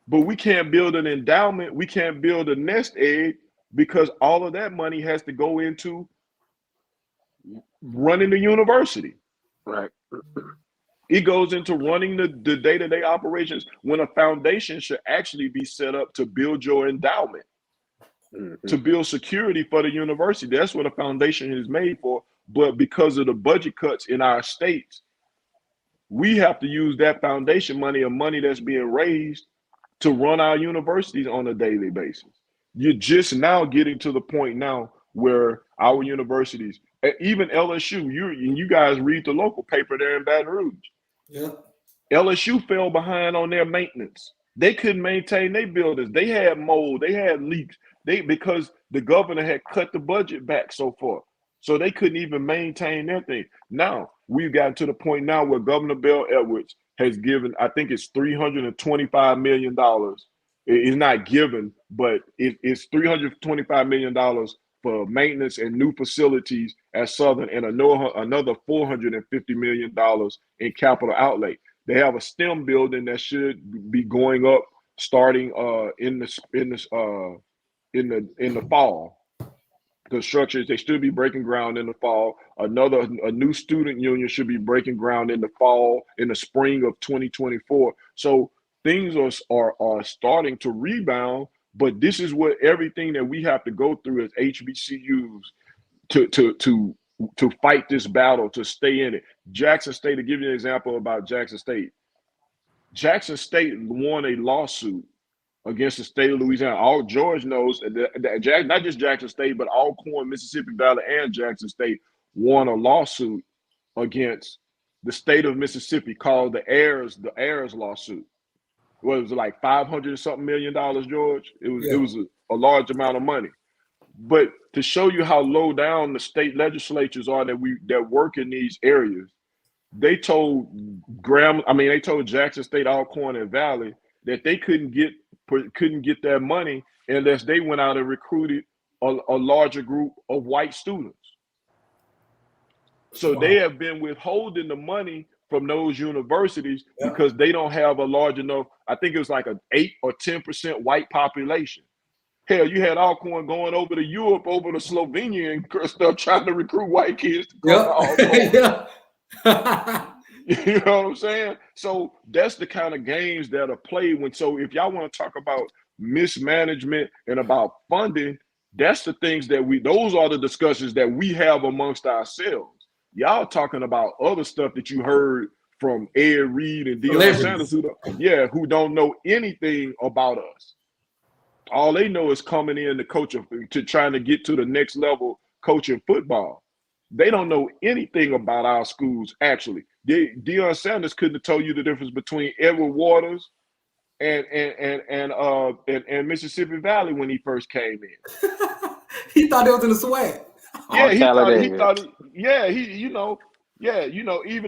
But we can't build an endowment. We can't build a nest egg because all of that money has to go into running the university. Right. It goes into running the day-to-day operations when a foundation should actually be set up to build your endowment, to build security for the university. That's what a foundation is made for. But because of the budget cuts in our states, we have to use that foundation money or money that's being raised to run our universities on a daily basis. You're just now getting to the point now where our universities, even LSU, you guys read the local paper there in Baton Rouge. Yeah. LSU fell behind on their maintenance. They couldn't maintain their buildings. They had mold. They had leaks. Because the governor had cut the budget back so far. So they couldn't even maintain their thing. Now, we've gotten to the point now where Governor Bell Edwards has given, I think it's $325 million. It's not given, but it's $325 million for maintenance and new facilities at Southern and another $450 million in capital outlay. They have a STEM building that should be going up starting in the fall. Construction, they should be breaking ground in the fall. A new student union should be breaking ground in the fall, in the spring of 2024. So things are starting to rebound, but this is what everything that we have to go through as HBCUs to fight this battle, to stay in it. Jackson State, to give you an example about Jackson State. Jackson State won a lawsuit against the state of Louisiana. All George knows that not just Jackson State, but Alcorn, Mississippi Valley, and Jackson State won a lawsuit against the state of Mississippi called the heirs lawsuit. What was it, like $500-something million, George? It was a large amount of money. But to show you how low down the state legislatures are that work in these areas, they told Jackson State, Alcorn, and Valley that they couldn't get that money unless they went out and recruited a larger group of white students. So they have been withholding the money from those universities because they don't have a large enough, I think it was like an 8 or 10% white population. Hell, you had Alcorn going over to Europe, over to Slovenia and stuff, trying to recruit white kids to come to Alcorn. You know what I'm saying? So that's the kind of games that are played so if y'all want to talk about mismanagement and about funding, that's the things those are the discussions that we have amongst ourselves. Y'all talking about other stuff that you heard from Ed Reed and Deion Sanders, who don't know anything about us. All they know is coming in to trying to get to the next level coaching football. They don't know anything about our schools, actually. Deion Sanders couldn't have told you the difference between Edward Waters and Mississippi Valley when he first came in. He thought it was in the SWAC. Yeah, even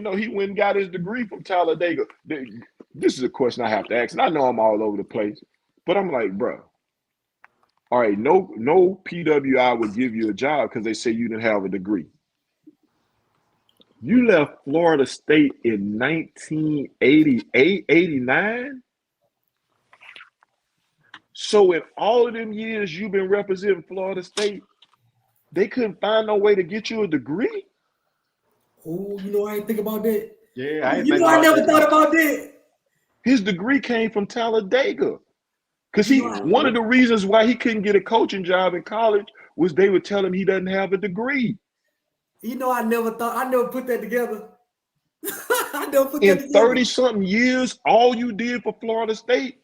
though he went and got his degree from Talladega. This is a question I have to ask, and I know I'm all over the place, but I'm like, bro, all right, no PWI would give you a job because they say you didn't have a degree. You left Florida State in 1988, 89? So in all of them years you've been representing Florida State, they couldn't find no way to get you a degree? Oh, I didn't think about that. Yeah, I never thought about that. His degree came from Talladega. Because one of the reasons why he couldn't get a coaching job in college was they would tell him he doesn't have a degree. I never put that together. In 30-something years, all you did for Florida State,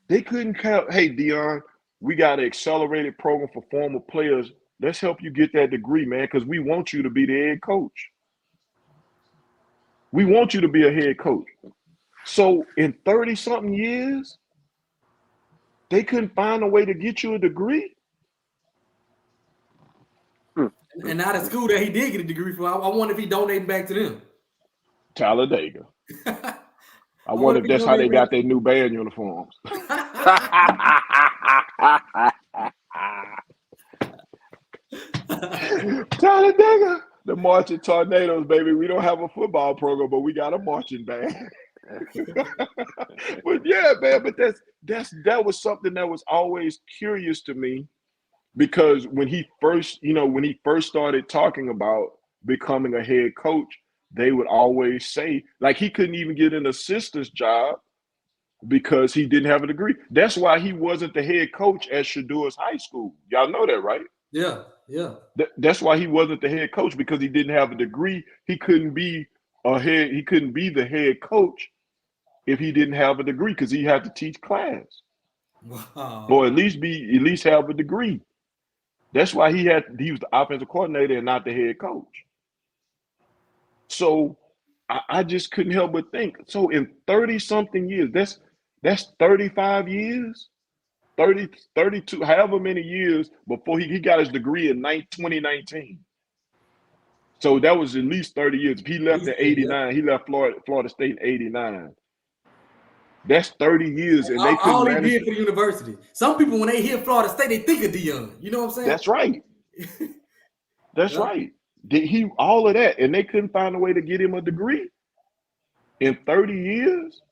they couldn't count. Hey, Deion, we got an accelerated program for former players. Let's help you get that degree, man, because we want you to be the head coach. We want you to be a head coach. So in 30-something years, they couldn't find a way to get you a degree. And now the school that he did get a degree from, I wonder if he donated back to them. Talladega. I wonder if that's how they got their new band uniforms. Talladega, the marching tornadoes, baby. We don't have a football program, but we got a marching band. But yeah, man, but that was something that was always curious to me, because when he first started talking about becoming a head coach, they would always say, like, he couldn't even get an assistant's job because he didn't have a degree. That's why he wasn't the head coach at Shadour's High School. Y'all know that, right? Yeah. That's why he wasn't the head coach, because he didn't have a degree. He couldn't be the head coach if he didn't have a degree, because he had to teach class. Wow. Or at least have a degree. That's why he was the offensive coordinator and not the head coach. So I just couldn't help but think. So in 30-something years, that's 35 years, 30, 32, however many years before he got his degree in 2019. So that was at least 30 years. If he left in 89, he left Florida State in 89. That's 30 years, and they couldn't manage. All he did for the university. Some people, when they hear Florida State, they think of Deiondra. You know what I'm saying? That's right. That's right. All of that, and they couldn't find a way to get him a degree in 30 years.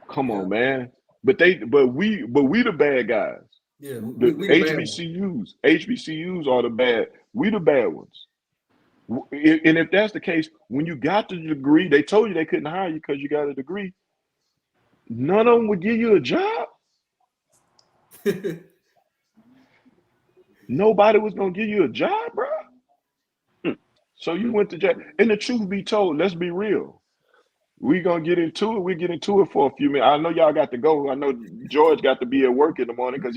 Come on, man. But we the bad guys. Yeah, the HBCUs are the bad. We the bad ones. And if that's the case, when you got the degree, they told you they couldn't hire you because you got a degree. None of them would give you a job. Nobody was gonna give you a job, bro. So you went to jail. And the truth be told, let's be real. We're gonna get into it. We get into it for a few minutes. I know y'all got to go. I know George got to be at work in the morning because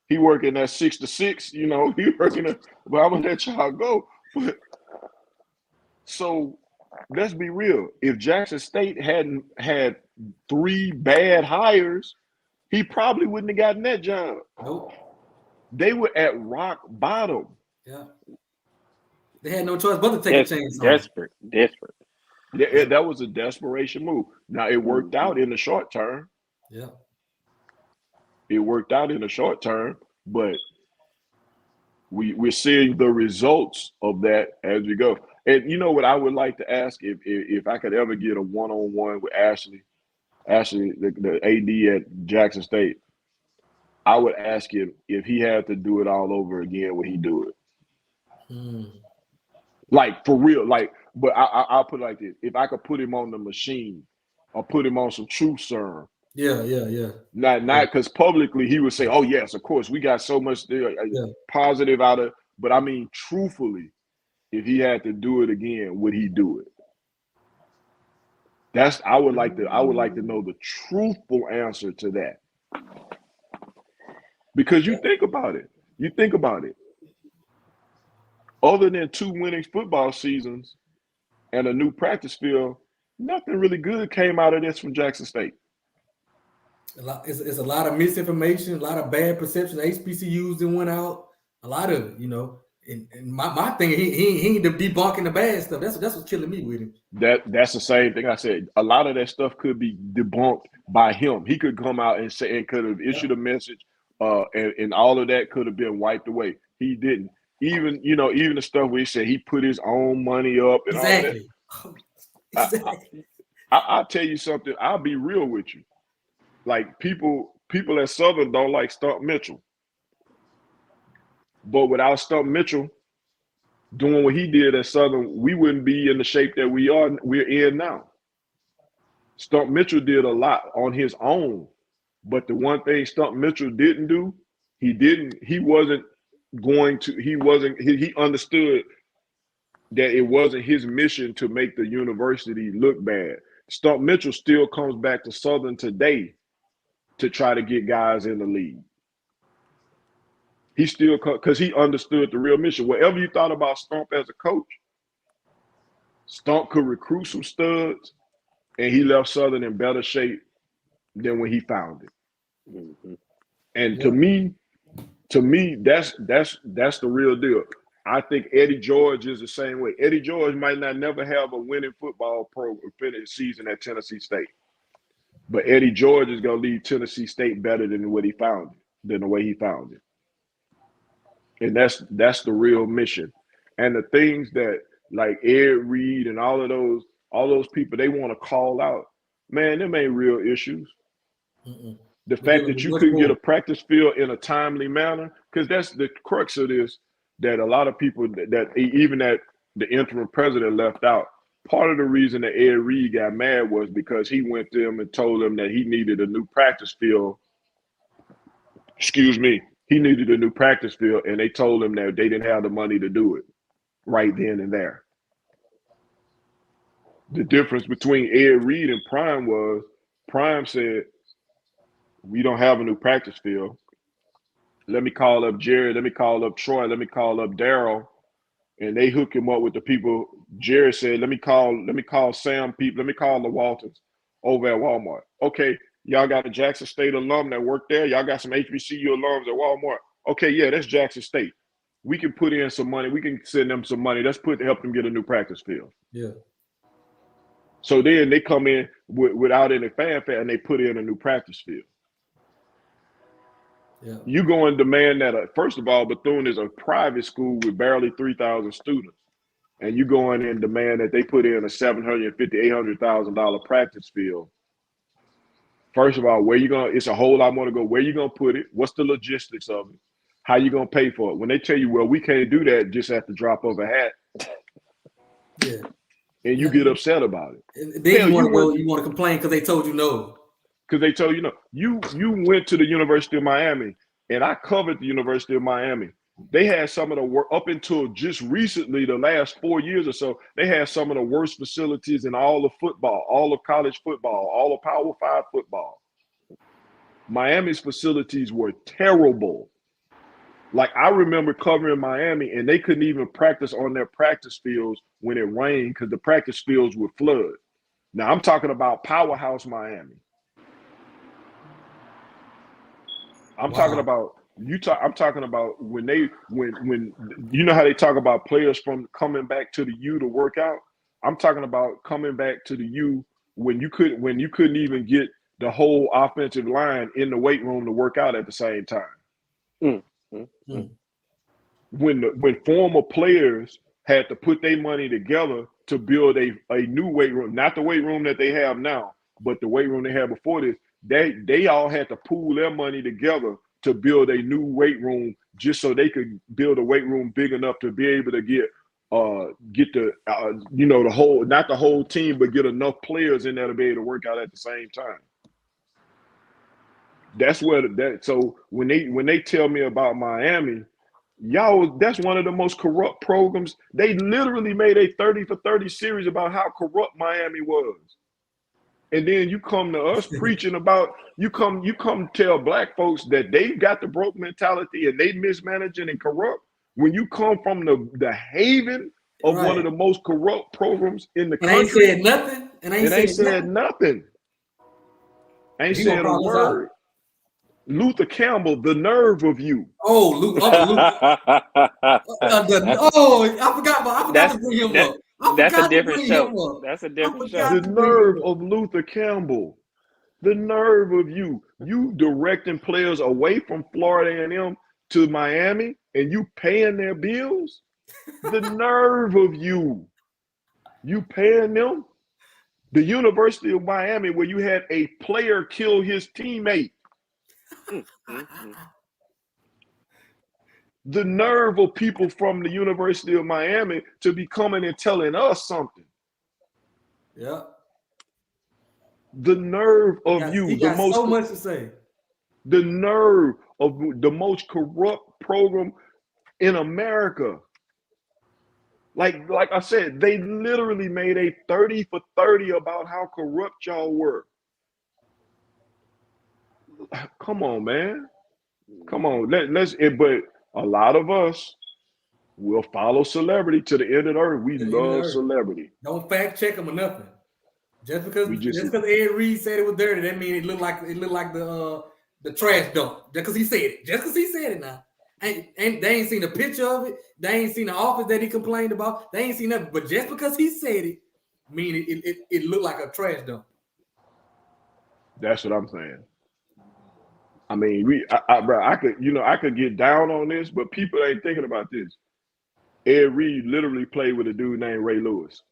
he working at 6 to 6. You know, he working at. But I'm gonna let y'all go. But, so let's be real. If Jackson State hadn't had 3 bad hires, he probably wouldn't have gotten that job. Nope. They were at rock bottom. Yeah. They had no choice but to take a chance. Desperate. Yeah, that was a desperation move. Now it worked out in the short term. Yeah. It worked out in the short term, but we're seeing the results of that as we go. And you know what I would like to ask, if I could ever get a one-on-one with Ashley, the AD at Jackson State, I would ask him if he had to do it all over again, would he do it? Like for real, like. But I'll put it like this: if I could put him on the machine, or put him on some truth serum. Yeah. Not because publicly he would say, "Oh yes, of course, we got so much positive out of." But I mean, truthfully, if he had to do it again, would he do it? I would like to know the truthful answer to that. Because you think about it. Other than 2 winning football seasons and a new practice field, nothing really good came out of this from Jackson State. It's a lot of misinformation, a lot of bad perception. HBCUs that went out, a lot of it, you know. And my thing, he ain't debunking the bad stuff. That's what's killing me with him. That's the same thing I said. A lot of that stuff could be debunked by him. He could come out and say, and could have issued a message, and all of that could have been wiped away. He didn't. Even the stuff where he said he put his own money up and exactly. all that. Exactly. I'll tell you something. I'll be real with you. Like people at Southern don't like Stump Mitchell. But without Stump Mitchell doing what he did at Southern, we wouldn't be in the shape that we're in now. Stump Mitchell did a lot on his own. But the one thing Stump Mitchell didn't do, he understood that it wasn't his mission to make the university look bad. Stump Mitchell still comes back to Southern today to try to get guys in the league. He still, because he understood the real mission. Whatever you thought about Stump as a coach, Stump could recruit some studs, and he left Southern in better shape than when he found it. Mm-hmm. And to me, that's the real deal. I think Eddie George is the same way. Eddie George might not never have a winning football program finish season at Tennessee State, but Eddie George is going to leave Tennessee State better than the way he found it. And that's the real mission. And the things that like Ed Reed and all those people they want to call out, man, them ain't real issues. Mm-mm. The fact that you couldn't get a practice field in a timely manner, because that's the crux of this, that a lot of people that even that the interim president left out. Part of the reason that Ed Reed got mad was because he went to him and told him that he needed a new practice field. He needed a new practice field, and they told him that they didn't have the money to do it right then and there. The difference between Ed Reed and Prime was Prime said, we don't have a new practice field. Let me call up Jerry. Let me call up Troy. Let me call up Daryl. And they hook him up with the people. Jerry said, let me call Sam people. Let me call the Waltons over at Walmart. Okay, y'all got a Jackson State alum that worked there. Y'all got some HBCU alums at Walmart. Okay, yeah, that's Jackson State. We can put in some money. We can send them some money. Let's help them get a new practice field. Yeah. So then they come in without any fanfare and they put in a new practice field. Yeah. You go and demand that, first of all, Bethune is a private school with barely 3,000 students. And you go in and demand that they put in a $750,000, $800,000 practice field. First of all, it's a whole lot more to go. Where you going to put it? What's the logistics of it? How you going to pay for it? When they tell you, well, we can't do that just at the drop of a hat. Yeah. And you get upset about it. Then you want to complain because they told you no. Because they told you no. You went to the University of Miami, and I covered the University of Miami. They had some of the work up until just recently, the last 4 years or so, they had some of the worst facilities in all of football, all of college football, all of Power 5 football. Miami's facilities were terrible. Like I remember covering Miami, and they couldn't even practice on their practice fields when it rained because the practice fields would flood. Now I'm talking about powerhouse Miami. I'm talking about I'm talking about when you know how they talk about players from coming back to the U to work out. I'm talking about coming back to the U when you couldn't even get the whole offensive line in the weight room to work out at the same time. When former players had to put their money together to build a new weight room, not the weight room that they have now, but the weight room they had before this, they all had to pool their money together to build a new weight room just so they could build a weight room big enough to be able to get the the whole, not the whole team, but get enough players in there to be able to work out at the same time. That's so when they tell me about Miami, that's one of the most corrupt programs. They literally made a 30 for 30 series about how corrupt Miami was. And then you come to us preaching about, you come tell black folks that they got the broke mentality and they mismanaging and corrupt. When you come from the haven of one of the most corrupt programs in the country. Ain't said nothing. Ain't said nothing. Ain't said a word. Luther Campbell, the nerve of you. Oh, Luke. I forgot to bring him up. That's a different show. That's a different show. The nerve of Luther Campbell. The nerve of you. You directing players away from Florida A&M to Miami and you paying their bills? The nerve of you. You paying them? The University of Miami, where you had a player kill his teammate. The nerve of people from the University of Miami to be coming and telling us something. Yeah. The nerve of you. He got so much to say. The nerve of the most corrupt program in America. Like I said, they literally made a 30 for 30 about how corrupt y'all were. Come on, man. Come on. But a lot of us We'll follow celebrity to the end of the earth. We love celebrity. Don't fact check them or nothing. Just because Ed Reed said it was dirty, that means it looked like the trash dump. Just because he said it. Just because he said it now. They ain't seen a picture of it. They ain't seen the office that he complained about. They ain't seen nothing. But just because he said it, mean it looked like a trash dump. That's what I'm saying. I mean, I could get down on this, but people ain't thinking about this. Ed Reed literally played with a dude named Ray Lewis.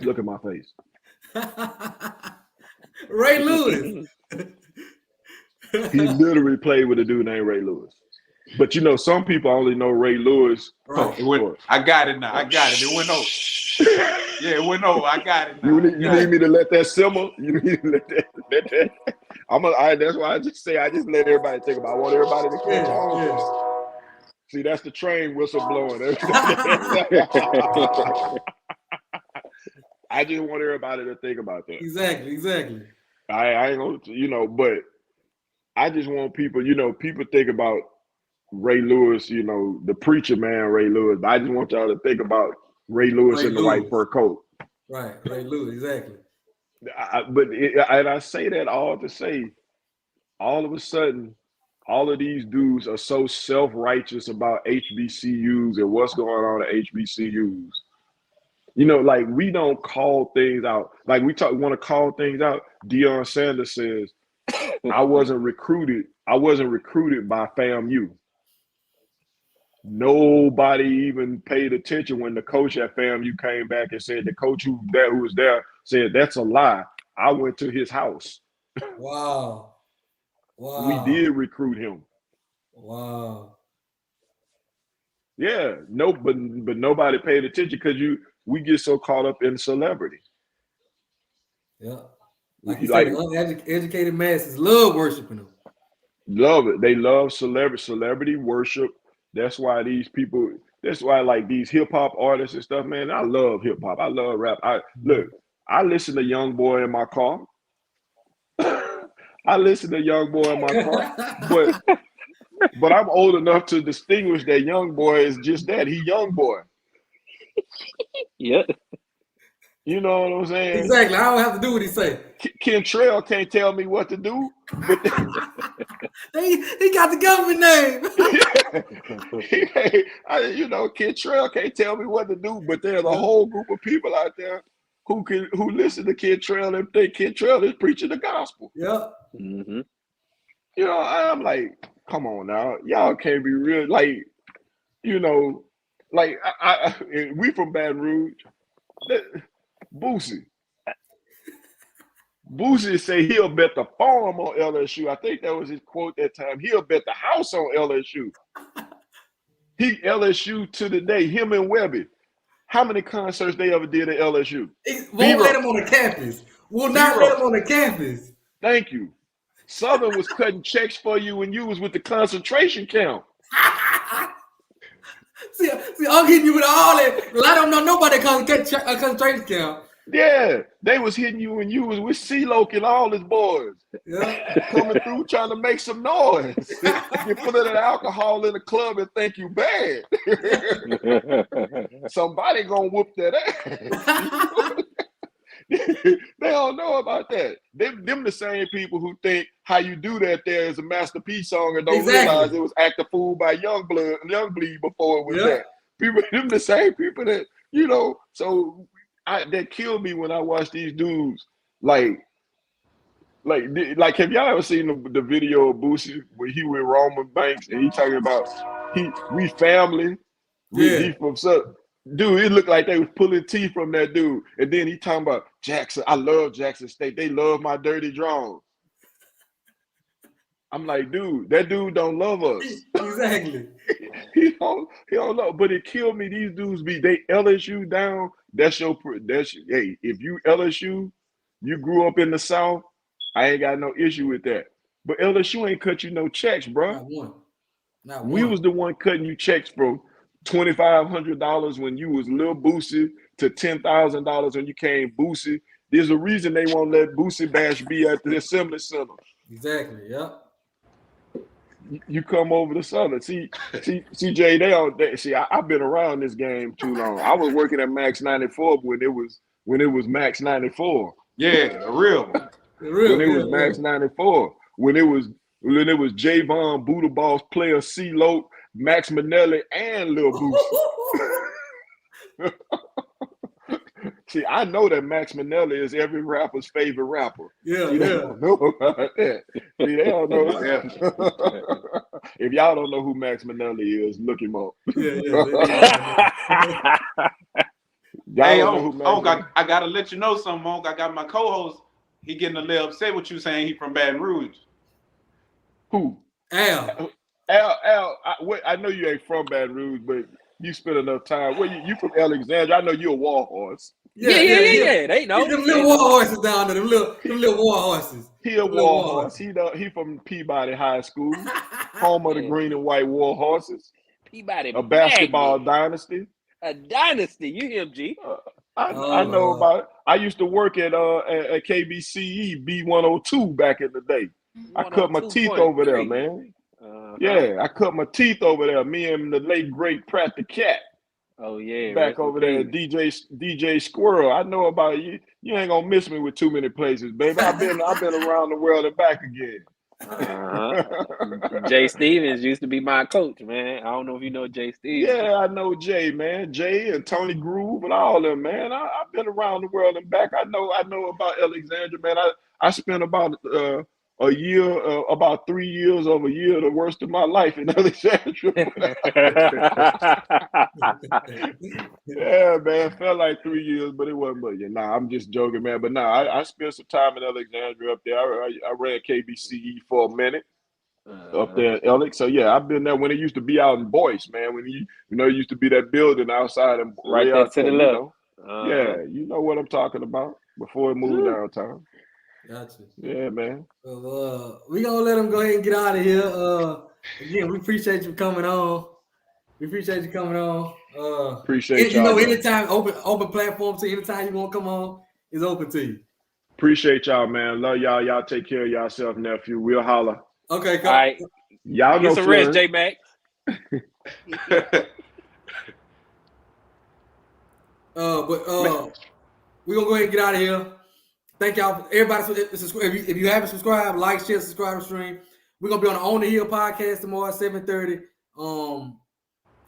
Look at my face. Ray Lewis. He literally played with a dude named Ray Lewis. But some people only know Ray Lewis. Right. I got it now. I got it. It went over. Yeah, it went over. I got it now. You need me to let that simmer? You need to let that. That's why I just say I just let everybody think about it. I want everybody to catch on. Yeah. See, that's the train whistle blowing. I just want everybody to think about that. Exactly. I ain't gonna, but I just want people, people think about Ray Lewis, the preacher man, Ray Lewis. But I just want y'all to think about Ray Lewis in the white fur coat. Right, Ray Lewis, exactly. I say that all to say, all of a sudden, all of these dudes are so self-righteous about HBCUs and what's going on at HBCUs. Like we don't call things out. Like we want to call things out. Deion Sanders says, I wasn't recruited by FAMU. Nobody even paid attention when the coach at FAMU came back and said the coach who was there said that's a lie. I went to his house. Wow. We did recruit him. Wow. Yeah, but nobody paid attention because we get so caught up in celebrity. Yeah. Like you said, uneducated masses love worshiping them. Love it. They love celebrity worship. That's why like these hip hop artists and stuff, man. I love hip hop. I love rap. I listen to Young Boy in my car. But I'm old enough to distinguish that Young Boy is just that. He Young Boy. Yeah. You know what I'm saying? Exactly. I don't have to do what he say. Cyntel can't tell me what to do. But he got the government name. Cyntel can't tell me what to do, but there's a whole group of people out there who listen to Cyntel and think Cyntel is preaching the gospel. Yeah. Mm-hmm. I'm like, come on now, y'all can't be real. Like, we from Baton Rouge. Boosie say he'll bet the farm on LSU. I think that was his quote that time. He'll bet the house on LSU. LSU to the day, him and Webby. How many concerts they ever did at LSU? Won't let him on the campus. Will not let him on the campus. Thank you. Southern was cutting checks for you when you was with the concentration camp. See, I'm hitting you with all that. I don't know nobody concentration camp. Yeah, they was hitting you when you was with C-Loc and all his boys. Yeah. Coming through trying to make some noise. You put in alcohol in the club and think you bad. Somebody gonna whoop that ass. They don't know about that. Them the same people who think how you do that there is a Master P song and don't realize it was Act a Fool by Young Bleed before it was that. People, them the same people that, so that killed me when I watch these dudes like have y'all ever seen the video of Boosie where he with Roman Banks and he talking about we family, he from dude, it looked like they was pulling teeth from that dude. And then he talking about Jackson. I love Jackson State. They love my dirty draws. I'm like, dude, that dude don't love us. Exactly. he don't love. But it killed me. These dudes they LSU down. That's hey, if you LSU, you grew up in the South, I ain't got no issue with that. But LSU ain't cut you no checks, bro. Not one. We was the one cutting you checks from $2,500 when you was Lil Boosie to $10,000 when you came Boosie. There's a reason they won't let Boosie Bash be at the Assembly Center. Exactly. Yeah. you come over to Southern. See, Jay, I've been around this game too long. I was working at Max 94 when it was Max 94. Yeah, the real one. When it was Max 94. When it was Javon, Buddha Boss, Player, C-Lo, Max Manelli, and Lil Boosie. See, I know that Max Manelli is every rapper's favorite rapper. Yeah, They don't know about that. See, they don't know. If y'all don't know who Max Manelli is, look him up. Hey, I gotta let you know something, Monk. I got my co-host. He getting a little upset with you saying he from Baton Rouge. Who? Al. I know you ain't from Baton Rouge, but you spent enough time. Where you from Alexandria? I know you're a war horse. Yeah. They know. Them little war horses down there. Them little war horses. He a war horse. He from Peabody High School, home of the green and white war horses. Peabody. A basketball dynasty. A dynasty. You hear him, G? I know about it. I used to work at KBCE B102 back in the day. I cut my teeth over there, man. Yeah, I cut my teeth over there. Me and the late great Pratt the Cat. Oh yeah, back over there at DJ Squirrel. I know about you. You ain't gonna miss me with too many places, baby. I've been around the world and back again. Jay Stevens used to be my coach, man. I don't know if you know Jay Stevens. Yeah, I know Jay, man. Jay and Tony Groove and all of them, man. I've been around the world and back. I know about Alexandria, man. I spent about a year, about 3 years of a year, the worst of my life in Alexandria. Yeah, man, felt like 3 years, but it wasn't. But I'm just joking, man. But I spent some time in Alexandria up there. I ran KBCE for a minute up there in Alex. So yeah, I've been there when it used to be out in Boyce, man. When it used to be that building outside and right there to the left. Yeah, you know what I'm talking about. Before it moved downtown. Gotcha. Yeah, man. We gonna let him go ahead and get out of here. Again, we appreciate you coming on. Appreciate y'all. Anytime open platform to anytime you want to come on is open to you. Appreciate y'all, man. Love y'all. Y'all take care of yourself, nephew. We'll holler. Okay, all right. Y'all get know some rest, J Max. We're gonna go ahead and get out of here. Thank y'all, everybody. If you haven't subscribed, like, share, subscribe, stream. We're gonna be on the On the Hill podcast tomorrow at 7:30.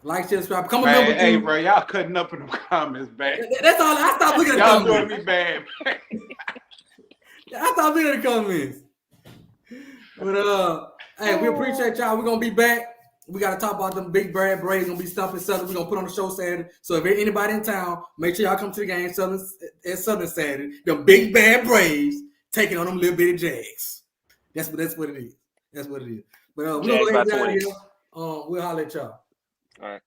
Like, share, subscribe. Become a member. Hey, bro, y'all cutting up in the comments, man. That's all. I stopped looking at y'all the comments. doing me bad, man. I stopped looking at the comments. But hey, we appreciate y'all. We're gonna be back. We gotta talk about them big bad Braves. Gonna be stumping Southern. We're gonna put on the show Saturday. So if there's anybody in town, make sure y'all come to the game Southern Saturday. Them big bad Braves taking on them little bitty Jags. That's what it is. That's what it is. But we're gonna go ahead and get out of here. We'll holler at y'all. All right.